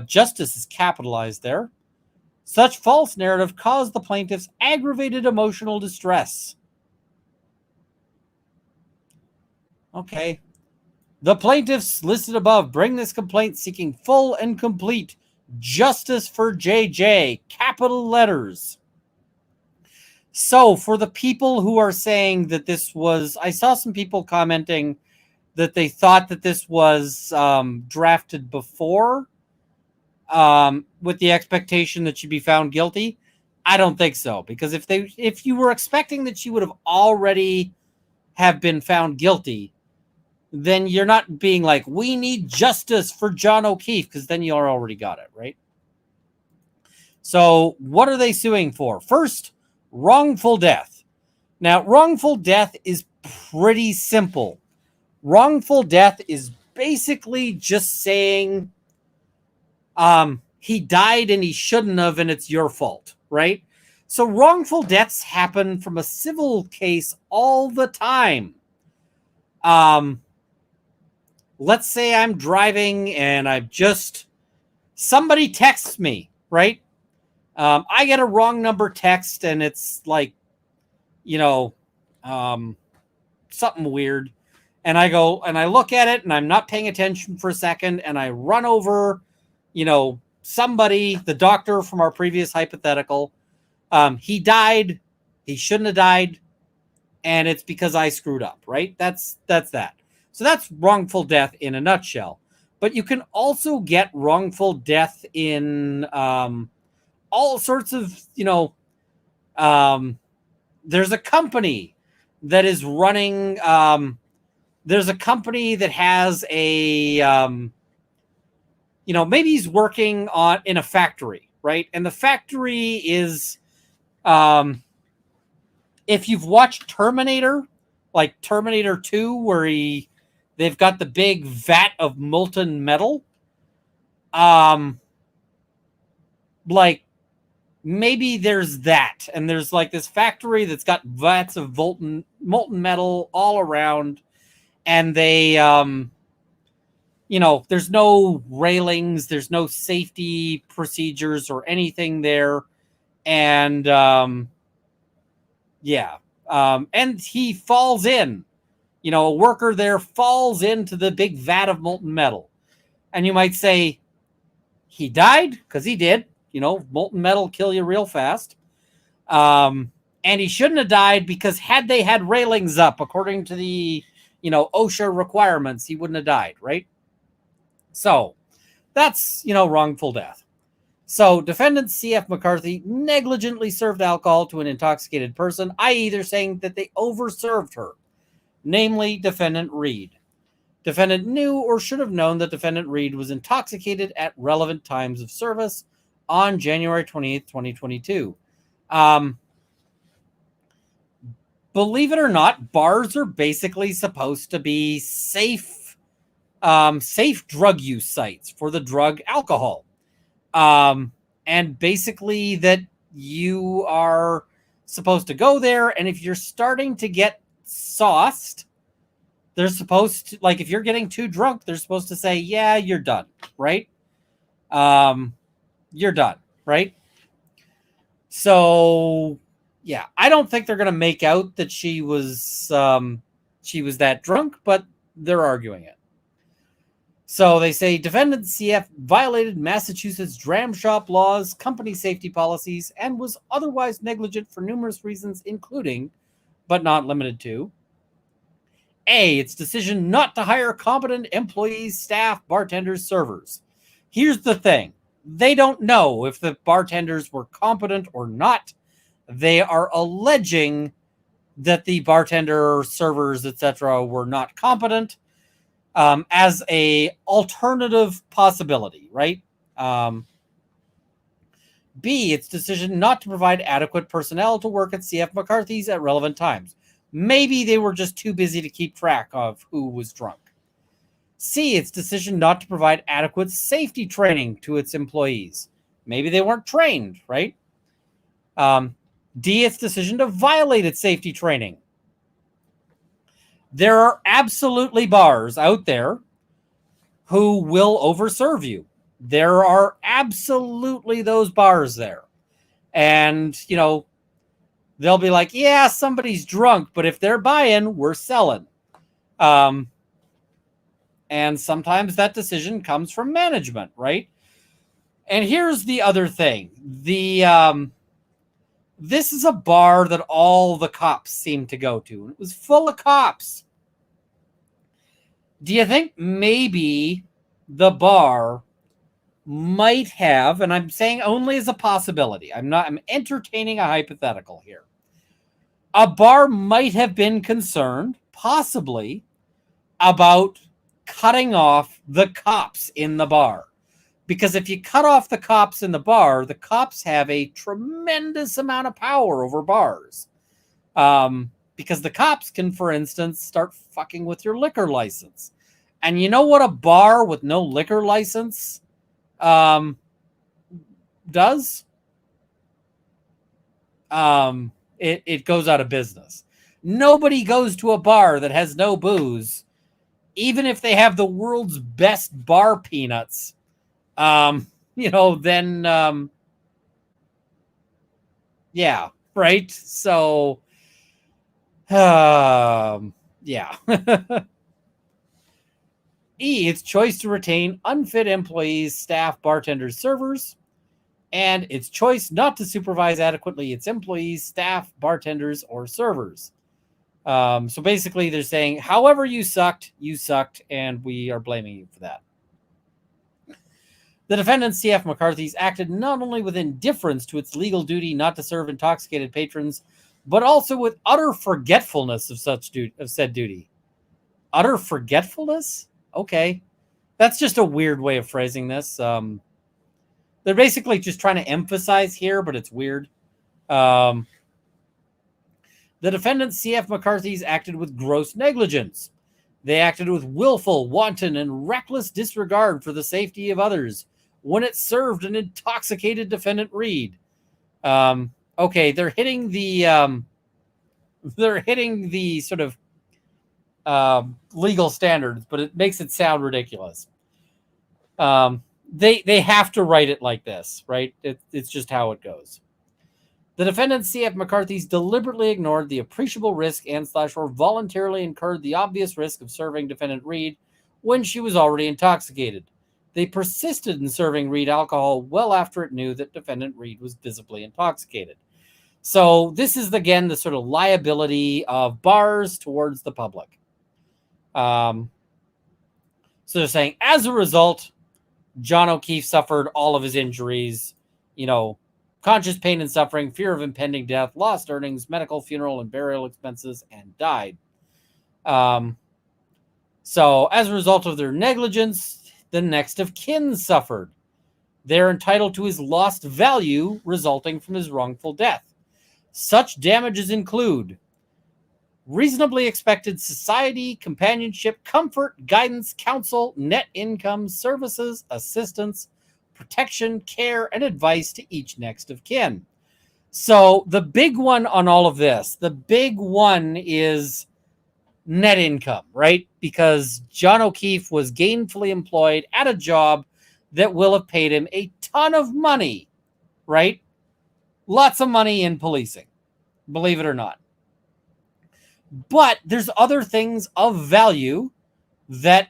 Justice is capitalized there. Such false narrative caused the plaintiffs aggravated emotional distress. Okay. The plaintiffs listed above bring this complaint seeking full and complete justice for JJ, capital letters. So for the people who are saying that this was, I saw some people commenting that they thought that this was drafted before with the expectation that she'd be found guilty. I don't think so, because if you were expecting that she would have already have been found guilty, then you're not being like, we need justice for John O'Keefe, because then you already got it, right? So what are they suing for? First, wrongful death. Now, wrongful death is pretty simple. Wrongful death is basically just saying he died and he shouldn't have, and it's your fault, right? So wrongful deaths happen from a civil case all the time. Let's say I'm driving and somebody texts me, right? I get a wrong number text and it's like, something weird. And I go and I look at it and I'm not paying attention for a second. And I run over, somebody, the doctor from our previous hypothetical. He died. He shouldn't have died. And it's because I screwed up, right? That's that. So that's wrongful death in a nutshell. But you can also get wrongful death in all sorts of, there's a company that is running, there's a company that has a, maybe he's working in a factory, right? And the factory is, if you've watched Terminator, like Terminator 2, where they've got the big vat of molten metal. Like maybe there's that, and there's like this factory that's got vats of molten metal all around, and they, there's no railings, there's no safety procedures or anything there, and and he falls in. A worker there falls into the big vat of molten metal. And you might say, he died? Because he did. Molten metal kill you real fast. And he shouldn't have died because had they had railings up, according to the, OSHA requirements, he wouldn't have died, right? So that's, wrongful death. So defendant C.F. McCarthy negligently served alcohol to an intoxicated person, i.e. they're saying that they overserved her. namely defendant Reed. Defendant knew or should have known that defendant Reed was intoxicated at relevant times of service on January 28th, 2022. Believe it or not, bars are basically supposed to be safe drug use sites for the drug alcohol. And basically that you are supposed to go there, and if you're starting to get sauced, they're supposed to, like, if you're getting too drunk, they're supposed to say, yeah, you're done, right? You're done, right? So, yeah, I don't think they're going to make out that she was that drunk, but they're arguing it. So they say defendant CF violated Massachusetts dram shop laws, company safety policies, and was otherwise negligent for numerous reasons, including, but not limited to, A, its decision not to hire competent employees, staff, bartenders, servers. Here's the thing. They don't know if the bartenders were competent or not. They are alleging that the bartender, servers, etc. were not competent. As a alternative possibility, right? B, its decision not to provide adequate personnel to work at CF McCarthy's at relevant times. Maybe they were just too busy to keep track of who was drunk. C, its decision not to provide adequate safety training to its employees. Maybe they weren't trained, right? D, its decision to violate its safety training. There are absolutely bars out there who will overserve you. There are absolutely those bars there. And, you know, they'll be like, yeah, somebody's drunk, but if they're buying, we're selling. And sometimes that decision comes from management, right? And here's the other thing. This is a bar that all the cops seem to go to. And it was full of cops. Do you think maybe the bar might have, and I'm saying only as a possibility, I'm entertaining a hypothetical here. A bar might have been concerned, possibly, about cutting off the cops in the bar. Because if you cut off the cops in the bar, the cops have a tremendous amount of power over bars. Because the cops can, for instance, start fucking with your liquor license. And you know what a bar with no liquor license does? It goes out of business. Nobody goes to a bar that has no booze, even if they have the world's best bar peanuts. Then yeah, right? So, yeah. E, its choice to retain unfit employees, staff, bartenders, servers, and its choice not to supervise adequately its employees, staff, bartenders, or servers. So basically they're saying, however you sucked, and we are blaming you for that. The defendant, CF McCarthy's, acted not only with indifference to its legal duty not to serve intoxicated patrons, but also with utter forgetfulness of said duty. Utter forgetfulness? Okay. That's just a weird way of phrasing this. They're basically just trying to emphasize here, but it's weird. The defendant, CF McCarthy's, acted with gross negligence. They acted with willful, wanton, and reckless disregard for the safety of others when it served an intoxicated defendant Reed. Okay, they're hitting the sort of legal standards, but it makes it sound ridiculous. They have to write it like this, right? It's just how it goes. The defendant, CF McCarthy's, deliberately ignored the appreciable risk and/or voluntarily incurred the obvious risk of serving defendant Reed when she was already intoxicated. They persisted in serving Reed alcohol well after it knew that defendant Reed was visibly intoxicated. So this is, again, the sort of liability of bars towards the public. So they're saying, as a result, John O'Keefe suffered all of his injuries, conscious pain and suffering, fear of impending death, lost earnings, medical, funeral, and burial expenses, and died. So as a result of their negligence, the next of kin suffered. They're entitled to his lost value resulting from his wrongful death. Such damages include reasonably expected society, companionship, comfort, guidance, counsel, net income, services, assistance, protection, care, and advice to each next of kin. So the big one on all of this, the big one is net income, right? Because John O'Keefe was gainfully employed at a job that will have paid him a ton of money, right? Lots of money in policing, believe it or not. But there's other things of value that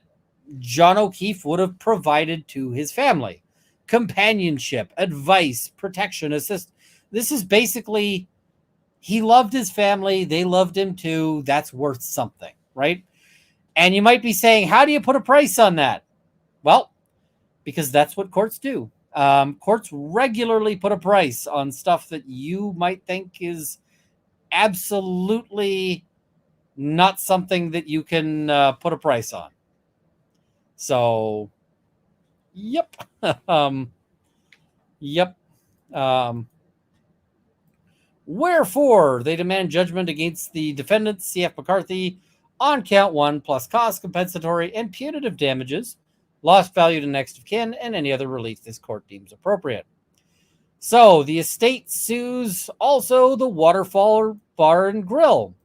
John O'Keefe would have provided to his family. Companionship, advice, protection, assist. This is basically, he loved his family. They loved him too. That's worth something, right? And you might be saying, how do you put a price on that? Well, because that's what courts do. Courts regularly put a price on stuff that you might think is absolutely not something that you can put a price on. So, yep. Yep. Wherefore, they demand judgment against the defendant, C.F. McCarthy, on count 1, plus cost, compensatory, and punitive damages, lost value to next of kin, and any other relief this court deems appropriate. So, the estate sues also the Waterfall Bar and Grill.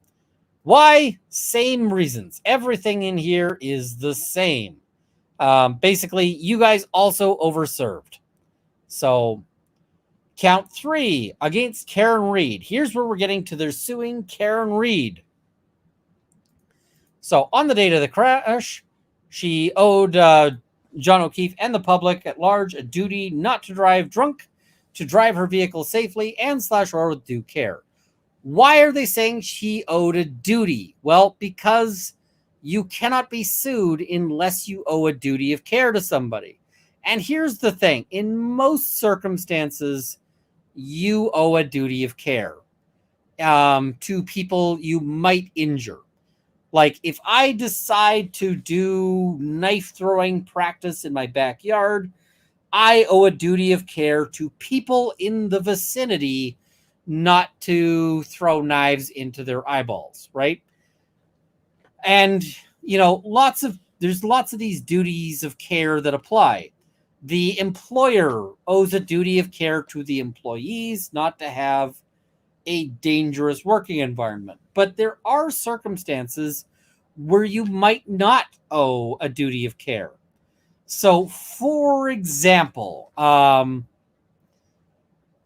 Why? Same reasons. Everything in here is the same. Basically, you guys also overserved. So, count 3 against Karen Reed. Here's where we're getting to their suing Karen Reed. So, on the date of the crash, she owed John O'Keefe and the public at large a duty not to drive drunk, to drive her vehicle safely, and /or with due care. Why are they saying she owed a duty? Well, because you cannot be sued unless you owe a duty of care to somebody. And here's the thing. In most circumstances, you owe a duty of care to people you might injure. Like if I decide to do knife throwing practice in my backyard, I owe a duty of care to people in the vicinity not to throw knives into their eyeballs, right? And, you know, there's lots of these duties of care that apply. The employer owes a duty of care to the employees not to have a dangerous working environment. But there are circumstances where you might not owe a duty of care. So, for example,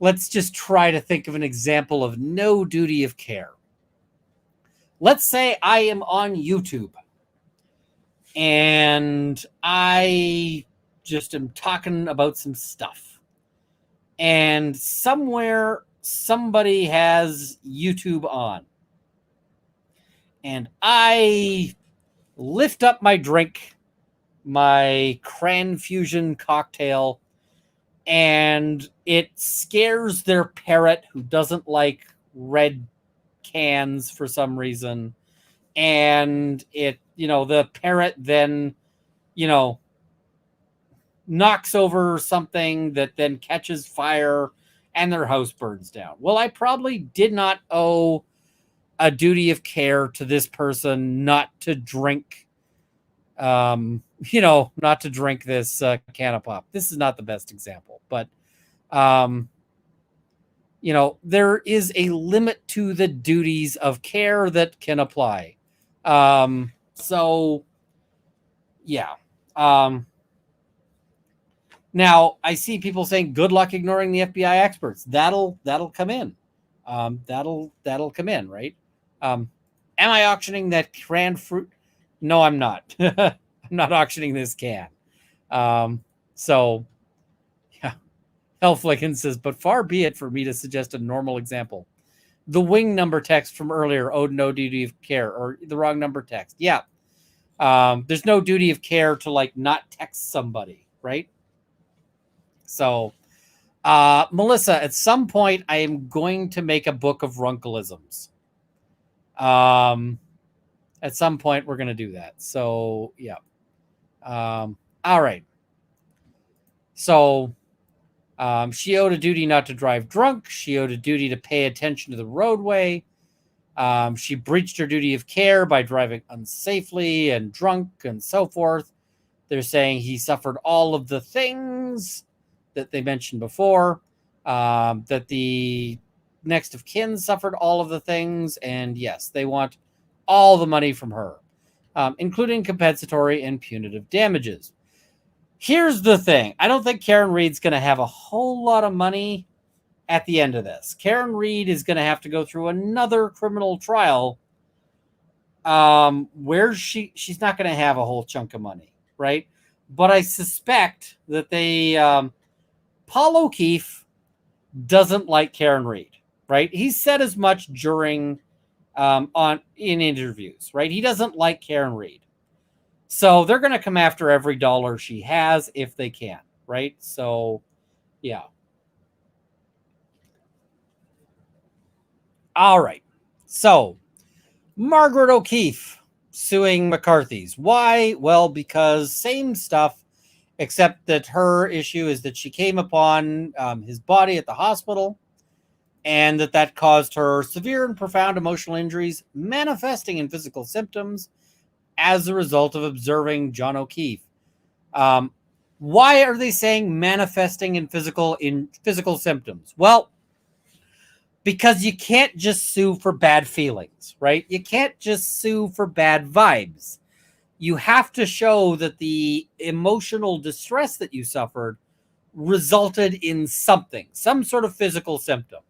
let's just try to think of an example of no duty of care. Let's say I am on YouTube and I just am talking about some stuff. And somewhere somebody has YouTube on. And I lift up my drink, my Cran Fusion cocktail, and it scares their parrot who doesn't like red cans for some reason. And it, the parrot then, knocks over something that then catches fire and their house burns down. Well, I probably did not owe a duty of care to this person not to drink, not to drink this can of pop. This is not the best example, but, there is a limit to the duties of care that can apply. So, yeah. Now, I see people saying, good luck ignoring the FBI experts. That'll come in. That'll come in, right? Am I auctioning that canned fruit? No, I'm not. I'm not auctioning this can. So, yeah. Hellflickin says, but far be it for me to suggest a normal example. The wing number text from earlier owed no duty of care, or the wrong number text. Yeah. There's no duty of care to not text somebody, right? So, Melissa, at some point, I am going to make a book of Runkleisms. At some point, we're going to do that. So, yeah. All right. So, she owed a duty not to drive drunk. She owed a duty to pay attention to the roadway. She breached her duty of care by driving unsafely and drunk and so forth. They're saying he suffered all of the things that they mentioned before, that the next of kin suffered all of the things. And yes, they want all the money from her, including compensatory and punitive damages. Here's the thing. I don't think Karen Reed's going to have a whole lot of money at the end of this. Karen Reed is going to have to go through another criminal trial where she's not going to have a whole chunk of money, right? But I suspect that Paul O'Keefe doesn't like Karen Reed, right? He said as much during in interviews, right? He doesn't like Karen Reed. So they're going to come after every dollar she has if they can, right? So, yeah. All right. So, Margaret O'Keefe suing McCarthy's. Why? Well, because same stuff, except that her issue is that she came upon his body at the hospital, and that caused her severe and profound emotional injuries manifesting in physical symptoms as a result of observing John O'Keefe. Why are they saying manifesting in physical symptoms? Well, because you can't just sue for bad feelings, right? You can't just sue for bad vibes. You have to show that the emotional distress that you suffered resulted in something, some sort of physical symptom.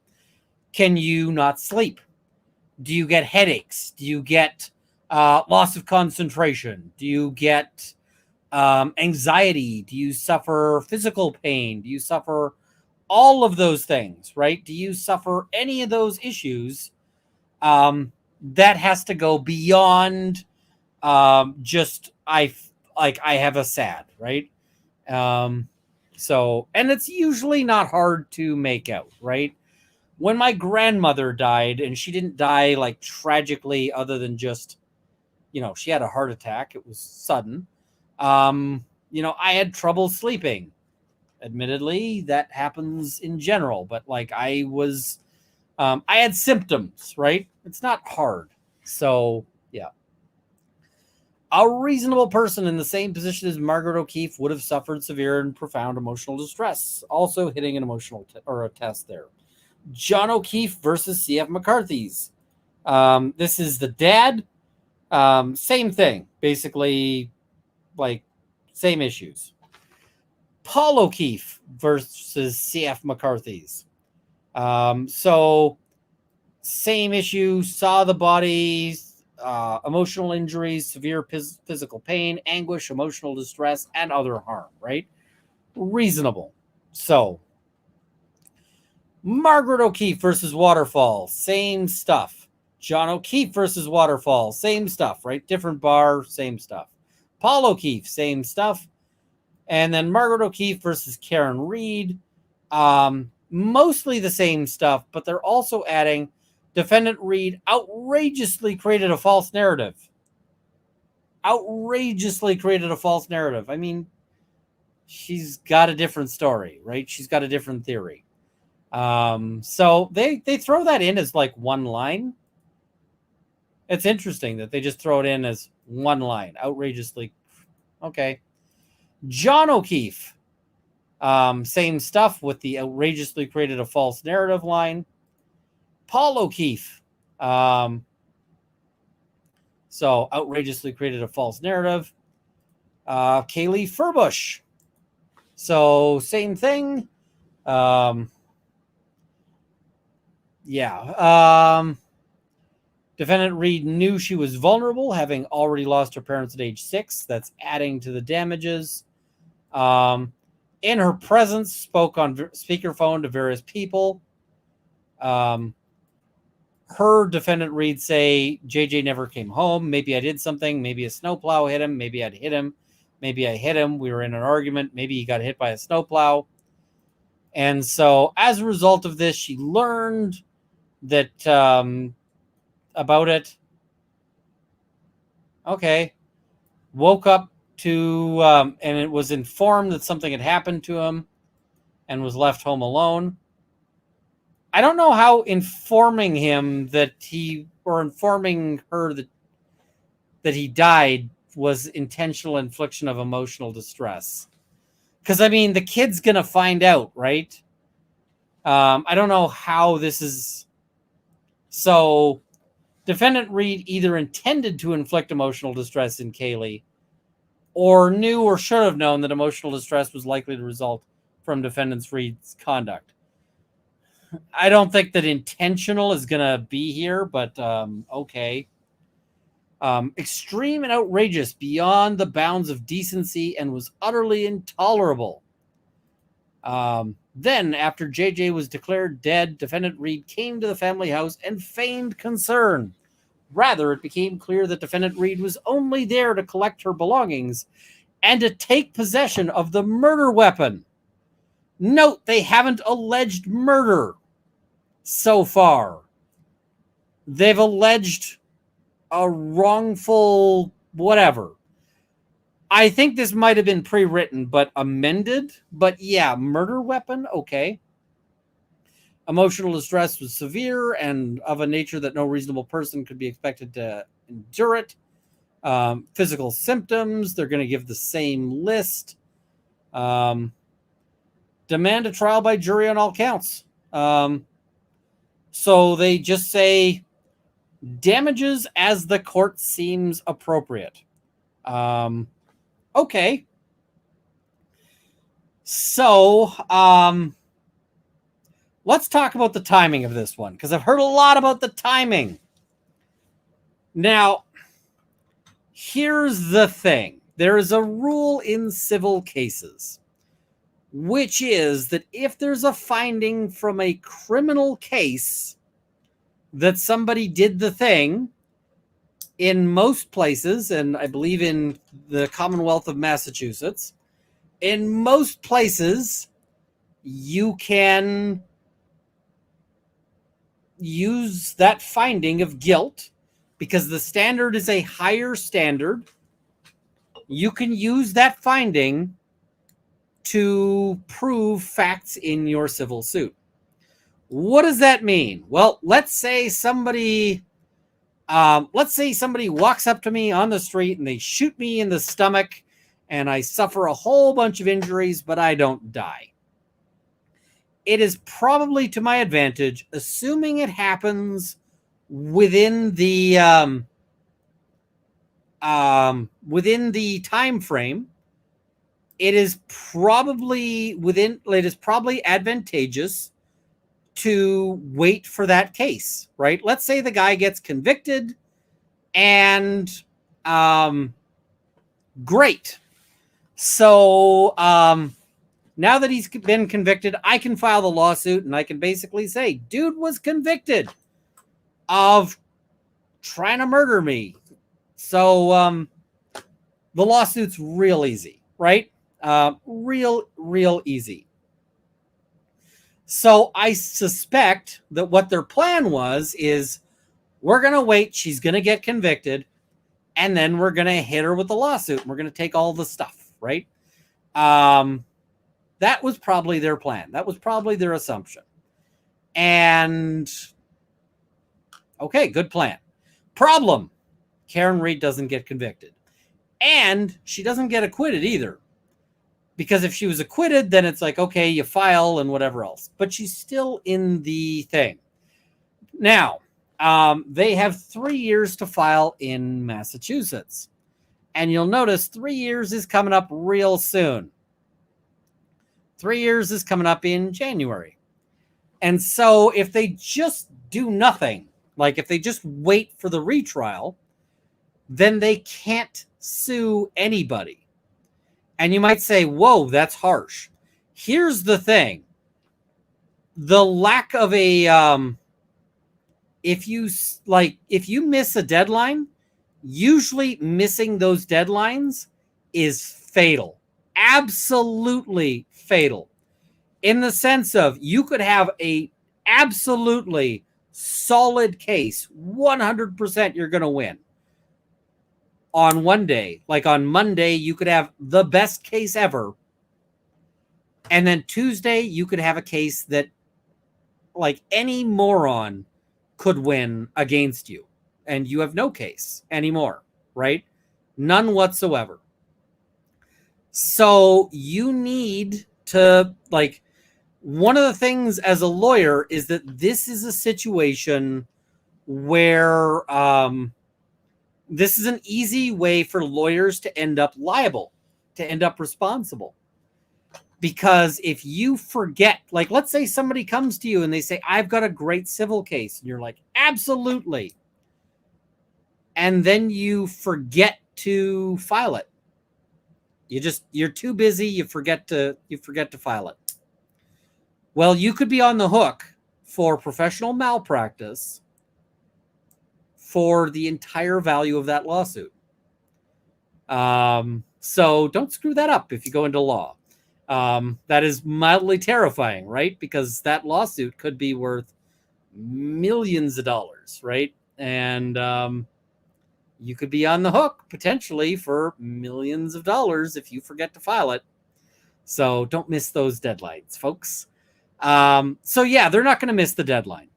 Can you not sleep? Do you get headaches? Do you get loss of concentration? Do you get anxiety? Do you suffer physical pain? Do you suffer all of those things, right? Do you suffer any of those issues? That has to go beyond just I have a sad, right? So, and it's usually not hard to make out, right? When my grandmother died, and she didn't die like tragically, other than just, she had a heart attack. It was sudden. I had trouble sleeping. Admittedly, that happens in general, but like I had symptoms, right? It's not hard. So, yeah. A reasonable person in the same position as Margaret O'Keefe would have suffered severe and profound emotional distress. Also hitting an emotional or a test there. John O'Keefe versus C.F. McCarthy's. This is the dad. Same thing. Basically, like, same issues. Paul O'Keefe versus C.F. McCarthy's. So, same issue. Saw the body, emotional injuries, severe physical pain, anguish, emotional distress, and other harm, right? Reasonable. So, Margaret O'Keefe versus Waterfall, same stuff. John O'Keefe versus Waterfall, same stuff, right? Different bar, same stuff. Paul O'Keefe, same stuff. And then Margaret O'Keefe versus Karen Reed, mostly the same stuff, but they're also adding defendant Reed outrageously created a false narrative. Outrageously created a false narrative. I mean, she's got a different story, right? She's got a different theory. So they throw that in as like one line. It's interesting that they just throw it in as one line. Outrageously. Okay. John O'Keefe. Same stuff with the outrageously created a false narrative line. Paul O'Keefe. So outrageously created a false narrative. Kaylee Furbush. So same thing. Defendant Reed knew she was vulnerable, having already lost her parents at age 6. That's adding to the damages. In her presence, spoke on speakerphone to various people. Her defendant Reed say, JJ never came home. Maybe I did something. Maybe a snowplow hit him. Maybe I'd hit him. Maybe I hit him. We were in an argument. Maybe he got hit by a snowplow. And so as a result of this, she learned that about it. Okay. Woke up to, and it was informed that something had happened to him and was left home alone. I don't know how informing him that or informing her that he died was intentional infliction of emotional distress. Because, I mean, the kid's going to find out, right? I don't know how this is. So, defendant Reed either intended to inflict emotional distress in Kaylee or knew or should have known that emotional distress was likely to result from defendant Reed's conduct. I don't think that intentional is going to be here, but okay. Extreme and outrageous beyond the bounds of decency and was utterly intolerable. Then, after JJ was declared dead, defendant Reed came to the family house and feigned concern. Rather, it became clear that defendant Reed was only there to collect her belongings and to take possession of the murder weapon. Note, they haven't alleged murder so far. They've alleged a wrongful whatever. I think this might have been pre-written, but amended. But yeah, murder weapon, okay. Emotional distress was severe and of a nature that no reasonable person could be expected to endure it. Physical symptoms, they're going to give the same list. Demand a trial by jury on all counts. So they just say damages as the court seems appropriate. Okay. So, let's talk about the timing of this one, because I've heard a lot about the timing. Now, here's the thing. There is a rule in civil cases, which is that if there's a finding from a criminal case that somebody did the thing, in most places, and I believe in the Commonwealth of Massachusetts, in most places, you can use that finding of guilt because the standard is a higher standard. You can use that finding to prove facts in your civil suit. What does that mean? Well, let's say somebody walks up to me on the street and they shoot me in the stomach and I suffer a whole bunch of injuries, but I don't die. It is probably to my advantage, assuming it happens within the time frame. It is probably advantageous to wait for that case, right? Let's say the guy gets convicted and great. So now that he's been convicted, I can file the lawsuit and I can basically say, dude was convicted of trying to murder me. So the lawsuit's real easy, right? Real easy. So I suspect that what their plan is we're going to wait. She's going to get convicted. And then we're going to hit her with the lawsuit. And we're going to take all the stuff, right? That was probably their plan. That was probably their assumption. And okay, good plan. Problem. Karen Reed doesn't get convicted. And she doesn't get acquitted either. Because if she was acquitted, then it's like, okay, you file and whatever else. But she's still in the thing. Now, they have 3 years to file in Massachusetts. And you'll notice 3 years is coming up real soon. 3 years is coming up in January. And so if they just do nothing, like if they just wait for the retrial, then they can't sue anybody. And you might say, whoa, that's harsh. Here's the thing. The lack of a, if you miss a deadline, usually missing those deadlines is fatal. Absolutely fatal. In the sense of you could have a absolutely solid case, 100% you're going to win. on one day. Like on Monday, you could have the best case ever. And then Tuesday, you could have a case that like any moron could win against you. And you have no case anymore, right? None whatsoever. So you need to, like, one of the things as a lawyer is that this is a situation where this is an easy way for lawyers to end up liable, to end up responsible. Because if you forget, like, let's say somebody comes to you and they say, I've got a great civil case. And you're like, absolutely. And then you forget to file it. You're too busy. You forget to file it. Well, you could be on the hook for professional malpractice for the entire value of that lawsuit. So don't screw that up if you go into law. That is mildly terrifying, right? Because that lawsuit could be worth millions of dollars, right? And you could be on the hook potentially for millions of dollars if you forget to file it. So don't miss those deadlines, folks. So yeah, they're not going to miss the deadline.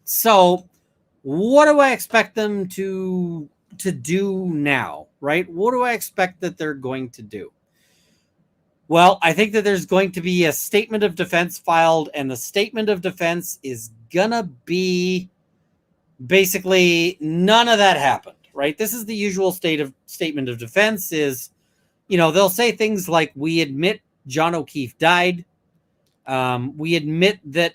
So what do I expect them to do now, right? What do I expect that they're going to do? Well, I think that there's going to be a statement of defense filed, and the statement of defense is gonna be basically none of that happened, right? This is the usual statement of defense is, they'll say things like, we admit John O'Keefe died. We admit that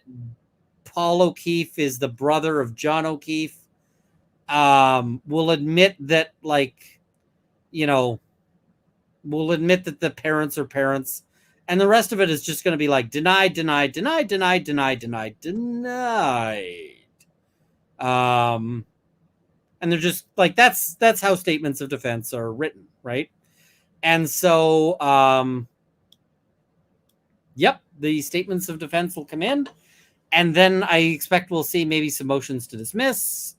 Paul O'Keefe is the brother of John O'Keefe. We'll admit that, we'll admit that the parents are parents. And the rest of it is just going to be like denied, denied, denied, denied, denied, denied, denied. And they're just like, that's how statements of defense are written, right? And so, yep, the statements of defense will come in. And then I expect we'll see maybe some motions to dismiss.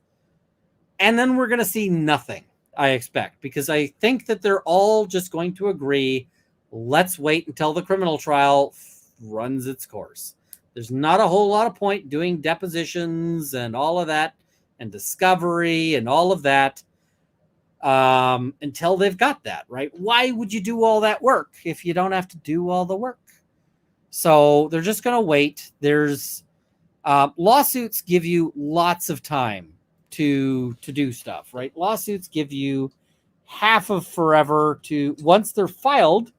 And then we're going to see nothing, I expect, because I think that they're all just going to agree, let's wait until the criminal trial runs its course. There's not a whole lot of point doing depositions and all of that and discovery and all of that until they've got that, right? Why would you do all that work if you don't have to do all the work? So they're just going to wait. There's lawsuits give you lots of time to do stuff, right? Lawsuits give you half of forever to, once they're filed,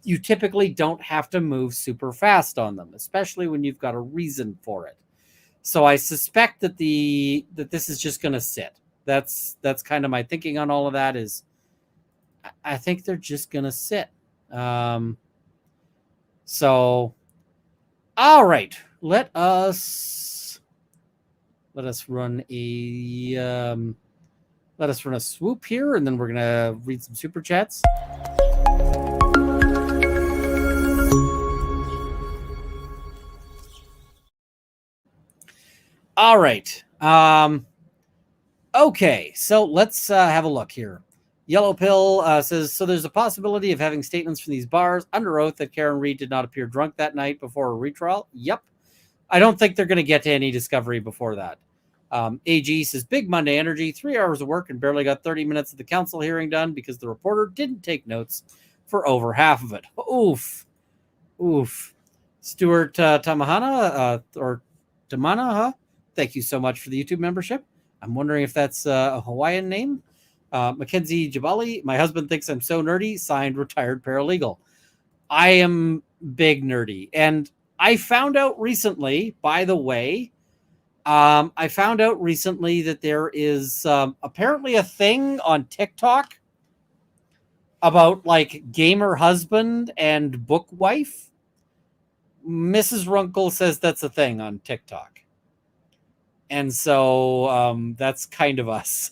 you typically don't have to move super fast on them, especially when you've got a reason for it. So I suspect that this is just going to sit. That's kind of my thinking on all of that is I think they're just going to sit. So, all right, let us run a swoop here, and then we're gonna read some super chats. All right. Okay, so let's have a look here. Yellow Pill says, so there's a possibility of having statements from these bars under oath that Karen Reed did not appear drunk that night before a retrial. Yep. I don't think they're going to get to any discovery before that. AG says, big Monday energy, 3 hours of work and barely got 30 minutes of the council hearing done because the reporter didn't take notes for over half of it. Oof. Stuart Tamahana, or Tamana, huh? Thank you so much for the YouTube membership. I'm wondering if that's a Hawaiian name. Mackenzie Jabali, my husband thinks I'm so nerdy, signed retired paralegal. I am big nerdy. And I found out recently, by the way, that there is apparently a thing on TikTok about like gamer husband and book wife. Mrs. Runkle says that's a thing on TikTok. And so that's kind of us.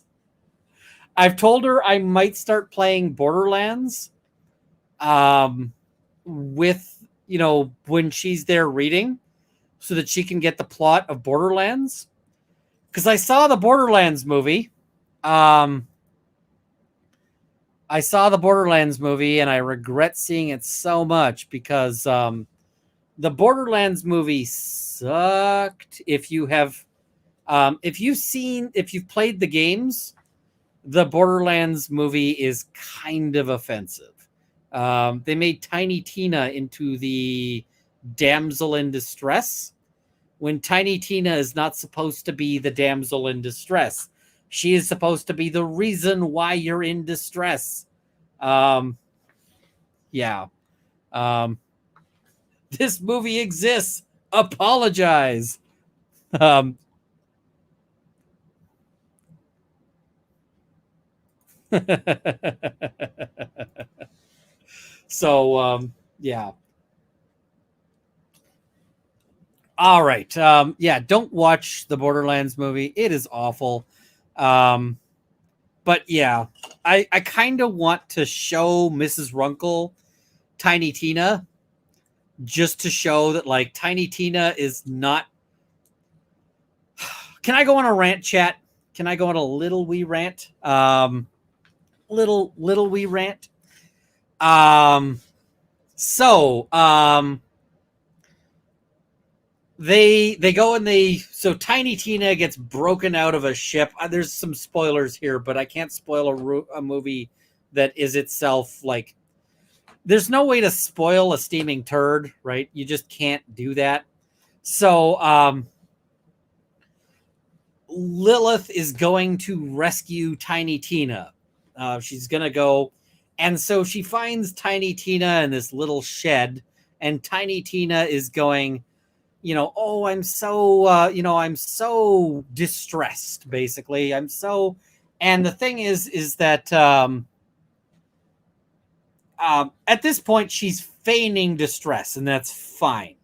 I've told her I might start playing Borderlands with, when she's there reading so that she can get the plot of Borderlands. Because I saw the Borderlands movie. I saw the Borderlands movie and I regret seeing it so much because the Borderlands movie sucked. If you've played the games, the Borderlands movie is kind of offensive. They made Tiny Tina into the damsel in distress when Tiny Tina is not supposed to be the damsel in distress. She is supposed to be the reason why you're in distress. Um, yeah. Um, this movie exists. Apologize. Um, yeah. All right. Yeah, don't watch the Borderlands movie. It is awful. Um, but yeah, I kind of want to show Mrs. Runkle Tiny Tina just to show that like Tiny Tina is not. Can I go on a rant, chat? Can I go on a little wee rant? Little wee rant. Um, so they go and so Tiny Tina gets broken out of a ship. There's some spoilers here, but I can't spoil a movie that is itself like. There's no way to spoil a steaming turd, right? You just can't do that. So Lilith is going to rescue Tiny Tina. She's gonna go, and so she finds Tiny Tina in this little shed, and Tiny Tina is going, oh, I'm so distressed, basically. And the thing is that at this point she's feigning distress, and that's fine.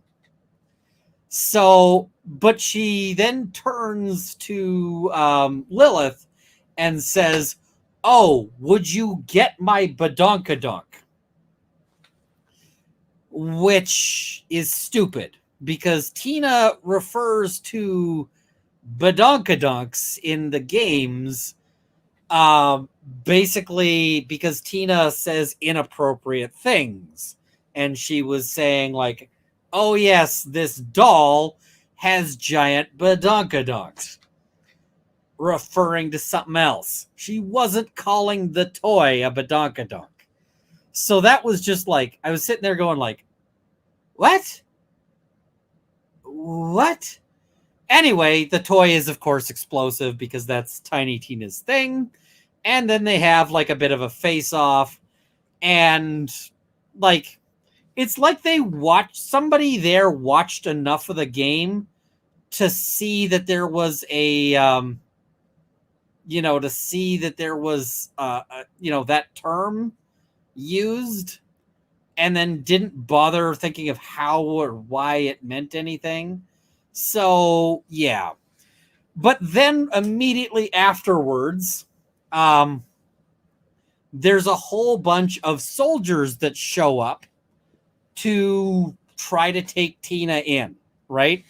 So, but she then turns to Lilith and says, "Oh, would you get my badonkadonk?" Which is stupid because Tina refers to badonkadonks in the games basically because Tina says inappropriate things. And she was saying, like, oh, yes, this doll has giant badonkadonks, referring to something else. She wasn't calling the toy a badonkadonk. So that was just like, I was sitting there going, like, what? What? Anyway, the toy is, of course, explosive because that's Tiny Tina's thing. And then they have like a bit of a face off. And like, it's like somebody there watched enough of the game to see that there was to see that there was, that term used, and then didn't bother thinking of how or why it meant anything. So, yeah. But then immediately afterwards, there's a whole bunch of soldiers that show up to try to take Tina in, right?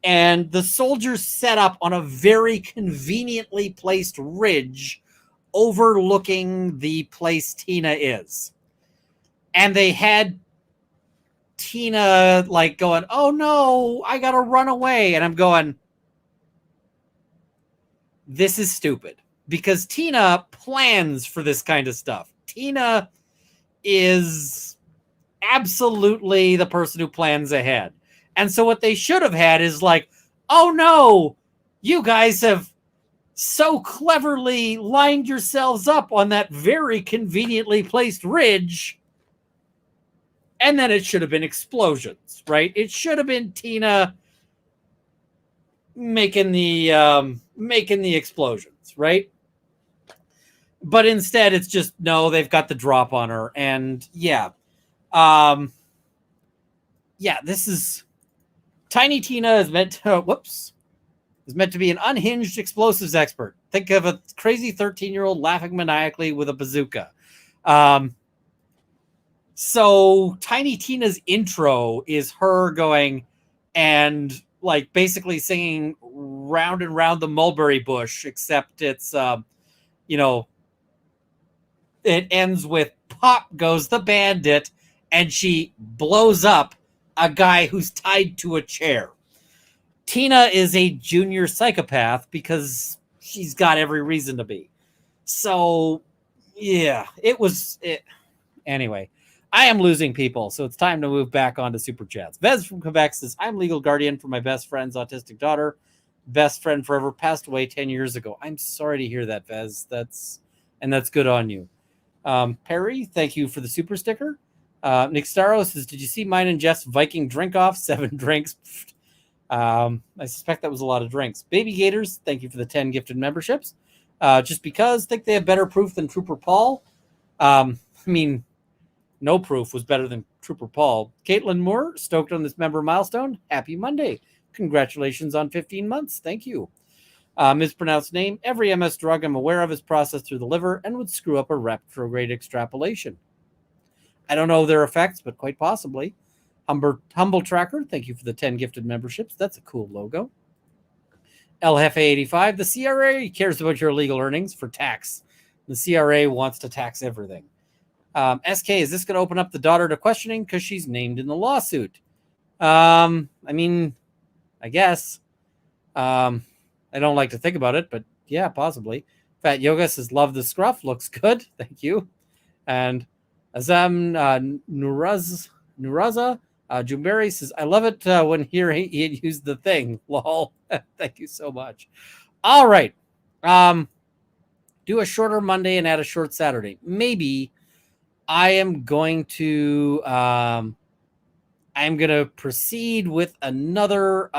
And the soldiers set up on a very conveniently placed ridge overlooking the place Tina is. And they had Tina like going, oh no, I gotta run away. And I'm going, this is stupid because Tina plans for this kind of stuff. Tina is absolutely the person who plans ahead. And so what they should have had is like, oh no, you guys have so cleverly lined yourselves up on that very conveniently placed ridge. And then it should have been explosions, right? It should have been Tina making the explosions, right? But instead it's just, no, they've got the drop on her. And yeah, this is Tiny Tina is meant to, is meant to be an unhinged explosives expert. Think of a crazy 13-year-old laughing maniacally with a bazooka. So Tiny Tina's intro is her going and like basically singing round and round the mulberry bush, except it's it ends with pop goes the bandit, and she blows up a guy who's tied to a chair. Tina is a junior psychopath because she's got every reason to be. So, yeah, it was it. Anyway, I am losing people, so it's time to move back onto Super Chats. Vez from Quebec says, I'm legal guardian for my best friend's autistic daughter. Best friend forever, passed away 10 years ago. I'm sorry to hear that, Vez. That's good on you. Perry, thank you for the super sticker. Nick Starro says, did you see mine and Jeff's Viking drink off? 7 drinks. I suspect that was a lot of drinks. Baby Gators, thank you for the 10 gifted memberships. Just because, think they have better proof than Trooper Paul. I mean, no proof was better than Trooper Paul. Caitlin Moore, stoked on this member milestone. Happy Monday. Congratulations on 15 months. Thank you. Mispronounced name. Every MS drug I'm aware of is processed through the liver and would screw up a retrograde extrapolation. I don't know their effects, but quite possibly. Humble Tracker, thank you for the 10 gifted memberships. That's a cool logo. LHF85, the CRA cares about your legal earnings for tax. The CRA wants to tax everything. SK, is this going to open up the daughter to questioning because she's named in the lawsuit? I mean, I guess. I don't like to think about it, but yeah, possibly. Fat Yoga says, love the scruff. Looks good. Thank you. And Azam Nuraza Jumberi says, I love it when he had used the thing. Lol. Thank you so much. All right. Do a shorter Monday and add a short Saturday. Maybe I am going to proceed with another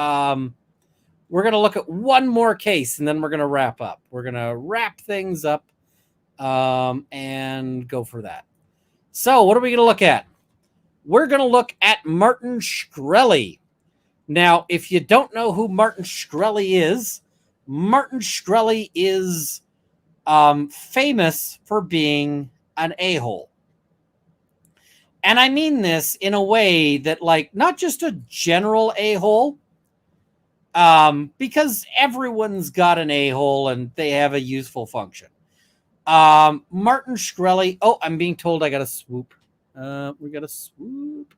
we're going to look at one more case and then we're going to wrap up. We're going to wrap things up and go for that. So what are we going to look at? We're going to look at Martin Shkreli. Now, if you don't know who Martin Shkreli is famous for being an a-hole. And I mean this in a way that, like, not just a general a-hole, because everyone's got an a-hole and they have a useful function. Martin Shkreli. Oh, I'm being told I got to swoop. We got to swoop.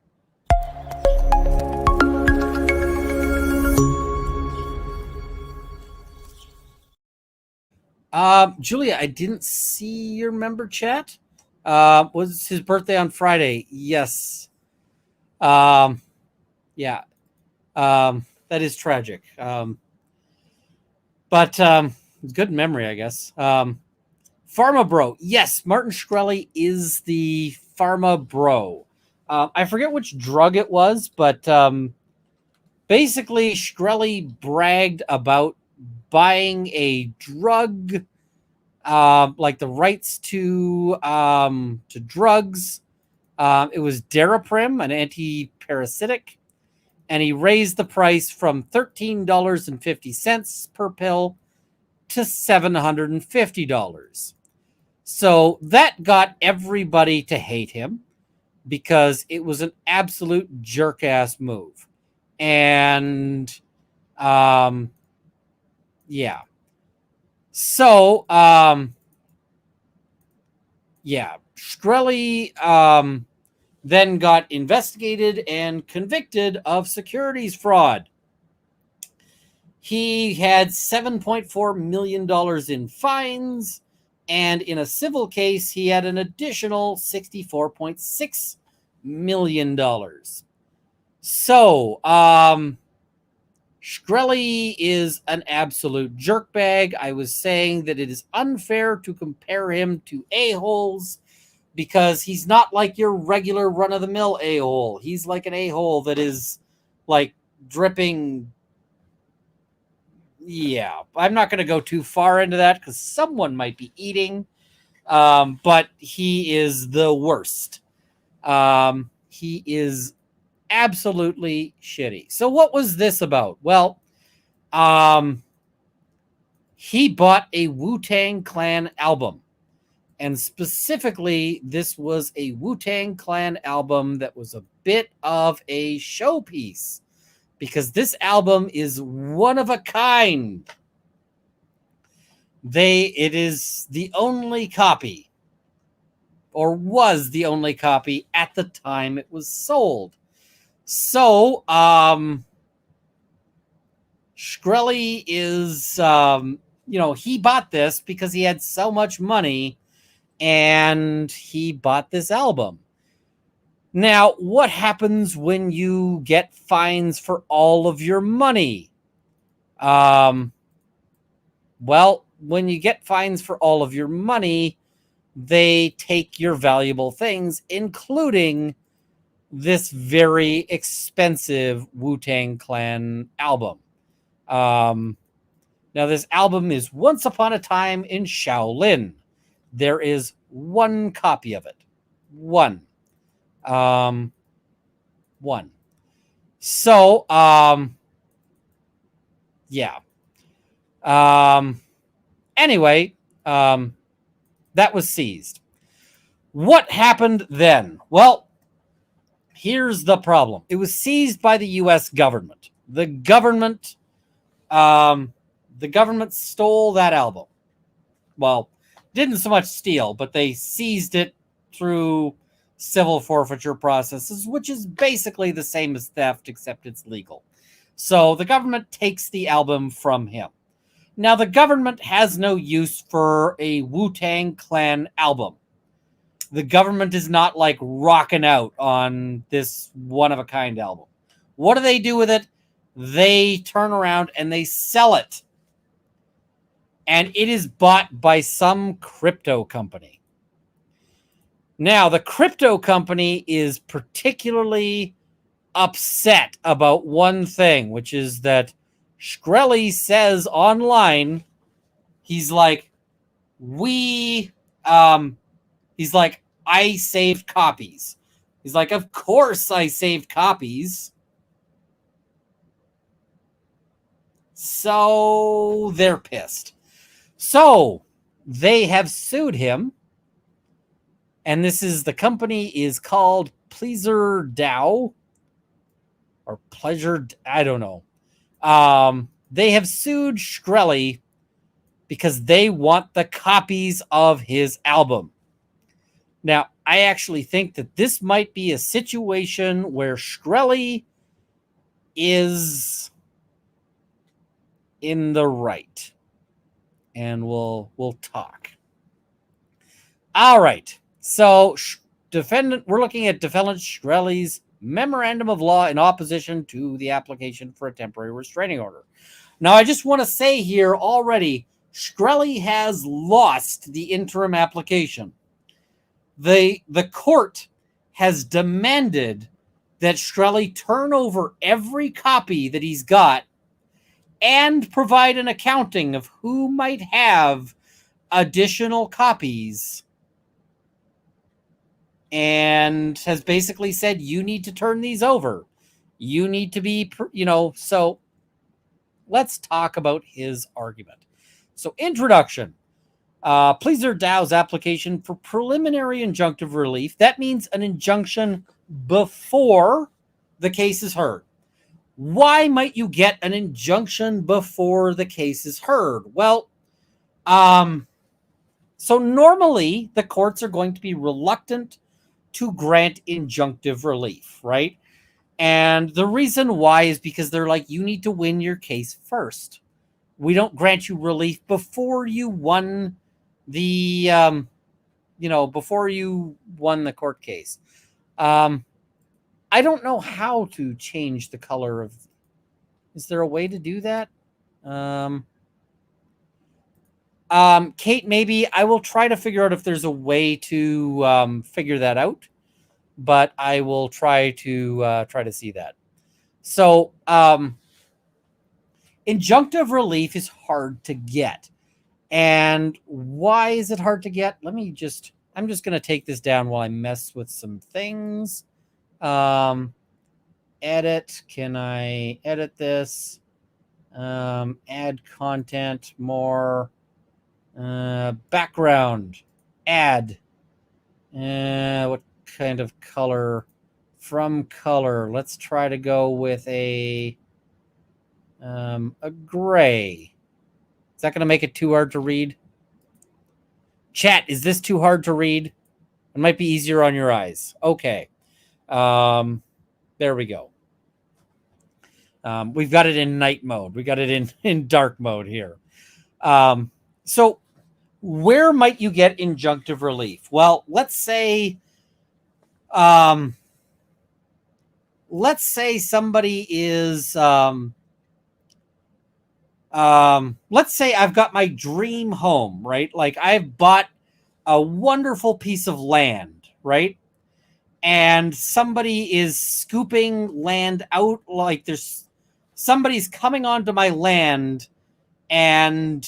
Julia, I didn't see your member chat. Was his birthday on Friday? Yes. Yeah. That is tragic. But good memory, I guess. Pharma Bro. Yes, Martin Shkreli is the Pharma Bro. I forget which drug it was, but basically Shkreli bragged about buying a drug, like the rights to drugs. It was Daraprim, an anti-parasitic, and he raised the price from $13.50 per pill to $750. So that got everybody to hate him because it was an absolute jerk-ass move. And yeah. So Shkreli then got investigated and convicted of securities fraud. He had $7.4 million in fines, and in a civil case, he had an additional $64.6 million. So, Shkreli is an absolute jerkbag. I was saying that it is unfair to compare him to a-holes because he's not like your regular run-of-the-mill a-hole. He's like an a-hole that is like dripping. Yeah, I'm not going to go too far into that because someone might be eating, but he is the worst. He is absolutely shitty. So what was this about? Well, he bought a Wu-Tang Clan album. And specifically, this was a Wu-Tang Clan album that was a bit of a showpiece because this album is one of a kind. It is the only copy or was the only copy at the time it was sold. So, Shkreli is, he bought this because he had so much money and he bought this album. Now, what happens when you get fines for all of your money? Well, when you get fines for all of your money, they take your valuable things, including this very expensive Wu-Tang Clan album. Now, this album is Once Upon a Time in Shaolin. There is one copy of it. One. One. So, yeah. Anyway, that was seized. What happened then? Well, here's the problem. It was seized by the U.S. government. The government stole that album. Well, didn't so much steal, but they seized it through civil forfeiture processes, which is basically the same as theft, except it's legal. So the government takes the album from him. Now, the government has no use for a Wu-Tang Clan album. The government is not like rocking out on this one-of-a-kind album. What do they do with it? They turn around and they sell it. And it is bought by some crypto company. Now, the crypto company is particularly upset about one thing, which is that Shkreli says online, he's like, I saved copies. He's like, of course I saved copies. So they're pissed. So they have sued him. And the company is called Pleasure DAO. Or Pleasure, I don't know. They have sued Shkreli because they want the copies of his album. Now, I actually think that this might be a situation where Shkreli is in the right. And we'll talk. All right. So, we're looking at defendant Shkreli's memorandum of law in opposition to the application for a temporary restraining order. Now, I just want to say here already, Shkreli has lost the interim application. The court has demanded that Shkreli turn over every copy that he's got and provide an accounting of who might have additional copies, and has basically said, you need to turn these over. You need to be, so let's talk about his argument. So, introduction. Pleasure DAO's application for preliminary injunctive relief. That means an injunction before the case is heard. Why might you get an injunction before the case is heard? Well, so normally the courts are going to be reluctant to grant injunctive relief, right? And the reason why is because they're like, you need to win your case first. We don't grant you relief before you won the, before you won the court case. I don't know how to change the color of. Is there a way to do that? Kate, maybe I will try to figure out if there's a way to figure that out, but I will try to see that. So, injunctive relief is hard to get. And why is it hard to get? I'm just going to take this down while I mess with some things. Edit. Can I edit this? Add content, more. Background. Add. What kind of color? From color. Let's try to go with a gray. Is that going to make it too hard to read? Chat, is this too hard to read? It might be easier on your eyes. Okay. There we go. We've got it in night mode. We got it in dark mode here. So where might you get injunctive relief? Well, let's say somebody is let's say I've got my dream home, right? Like I've bought a wonderful piece of land, right? And somebody is scooping land out, like there's somebody's coming onto my land and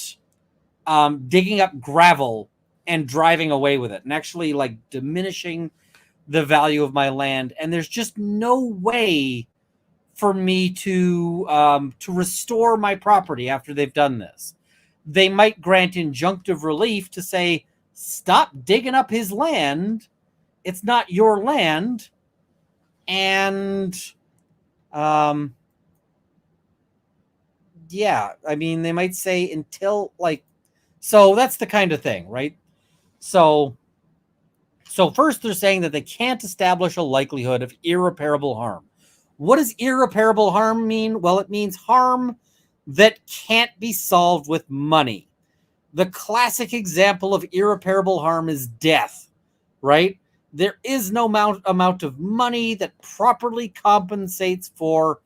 digging up gravel and driving away with it and actually like diminishing the value of my land. And there's just no way for me to restore my property after they've done this. They might grant injunctive relief to say, stop digging up his land. It's not your land. And yeah, I mean, they might say until like, so that's the kind of thing, right? So first they're saying that they can't establish a likelihood of irreparable harm. What does irreparable harm mean? Well, it means harm that can't be solved with money. The classic example of irreparable harm is death, right? There is no amount of money that properly compensates for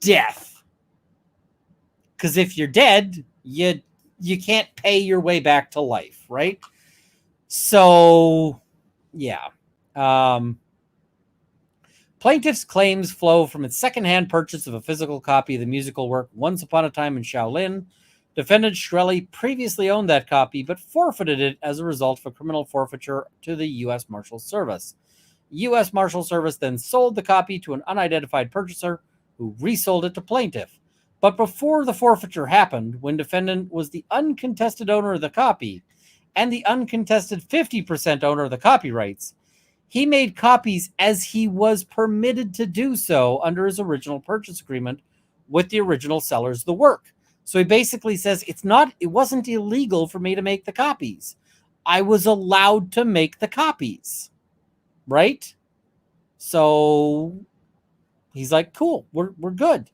death. Because if you're dead, you can't pay your way back to life, right? So, yeah. Plaintiff's claims flow from its secondhand purchase of a physical copy of the musical work Once Upon a Time in Shaolin. Defendant Shkreli previously owned that copy, but forfeited it as a result of a criminal forfeiture to the U.S. Marshal Service. U.S. Marshal Service then sold the copy to an unidentified purchaser who resold it to plaintiff. But before the forfeiture happened, when defendant was the uncontested owner of the copy and the uncontested 50% owner of the copyrights, he made copies as he was permitted to do so under his original purchase agreement with the original sellers of the work. So he basically says it wasn't illegal for me to make the copies. I was allowed to make the copies, right? So he's like, cool, we're good.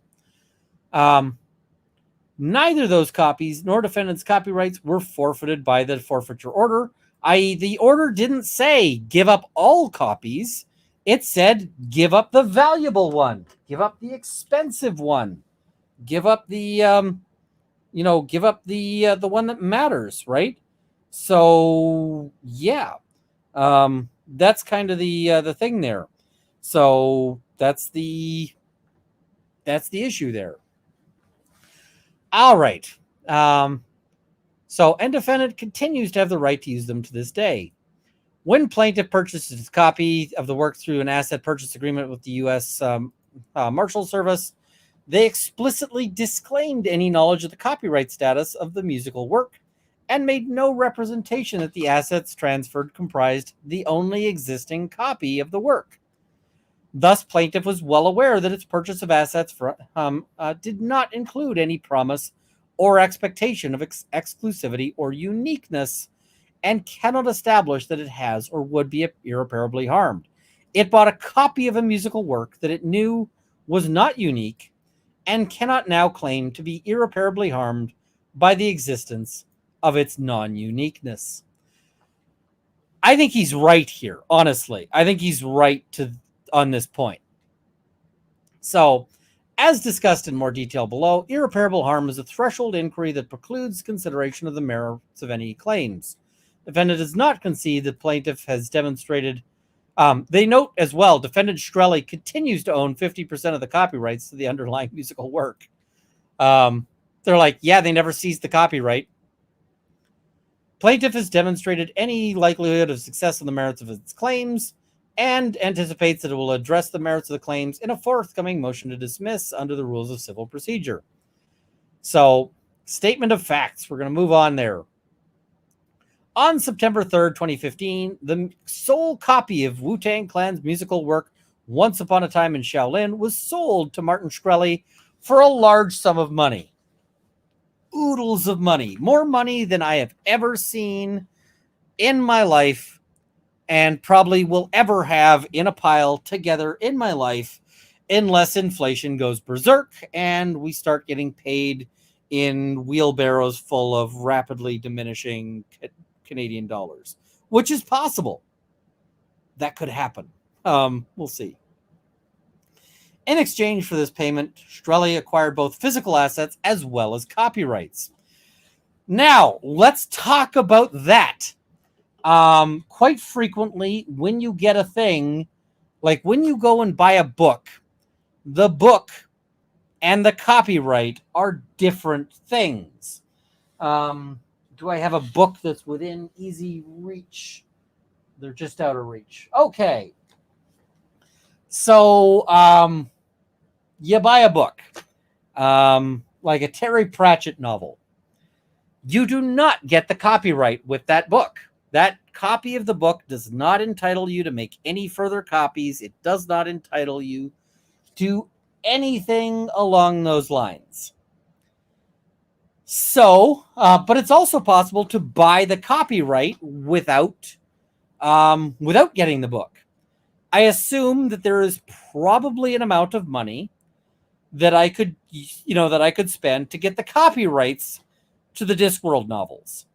Neither those copies nor defendant's copyrights were forfeited by the forfeiture order, i.e. the order didn't say give up all copies. It said give up the valuable one, give up the expensive one, give up the give up the one that matters, right? So yeah, that's kind of the thing there. So that's the issue there. All right. So, and defendant continues to have the right to use them to this day. When plaintiff purchases his copy of the work through an asset purchase agreement with the U.S. Marshal Service, they explicitly disclaimed any knowledge of the copyright status of the musical work and made no representation that the assets transferred comprised the only existing copy of the work. Thus, plaintiff was well aware that its purchase of assets did not include any promise or expectation of exclusivity or uniqueness, and cannot establish that it has or would be irreparably harmed. It bought a copy of a musical work that it knew was not unique and cannot now claim to be irreparably harmed by the existence of its non-uniqueness. I think he's right here, honestly. I think he's right on this point. So, as discussed in more detail below, irreparable harm is a threshold inquiry that precludes consideration of the merits of any claims. Defendant does not concede that plaintiff has demonstrated. They note as well, defendant Shkreli continues to own 50% of the copyrights to the underlying musical work. They're like, yeah, they never seized the copyright. Plaintiff has demonstrated any likelihood of success on the merits of its claims and anticipates that it will address the merits of the claims in a forthcoming motion to dismiss under the rules of civil procedure. So, statement of facts. We're going to move on there. On September 3rd, 2015, the sole copy of Wu-Tang Clan's musical work, Once Upon a Time in Shaolin, was sold to Martin Shkreli for a large sum of money. Oodles of money. More money than I have ever seen in my life. and probably will ever have in a pile together in my life, unless inflation goes berserk and we start getting paid in wheelbarrows full of rapidly diminishing Canadian dollars, which is possible. That could happen. We'll see. In exchange for this payment, Shkreli acquired both physical assets as well as copyrights. Now, let's talk about that. Quite frequently, when you get a thing, like when you go and buy a book, the book and the copyright are different things. Do I have a book that's within easy reach? They're just out of reach. Okay. So, you buy a book, like a Terry Pratchett novel. You do not get the copyright with that book. That copy of the book does not entitle you to make any further copies. It does not entitle you to anything along those lines. So, but it's also possible to buy the copyright without getting the book. I assume that there is probably an amount of money that I could spend to get the copyrights to the Discworld novels.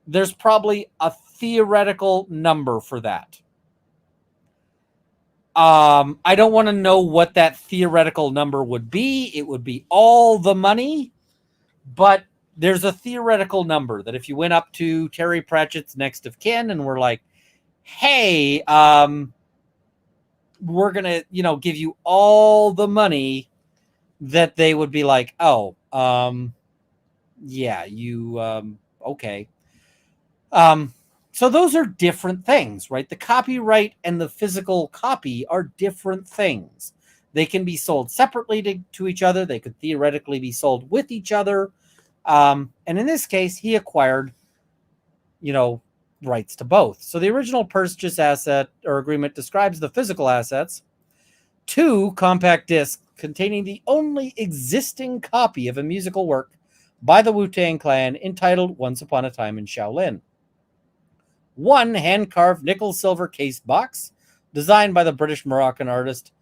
There's probably a theoretical number for that. I don't want to know what that theoretical number would be. It would be all the money, but there's a theoretical number that if you went up to Terry Pratchett's next of kin and were like, hey, we're going to, give you all the money, that they would be like, oh, yeah, you, okay. So those are different things, right? The copyright and the physical copy are different things. They can be sold separately to each other. They could theoretically be sold with each other. And in this case, he acquired, rights to both. So the original purchase asset or agreement describes the physical assets: 2 compact discs containing the only existing copy of a musical work by the Wu-Tang Clan entitled Once Upon a Time in Shaolin. 1 hand-carved nickel-silver case box designed by the British-Moroccan artist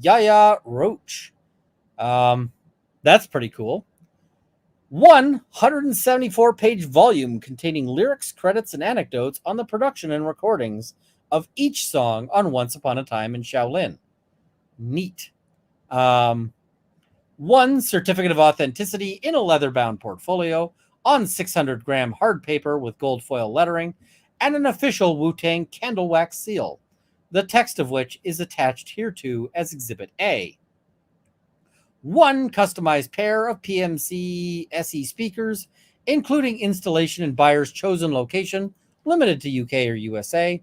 Yaya Roach. That's pretty cool. 1 174-page volume containing lyrics, credits, and anecdotes on the production and recordings of each song on Once Upon a Time in Shaolin. Neat. 1 certificate of authenticity in a leather-bound portfolio on 600-gram hard paper with gold foil lettering, and an official Wu-Tang candle wax seal, the text of which is attached hereto as Exhibit A. 1 customized pair of PMC SE speakers, including installation in buyer's chosen location, limited to UK or USA.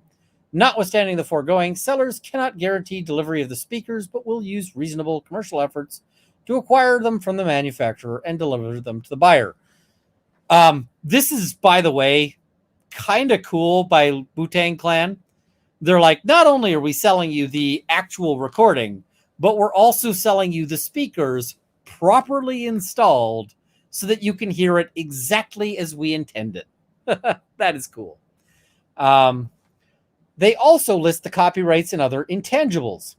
Notwithstanding the foregoing, sellers cannot guarantee delivery of the speakers, but will use reasonable commercial efforts to acquire them from the manufacturer and deliver them to the buyer. This is, by the way, kind of cool by Wu-Tang Clan. They're like, not only are we selling you the actual recording, but we're also selling you the speakers properly installed so that you can hear it exactly as we intend it. That is cool. They also list the copyrights and other intangibles.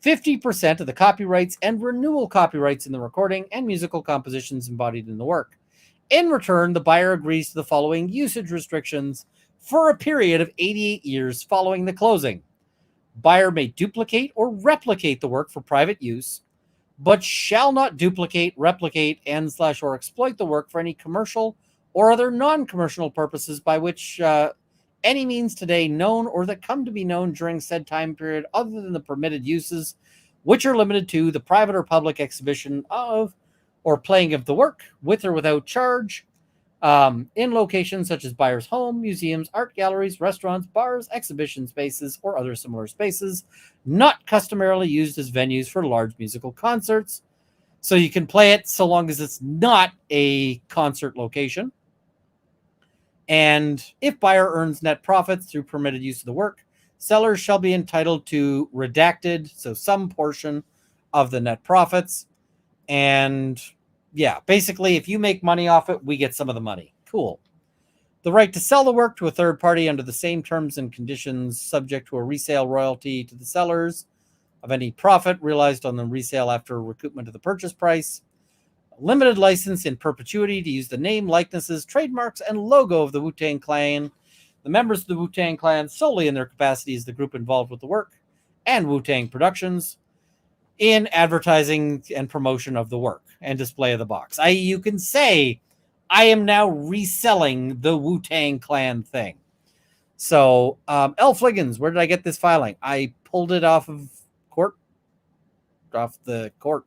50% of the copyrights and renewal copyrights in the recording and musical compositions embodied in the work. In return, the buyer agrees to the following usage restrictions for a period of 88 years following the closing. Buyer may duplicate or replicate the work for private use, but shall not duplicate, replicate, and/or exploit the work for any commercial or other non-commercial purposes by which any means today known or that come to be known during said time period other than the permitted uses, which are limited to the private or public exhibition of or playing of the work with or without charge, in locations such as buyer's home, museums, art galleries, restaurants, bars, exhibition spaces, or other similar spaces, not customarily used as venues for large musical concerts. So you can play it so long as it's not a concert location. And if buyer earns net profits through permitted use of the work, sellers shall be entitled to redacted, so some portion of the net profits. And yeah, basically, if you make money off it, we get some of the money. Cool. The right to sell the work to a third party under the same terms and conditions, subject to a resale royalty to the sellers of any profit realized on the resale after recoupment of the purchase price. A limited license in perpetuity to use the name, likenesses, trademarks, and logo of the Wu-Tang Clan. The members of the Wu-Tang Clan solely in their capacity as the group involved with the work and Wu-Tang Productions in advertising and promotion of the work and display of the box. You can say, I am now reselling the Wu-Tang Clan thing. So, L. Fliggins, where did I get this filing? I pulled it off of the court.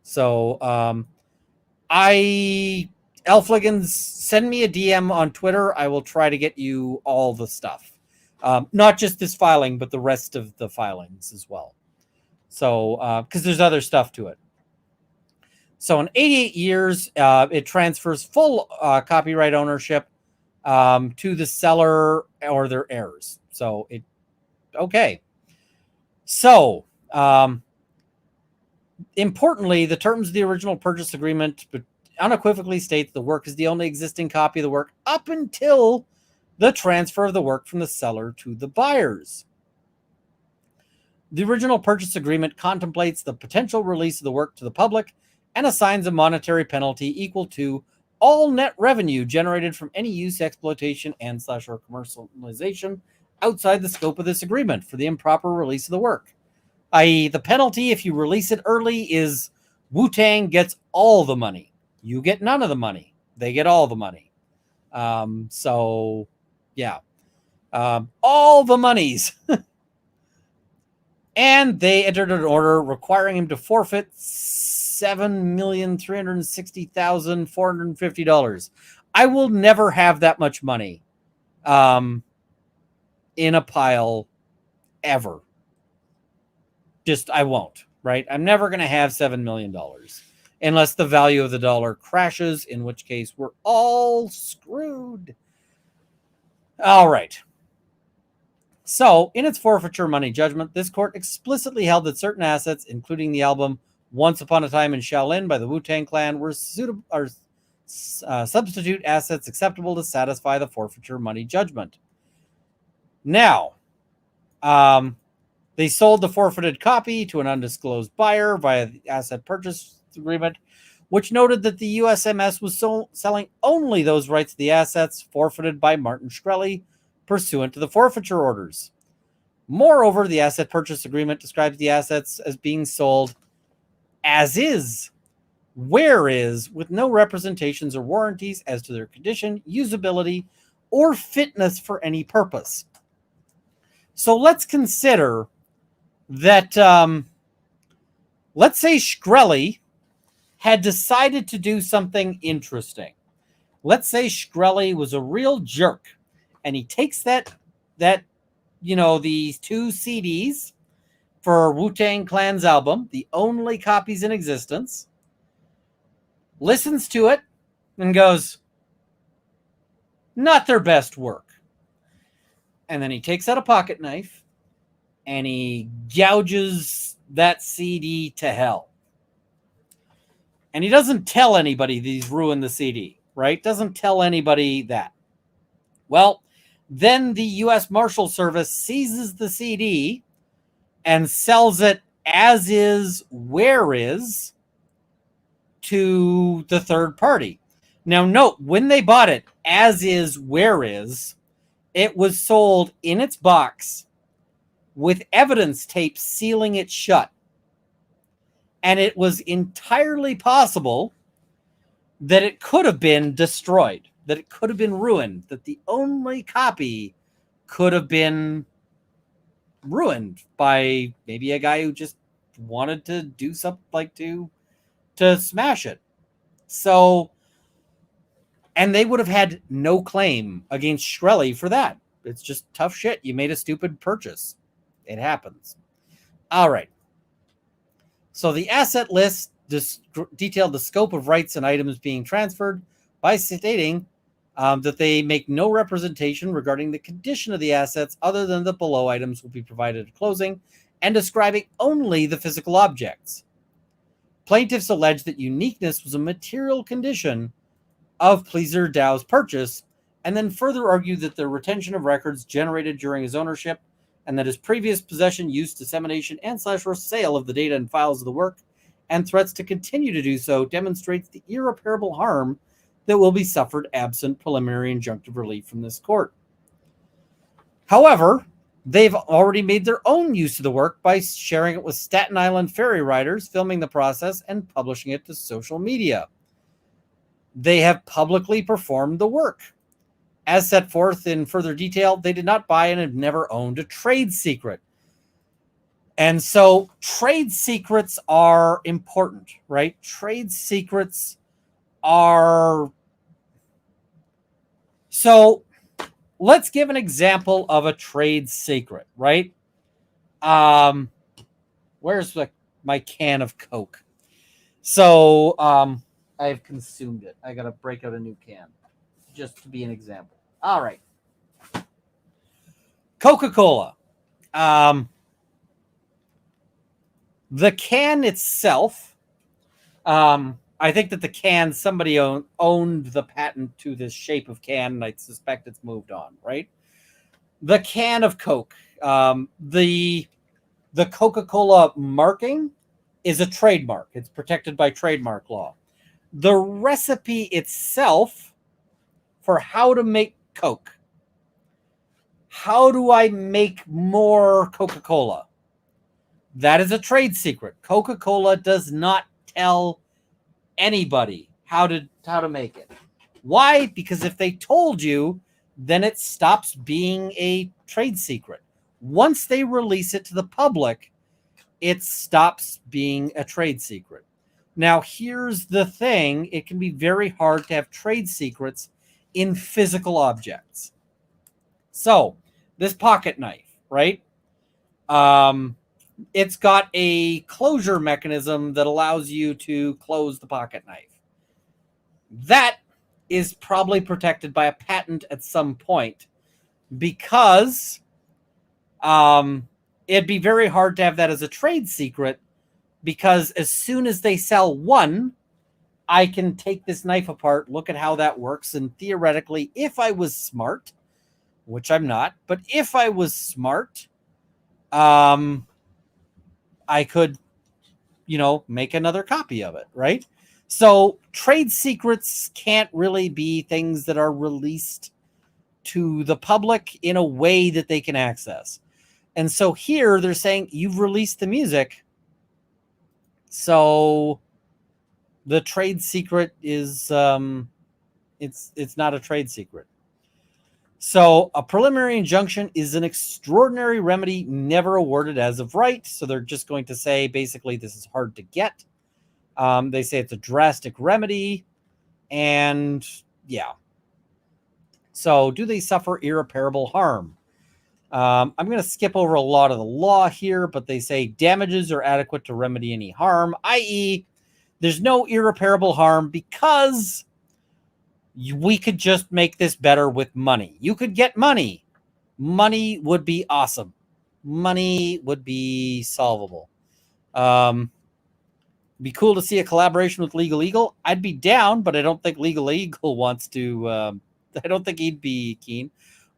So, L. Fliggins, send me a DM on Twitter. I will try to get you all the stuff. Not just this filing, but the rest of the filings as well. So, because there's other stuff to it. So in 88 years, it transfers full copyright ownership to the seller or their heirs. So okay. So importantly, the terms of the original purchase agreement unequivocally states the work is the only existing copy of the work up until the transfer of the work from the seller to the buyers. The original purchase agreement contemplates the potential release of the work to the public and assigns a monetary penalty equal to all net revenue generated from any use, exploitation, and/or commercialization outside the scope of this agreement for the improper release of the work. I.e., the penalty if you release it early is Wu-Tang gets all the money. You get none of the money. They get all the money. So, yeah. All the monies. And they entered an order requiring him to forfeit $7,360,450. I will never have that much money in a pile ever. Just, I won't, right? I'm never going to have $7 million unless the value of the dollar crashes, in which case we're all screwed. All right. So, in its forfeiture money judgment, this court explicitly held that certain assets, including the album Once Upon a Time in Shaolin by the Wu-Tang Clan, were substitute assets acceptable to satisfy the forfeiture money judgment. Now, they sold the forfeited copy to an undisclosed buyer via the asset purchase agreement, which noted that the USMS was selling only those rights to the assets forfeited by Martin Shkreli pursuant to the forfeiture orders. Moreover, the asset purchase agreement describes the assets as being sold as is, where is, with no representations or warranties as to their condition, usability, or fitness for any purpose. So let's consider that, let's say Shkreli had decided to do something interesting. Let's say Shkreli was a real jerk, and he takes these two CDs for Wu-Tang Clan's album, the only copies in existence, listens to it, and goes, not their best work. And then he takes out a pocket knife, and he gouges that CD to hell. And he doesn't tell anybody that he's ruined the CD, right? Doesn't tell anybody that. Well, then the U.S. Marshal Service seizes the CD and sells it as is, where is, to the third party. Now, note, when they bought it, as is, where is, it was sold in its box with evidence tape sealing it shut. And it was entirely possible that it could have been destroyed, that it could have been ruined, that the only copy could have been ruined by maybe a guy who just wanted to do something like to smash it. So, and they would have had no claim against Shkreli for that. It's just tough shit. You made a stupid purchase. It happens. All right. So the asset list detailed the scope of rights and items being transferred by stating that they make no representation regarding the condition of the assets other than the below items will be provided at closing, and describing only the physical objects. Plaintiffs allege that uniqueness was a material condition of Pleaser Dow's purchase, and then further argued that the retention of records generated during his ownership and that his previous possession, use, dissemination, and / or sale of the data and files of the work and threats to continue to do so demonstrates the irreparable harm that will be suffered absent preliminary injunctive relief from this court. However, they've already made their own use of the work by sharing it with Staten Island ferry riders, filming the process, and publishing it to social media. They have publicly performed the work. As set forth in further detail, they did not buy and have never owned a trade secret. And so trade secrets are important, right? Trade secrets are... So let's give an example of a trade secret, right? Where's my can of Coke? So I've consumed it. I got to break out a new can just to be an example. All right. Coca-Cola. The can itself, I think that the can, somebody owned the patent to this shape of can, and I suspect it's moved on, right? The can of Coke, the Coca-Cola marking is a trademark. It's protected by trademark law. The recipe itself for how to make Coke. How do I make more Coca-Cola? That is a trade secret. Coca-Cola does not tell anybody how to make it. Why? Because if they told you, then it stops being a trade secret. Once they release it to the public, it stops being a trade secret. Now, here's the thing. It can be very hard to have trade secrets in physical objects. So, this pocket knife, right? It's got a closure mechanism that allows you to close the pocket knife. That is probably protected by a patent at some point because it'd be very hard to have that as a trade secret because as soon as they sell one, I can take this knife apart, look at how that works, and theoretically, if I was smart, which I'm not, but if I was smart, I could, make another copy of it, right? So trade secrets can't really be things that are released to the public in a way that they can access. And so here they're saying you've released the music. So the trade secret is it's not a trade secret. So a preliminary injunction is an extraordinary remedy never awarded as of right. So they're just going to say, basically, this is hard to get. They say it's a drastic remedy. And yeah. So do they suffer irreparable harm? I'm going to skip over a lot of the law here, but they say damages are adequate to remedy any harm, i.e., there's no irreparable harm because we could just make this better with money. You could get money. Money would be awesome. Money would be solvable. Be cool to see a collaboration with Legal Eagle. I'd be down, but I don't think Legal Eagle wants to. I don't think he'd be keen.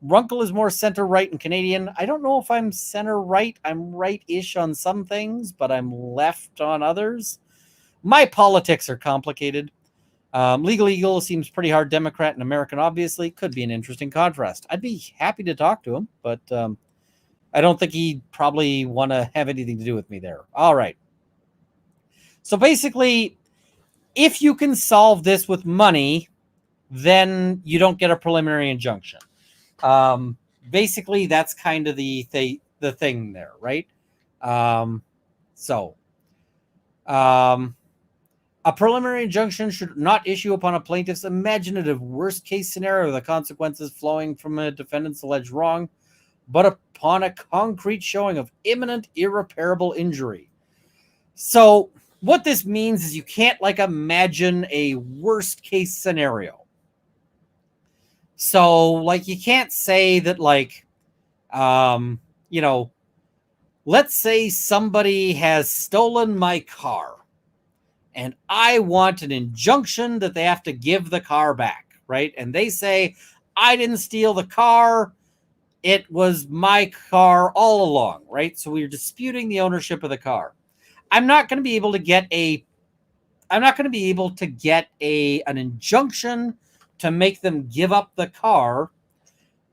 Wrongful is more center-right and Canadian. I don't know if I'm center-right. I'm right-ish on some things, but I'm left on others. My politics are complicated. Legal Eagle seems pretty hard Democrat and American, obviously. Could be an interesting contrast. I'd be happy to talk to him, but I don't think he'd probably want to have anything to do with me there. All right. So basically, if you can solve this with money, then you don't get a preliminary injunction. Basically, that's kind of the thing there, right? A preliminary injunction should not issue upon a plaintiff's imaginative worst-case scenario of the consequences flowing from a defendant's alleged wrong, but upon a concrete showing of imminent irreparable injury. So what this means is you can't imagine a worst-case scenario. So you can't say that let's say somebody has stolen my car. And I want an injunction that they have to give the car back, right? And they say, I didn't steal the car. It was my car all along, right? So we were disputing the ownership of the car. I'm not going to be able to get an injunction to make them give up the car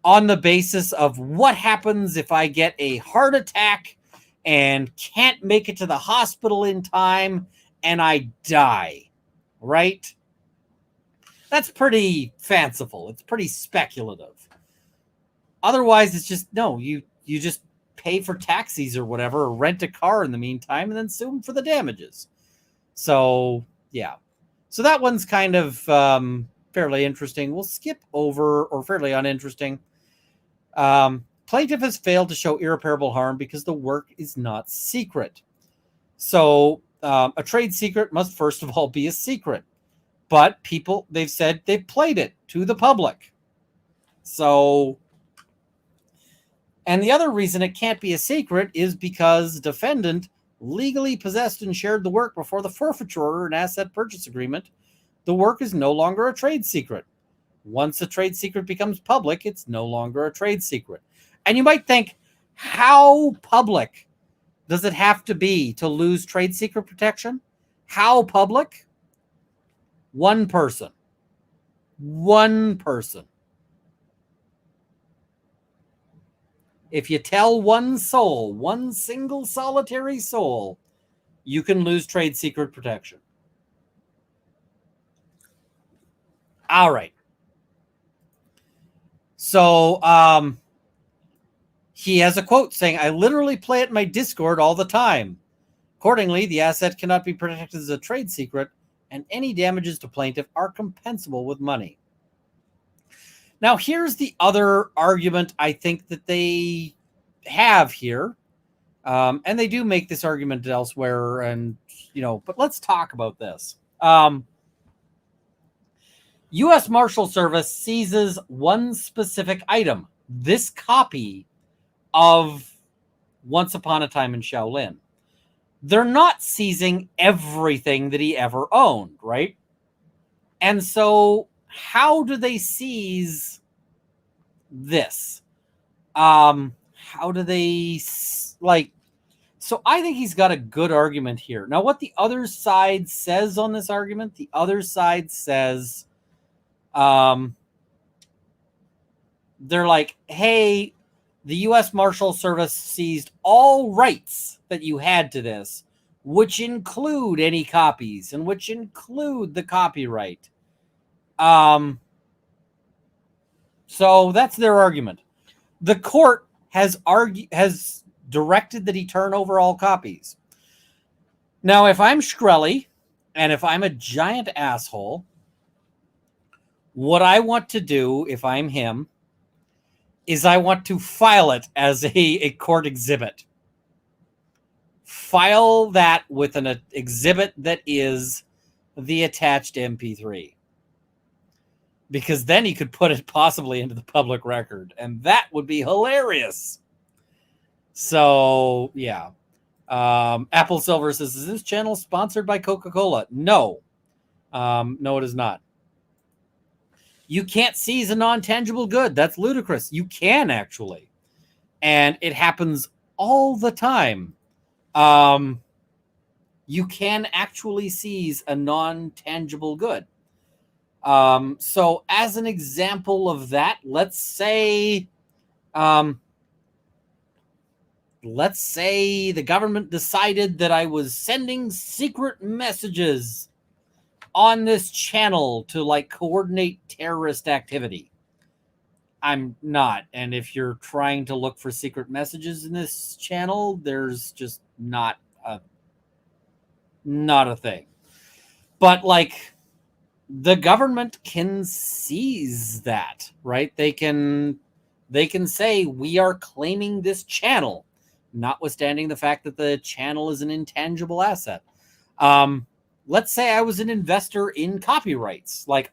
on the basis of what happens if I get a heart attack and can't make it to the hospital in time and I die, right? That's pretty fanciful. It's pretty speculative. Otherwise, it's just, no, you just pay for taxis or whatever, or rent a car in the meantime, and then sue them for the damages. So, yeah. So that one's kind of fairly interesting. We'll skip over, or fairly uninteresting. Plaintiff has failed to show irreparable harm because the work is not secret. So a trade secret must first of all be a secret. But people, they've said they've played it to the public. So, and the other reason it can't be a secret is because defendant legally possessed and shared the work before the forfeiture order and asset purchase agreement. The work is no longer a trade secret. Once a trade secret becomes public, it's no longer a trade secret. And you might think, how public does it have to be to lose trade secret protection? How public? One person. One person. If you tell one soul, one single solitary soul, you can lose trade secret protection. All right. So he has a quote saying, I literally play it in my Discord all the time. Accordingly, the asset cannot be protected as a trade secret, and any damages to plaintiff are compensable with money. Now, here's the other argument I think that they have here. And they do make this argument elsewhere, and, but let's talk about this. U.S. Marshal Service seizes one specific item, this copy of Once Upon a Time in Shaolin. They're not seizing everything that he ever owned, right? And so how do they seize this? How do they, so I think he's got a good argument here. Now, what the other side says on this argument, the other side says, they're like, hey, the U.S. Marshal Service seized all rights that you had to this, which include any copies and which include the copyright. So that's their argument. The court has directed that he turn over all copies. Now, if I'm Shkreli and if I'm a giant asshole, what I want to do if I'm him is I want to file it as a court exhibit. File that with an exhibit that is the attached MP3. Because then he could put it possibly into the public record. And that would be hilarious. So, yeah. Apple Silver says, is this channel sponsored by Coca-Cola? No. No, it is not. You can't seize a non-tangible good. That's ludicrous. You can, actually. And it happens all the time. You can actually seize a non-tangible good. So as an example of that, let's say the government decided that I was sending secret messages on this channel to coordinate terrorist activity. I'm not. And if you're trying to look for secret messages in this channel, there's just not a thing. But the government can seize that, right? They can say, we are claiming this channel, notwithstanding the fact that the channel is an intangible asset. Let's say I was an investor in copyrights. Let's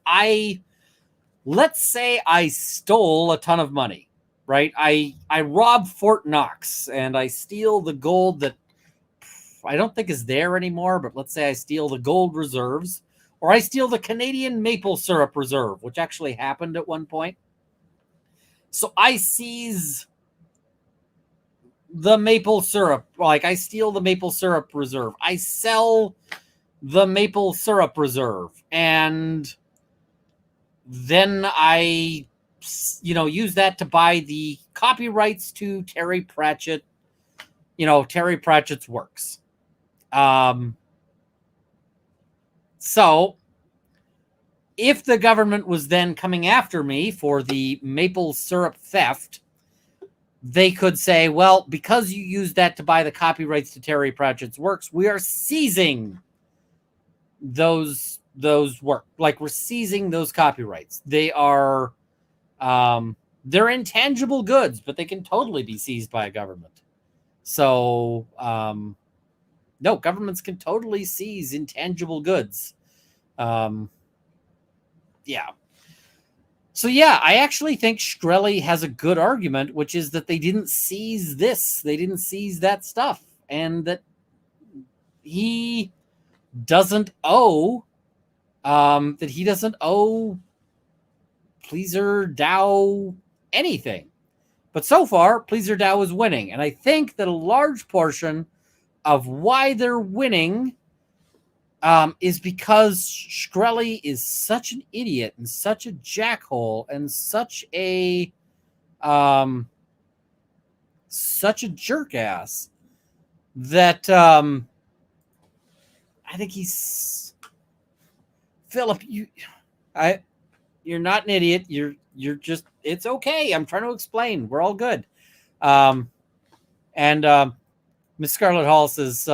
say I stole a ton of money, right? I rob Fort Knox and I steal the gold that I don't think is there anymore, but let's say I steal the gold reserves, or I steal the Canadian maple syrup reserve, which actually happened at one point. So I seize the maple syrup. Like, I steal the maple syrup reserve. I sell the maple syrup reserve. And then I, use that to buy the copyrights to Terry Pratchett's works. So if the government was then coming after me for the maple syrup theft, they could say, well, because you used that to buy the copyrights to Terry Pratchett's works, we are seizing those work. Like, we're seizing those copyrights. They are, they're intangible goods, but they can totally be seized by a government. So, no, governments can totally seize intangible goods. Yeah. So, yeah, I actually think Shkreli has a good argument, which is that they didn't seize this. They didn't seize that stuff. And that he doesn't owe, Pleaser Dow anything. But so far, Pleaser Dow is winning. And I think that a large portion of why they're winning is because Shkreli is such an idiot and such a jackhole and such a jerk ass that I think he's Philip. You're not an idiot. You're just, it's okay. I'm trying to explain. We're all good. And Miss Scarlett Hall says,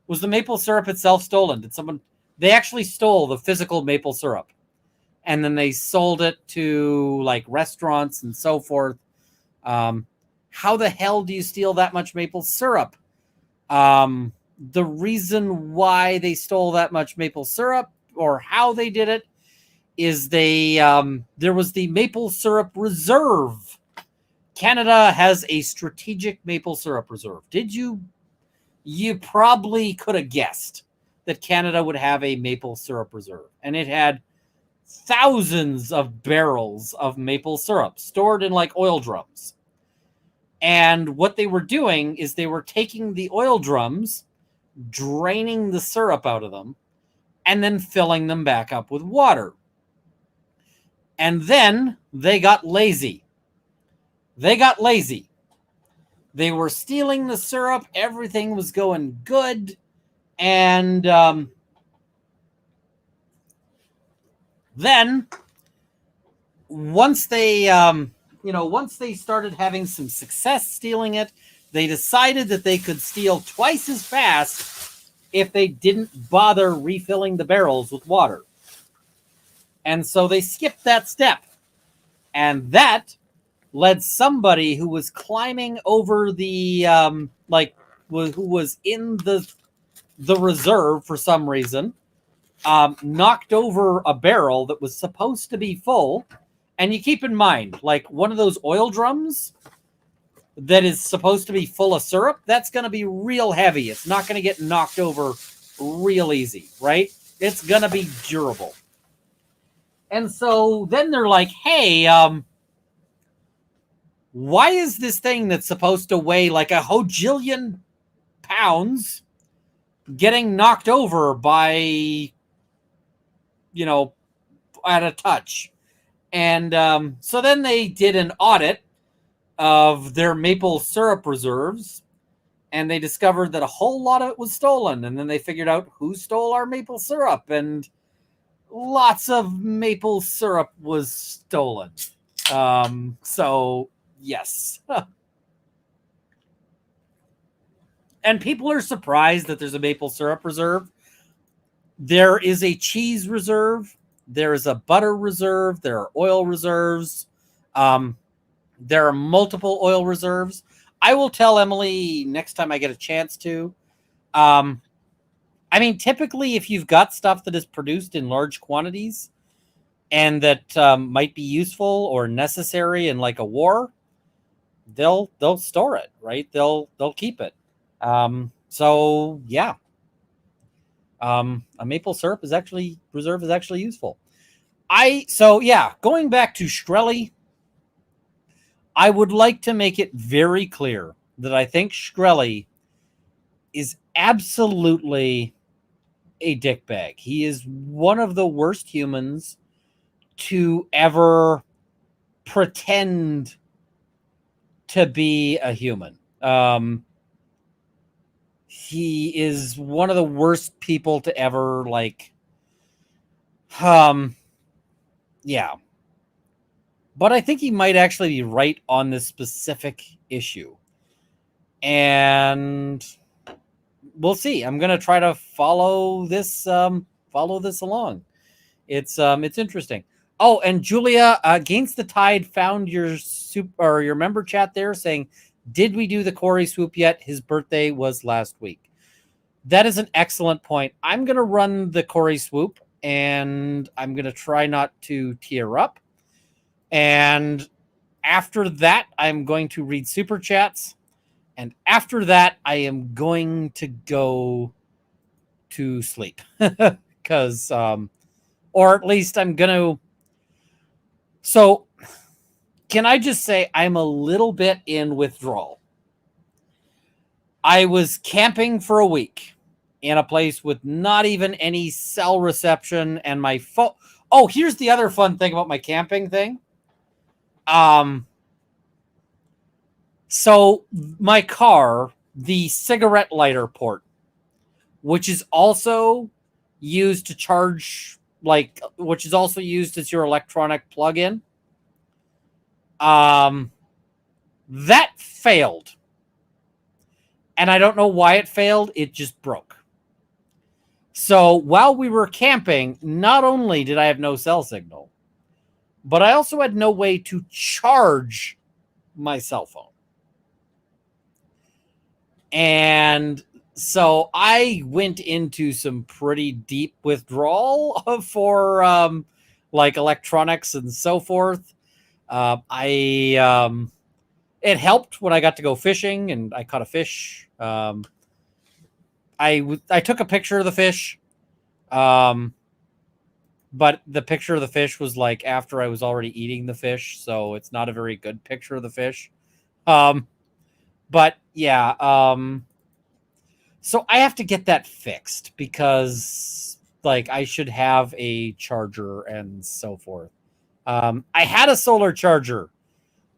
was the maple syrup itself stolen? Did someone? They actually stole the physical maple syrup, and then they sold it to like restaurants and so forth. How the hell do you steal that much maple syrup? The reason why they stole that much maple syrup, or how they did it, is there was the maple syrup reserve. Canada has a strategic maple syrup reserve. You probably could have guessed that Canada would have a maple syrup reserve, and it had thousands of barrels of maple syrup stored in like oil drums. And what they were doing is they were taking the oil drums, draining the syrup out of them, and then filling them back up with water. And then they got lazy. They were stealing the syrup. Everything was going good. And then once they started having some success stealing it, they decided that they could steal twice as fast if they didn't bother refilling the barrels with water. And so they skipped that step. And that led somebody who was climbing over the who was in the reserve for some reason, knocked over a barrel that was supposed to be full. And you keep in mind, like, one of those oil drums that is supposed to be full of syrup, that's going to be real heavy. It's not going to get knocked over real easy, right? It's going to be durable. And so then they're like, hey, why is this thing that's supposed to weigh like 100 pounds getting knocked over by, at a touch? And so then they did an audit of their maple syrup reserves, and they discovered that a whole lot of it was stolen. And then they figured out who stole our maple syrup, and lots of maple syrup was stolen. So yes. And people are surprised that there's a maple syrup reserve. There is a cheese reserve. There is a butter reserve. There are oil reserves. There are multiple oil reserves. I will tell Emily next time I get a chance to. Typically, if you've got stuff that is produced in large quantities and that might be useful or necessary in like a war, they'll store it, right? They'll keep it. So yeah. A maple syrup reserve is actually useful. Going back to Shkreli, I would like to make it very clear that I think Shkreli is absolutely a dickbag. He is one of the worst humans to ever pretend to be a human. He is one of the worst people to ever, like, yeah. But I think he might actually be right on this specific issue. And we'll see. I'm gonna try to follow this along. It's interesting. Oh, and Julia, Against the Tide found your your member chat there saying, did we do the Corey swoop yet? His birthday was last week. That is an excellent point. I'm gonna run the Corey swoop, and I'm gonna try not to tear up. And after that, I'm going to read super chats. And after that, I am going to go to sleep. Because, or at least I'm going to. So, can I just say I'm a little bit in withdrawal? I was camping for a week in a place with not even any cell reception, and my phone. Oh, here's the other fun thing about my camping thing. So my car, the cigarette lighter port, which is also used to charge, like, which is also used as your electronic plug-in, that failed. And I don't know why it failed. It just broke. So while we were camping, not only did I have no cell signal, but I also had no way to charge my cell phone. And so I went into some pretty deep withdrawal for like electronics and so forth. It helped when I got to go fishing and I caught a fish. I took a picture of the fish, but the picture of the fish was like after I was already eating the fish, so it's not a very good picture of the fish. But yeah, so I have to get that fixed because, like, I should have a charger and so forth. I had a solar charger.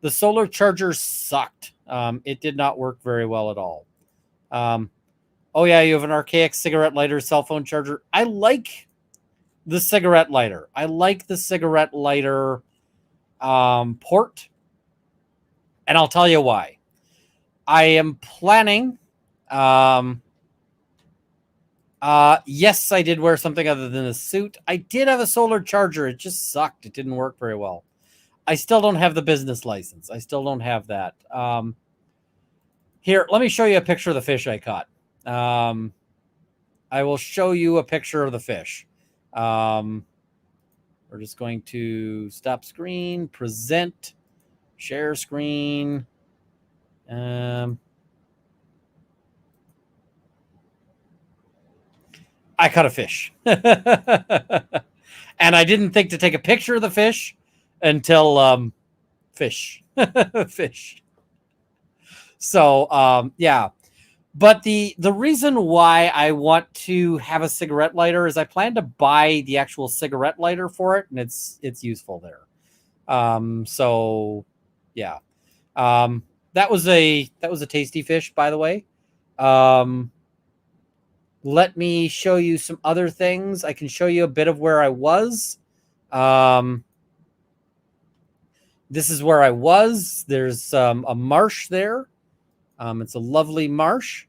The solar charger sucked. It did not work very well at all. Oh yeah, you have an archaic cigarette lighter cell phone charger. I like the cigarette lighter. I like the cigarette lighter port, and I'll tell you why. I am planning. Yes, I did wear something other than a suit. I did have a solar charger. It just sucked. It didn't work very well. I still don't have the business license. I still don't have that. Here, let me show you a picture of the fish I caught. I will show you a picture of the fish. We're just going to stop screen, present, share screen. I caught a fish. And I didn't think to take a picture of the fish until fish. Fish. So yeah. But the reason why I want to have a cigarette lighter is I plan to buy the actual cigarette lighter for it, and it's useful there. So yeah. That was a tasty fish, by the way. Let me show you some other things. I can show you a bit of where I was. This is where I was. There's a marsh there. It's a lovely marsh.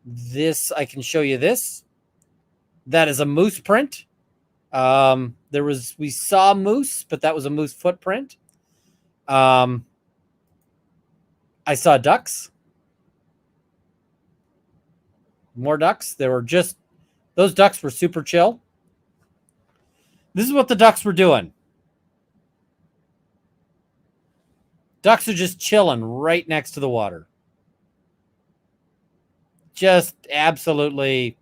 This, I can show you this. That is a moose print. We saw moose, but that was a moose footprint. I saw ducks. More ducks. Those ducks were super chill. This is what the ducks were doing. Ducks are just chilling right next to the water. Just absolutely.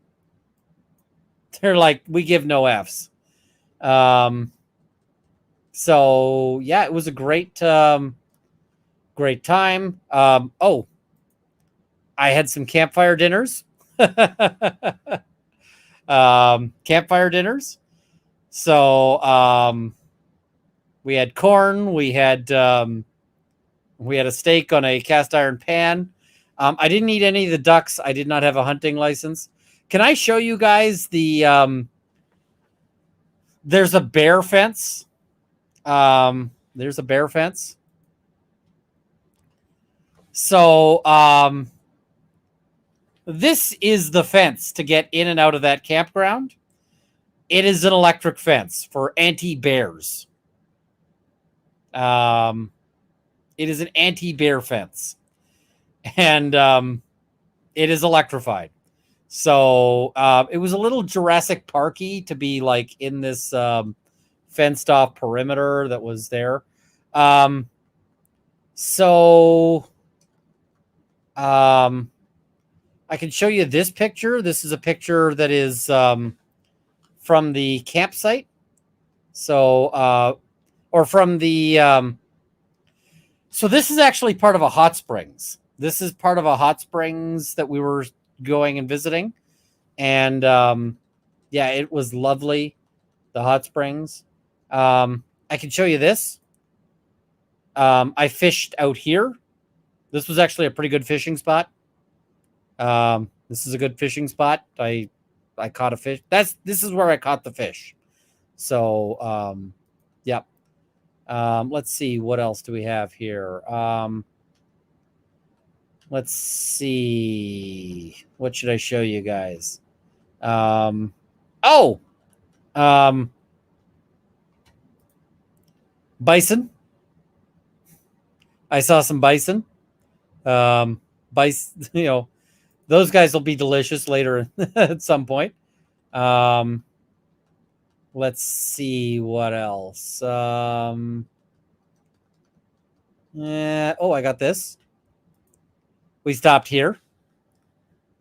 They're like, we give no Fs. So yeah, it was a great great time. Oh, I had some campfire dinners. Campfire dinners. So we had corn. We had a steak on a cast iron pan. I didn't eat any of the ducks. I did not have a hunting license. Can I show you guys the? There's a bear fence. There's a bear fence. So this is the fence to get in and out of that campground. It is an electric fence for anti-bears. It is an anti-bear fence, and it is electrified. So it was a little Jurassic Parky to be like in this fenced off perimeter that was there. So I can show you this picture. This is a picture that is from the campsite. So or from the so this is actually part of a hot springs. This is part of a hot springs that we were going and visiting. And yeah, it was lovely. The hot springs. I can show you this. I fished out here. This was actually a pretty good fishing spot. This is a good fishing spot. I caught a fish. This is where I caught the fish. So yep. Let's see, what else do we have here? Let's see. What should I show you guys? Bison. I saw some bison. Bison, those guys will be delicious later at some point. Let's see what else. Oh, I got this. We stopped here.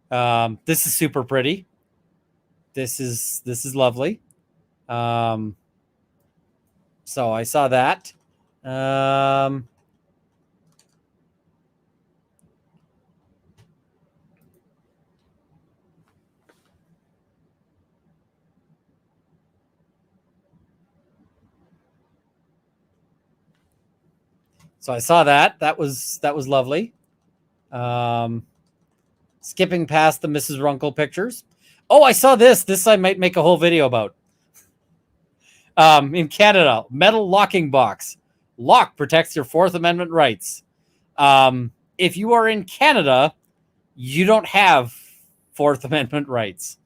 This is super pretty. This is lovely. So I saw that. So I saw that. That was lovely. Skipping past the Mrs. Runkle pictures. Oh, I saw this. This I might make a whole video about. In Canada, metal locking box. Lock protects your Fourth Amendment rights. If you are in Canada, you don't have Fourth Amendment rights.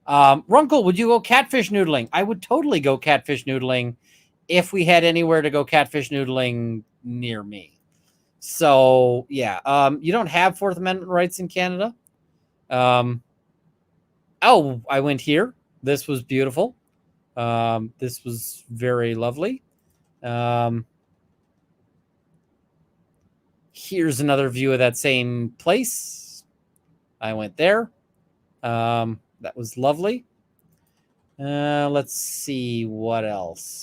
Runkle, would you go catfish noodling? I would totally go catfish noodling if we had anywhere to go catfish noodling near me. So yeah, you don't have Fourth Amendment rights in Canada. Oh, I went here. This was beautiful. This was very lovely. Here's another view of that same place. I went there. That was lovely. Let's see what else.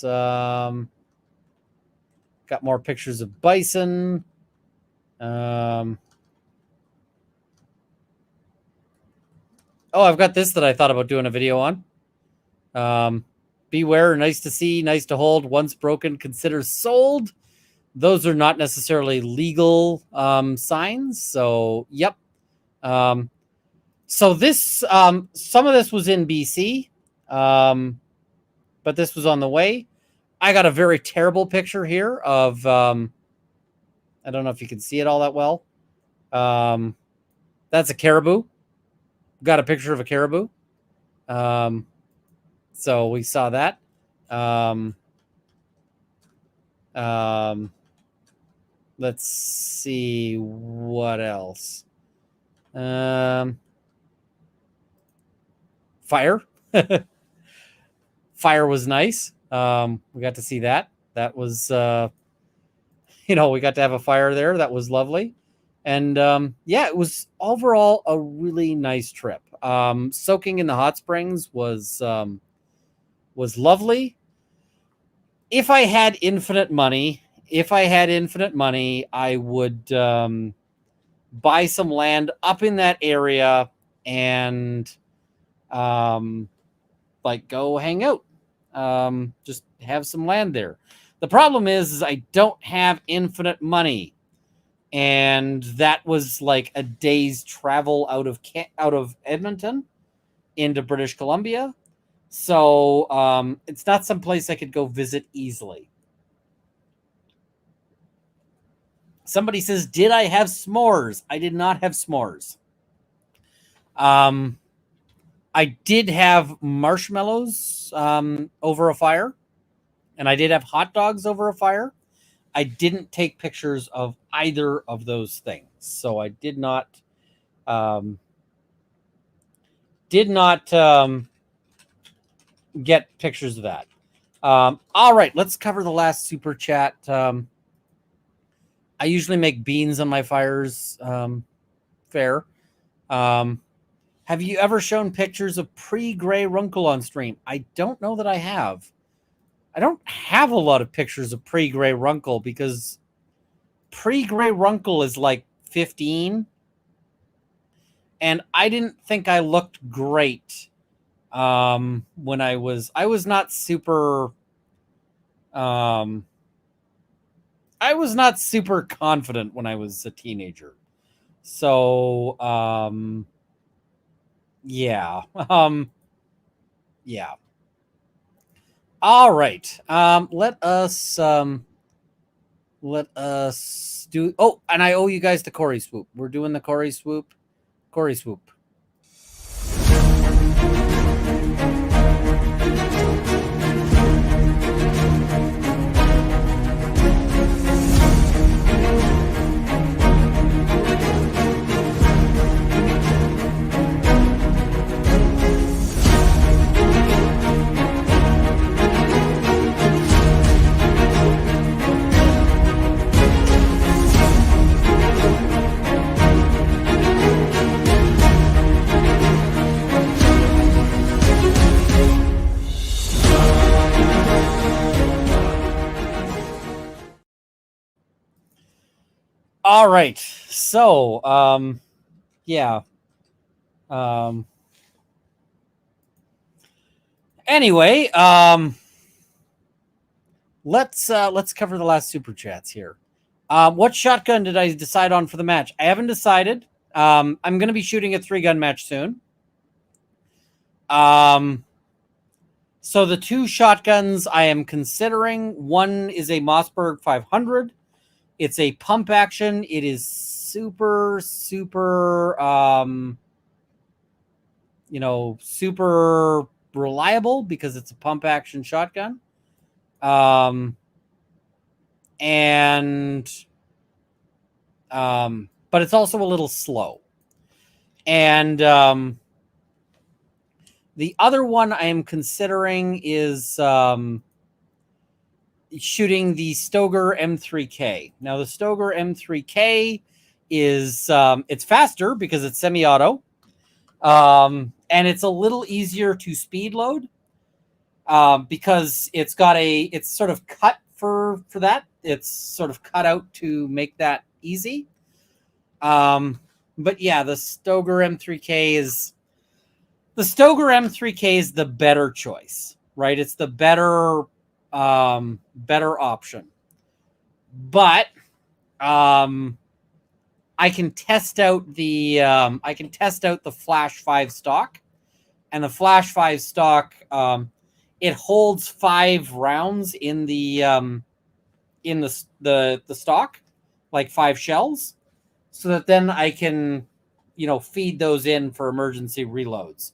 Got more pictures of bison. Oh, I've got this that I thought about doing a video on. Beware, nice to see, nice to hold. Once broken, consider sold. Those are not necessarily legal signs. So, yep. So this, some of this was in BC, but this was on the way. I got a very terrible picture here of, I don't know if you can see it all that well. That's a caribou. Got a picture of a caribou. So we saw that. Let's see what else. Fire. Fire was nice. We got to see that. That was, we got to have a fire there. That was lovely. And yeah, it was overall a really nice trip. Soaking in the hot springs was lovely. if I had infinite money, I would buy some land up in that area and like go hang out. Just have some land there. The problem is I don't have infinite money, and that was like a day's travel out of Edmonton into British Columbia. So it's not some place I could go visit easily. Somebody says, did I have s'mores? I did not have s'mores. I did have marshmallows over a fire, and I did have hot dogs over a fire. I didn't take pictures of either of those things, so I did not get pictures of that. All right, let's cover the last super chat. I usually make beans on my fires. Fair. Have you ever shown pictures of pre-gray Wrongful on stream? I don't know that I have. I don't have a lot of pictures of pre-gray Wrongful because pre-gray Wrongful is like 15, and I didn't think I looked great when I was not super I was not super confident when I was a teenager. So yeah. Yeah. All right. Let us do. Oh, and I owe you guys the Corey swoop. We're doing the Corey swoop. Corey swoop. All right. So, yeah. Anyway, let's cover the last super chats here. What shotgun did I decide on for the match? I haven't decided. I'm going to be shooting a 3-gun match soon. So the 2 shotguns I am considering, one is a Mossberg 500. It's a pump action. It is super, super, super reliable because it's a pump action shotgun. But it's also a little slow. And the other one I am considering is shooting the Stoeger M3K. Now, the Stoeger M3K is it's faster because it's semi-auto, and it's a little easier to speed load because it's sort of cut for that. It's sort of cut out to make that easy. But yeah, the Stoeger M3K is the better choice, right? It's the better option. But I can test out the Flash 5 stock, and the Flash 5 stock it holds 5 rounds in the stock, like 5 shells, so that then I can feed those in for emergency reloads.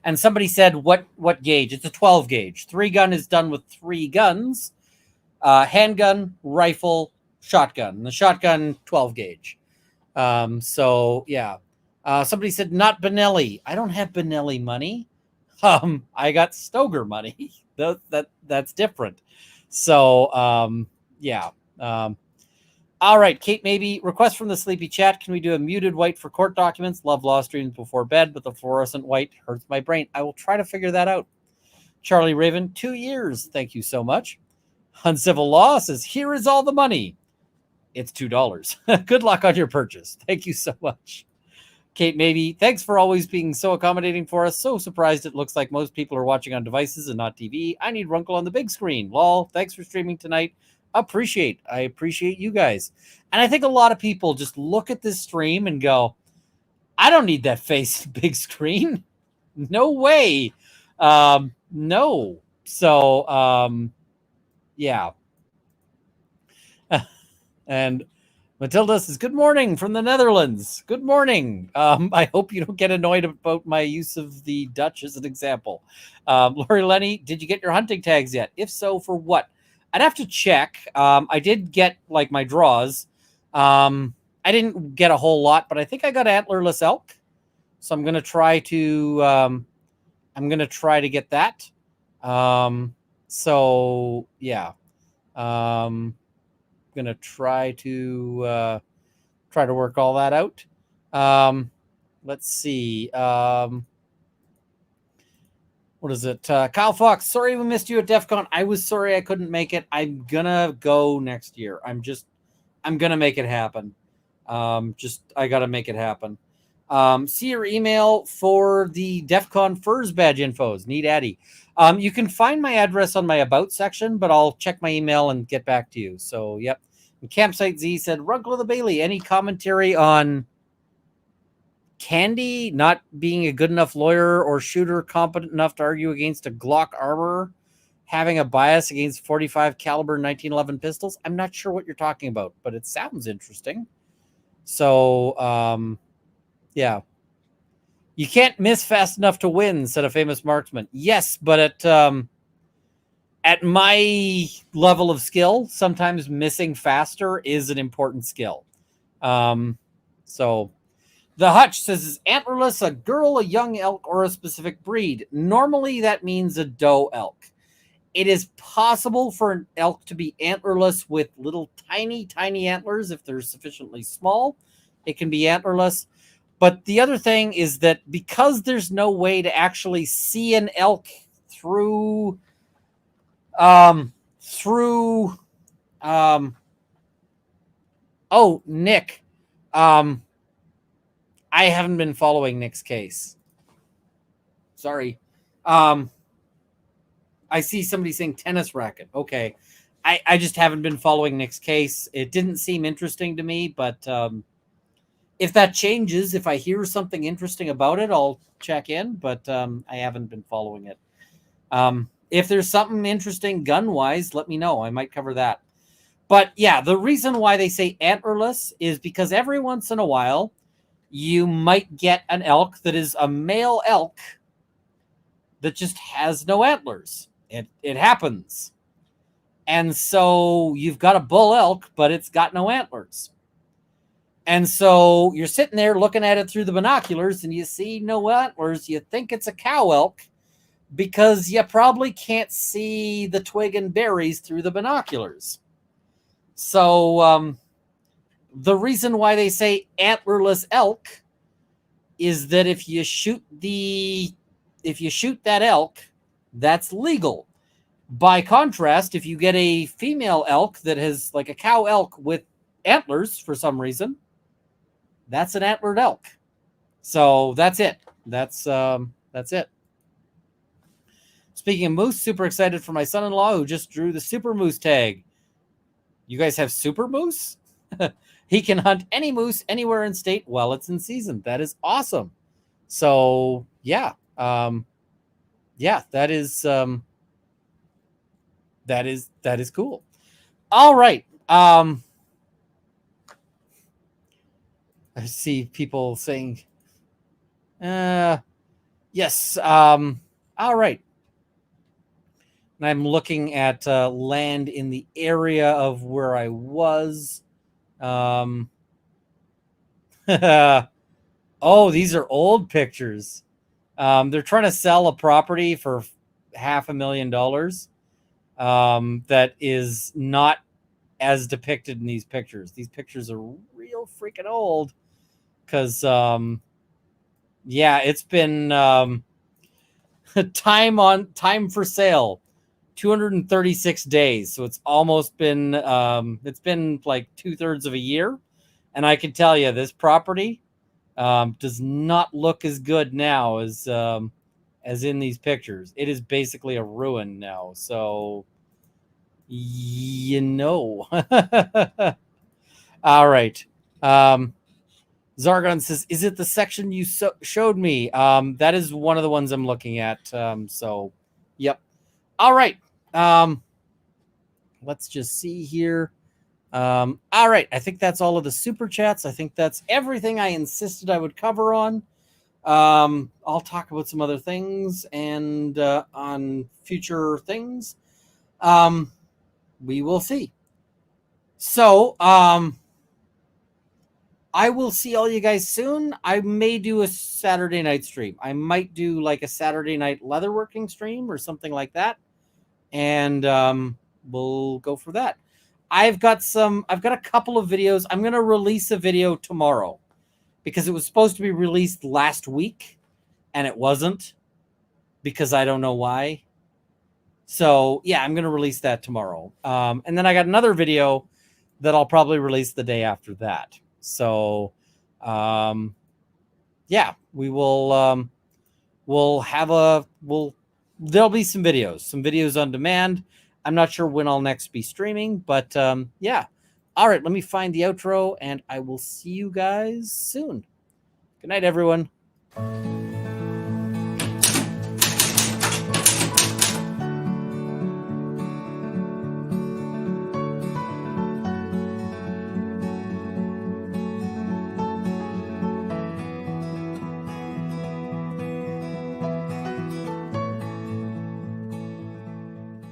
And somebody said, what gauge? It's a 12 gauge. 3-gun is done with 3 guns: handgun, rifle, shotgun. And the shotgun 12 gauge. So yeah. Somebody said, not Benelli. I don't have Benelli money. I got Stoeger money. That's different. So yeah. All right, Kate, maybe request from the sleepy chat. Can we do a muted white for court documents? Love law streams before bed, but the fluorescent white hurts my brain. I will try to figure that out. Charlie Raven, 2 years. Thank you so much. Uncivil Law says, here is all the money. It's $2. Good luck on your purchase. Thank you so much. Kate Maybe, thanks for always being so accommodating for us. So surprised it looks like most people are watching on devices and not TV. I need Runkle on the big screen. Lol, thanks for streaming tonight. I appreciate you guys. And I think a lot of people just look at this stream and go, I don't need that face big screen. No way. No. So, yeah. And Matilda says, good morning from the Netherlands. Good morning. I hope you don't get annoyed about my use of the Dutch as an example. Lori Lenny, did you get your hunting tags yet? If so, for what? I'd have to check. I did get like my draws. I didn't get a whole lot, but I think I got antlerless elk. So I'm going to try to get that. So yeah. Going to try to work all that out. Let's see. What is it? Kyle Fox, sorry we missed you at DEF CON. I was sorry I couldn't make it. I'm gonna go next year. I'm gonna make it happen. I gotta make it happen. See your email for the DEF CON Furs badge infos. Need Addy. You can find my address on my About section, but I'll check my email and get back to you. So, yep. And Campsite Z said, Runkle of the Bailey, any commentary on Candy not being a good enough lawyer or shooter competent enough to argue against a Glock armor, having a bias against 45 caliber 1911 pistols? I'm not sure what you're talking about, but it sounds interesting. So, yeah. You can't miss fast enough to win, said a famous marksman. Yes, but at my level of skill, sometimes missing faster is an important skill. So the Hutch says, is antlerless a girl, a young elk, or a specific breed? Normally that means a doe elk. It is possible for an elk to be antlerless with little tiny antlers if they're sufficiently small. It can be antlerless. But the other thing is that because there's no way to actually see an elk through Nick, I haven't been following Nick's case. Sorry. I see somebody saying tennis racket. Okay. I just haven't been following Nick's case. It didn't seem interesting to me, but if that changes, if I hear something interesting about it, I'll check in, but I haven't been following it. If there's something interesting gun-wise, let me know. I might cover that. But yeah, the reason why they say antlerless is because every once in a while, you might get an elk that is a male elk that just has no antlers. It happens. And so you've got a bull elk, but it's got no antlers. And so you're sitting there looking at it through the binoculars and you see no antlers. You think it's a cow elk because you probably can't see the twig and berries through the binoculars. So the reason why they say antlerless elk is that if you shoot that elk, that's legal. By contrast, if you get a female elk that has like a cow elk with antlers for some reason, that's an antlered elk. So that's it. That's it. Speaking of moose, super excited for my son-in-law who just drew the super moose tag. You guys have super moose? He can hunt any moose anywhere in state while it's in season. That is awesome. So yeah. That is cool. All right. I see people saying, yes. All right. And I'm looking at land in the area of where I was. Oh, these are old pictures. They're trying to sell a property for $500,000 that is not as depicted in these pictures. These pictures are real freaking old because, it's been time for sale, 236 days. So it's almost been it's been like 2/3 of a year, and I can tell you this property does not look as good now as in these pictures. It is basically a ruin now. So you know. All right. Zargon says, "Is it the section you showed me?" That is one of the ones I'm looking at. So, yep. All right. Let's just see here. All right. I think that's all of the super chats. I think that's everything I insisted I would cover on. I'll talk about some other things and on future things. We will see. So, I will see all you guys soon. I may do a Saturday night stream. I might do like a Saturday night leatherworking stream or something like that. And we'll go for that. I've got a couple of videos. I'm going to release a video tomorrow because it was supposed to be released last week and it wasn't because I don't know why. So yeah, I'm going to release that tomorrow. And then I got another video that I'll probably release the day after that. So, yeah, we will, there'll be some videos on demand. I'm not sure when I'll next be streaming, but, yeah. All right, let me find the outro and I will see you guys soon. Good night, everyone.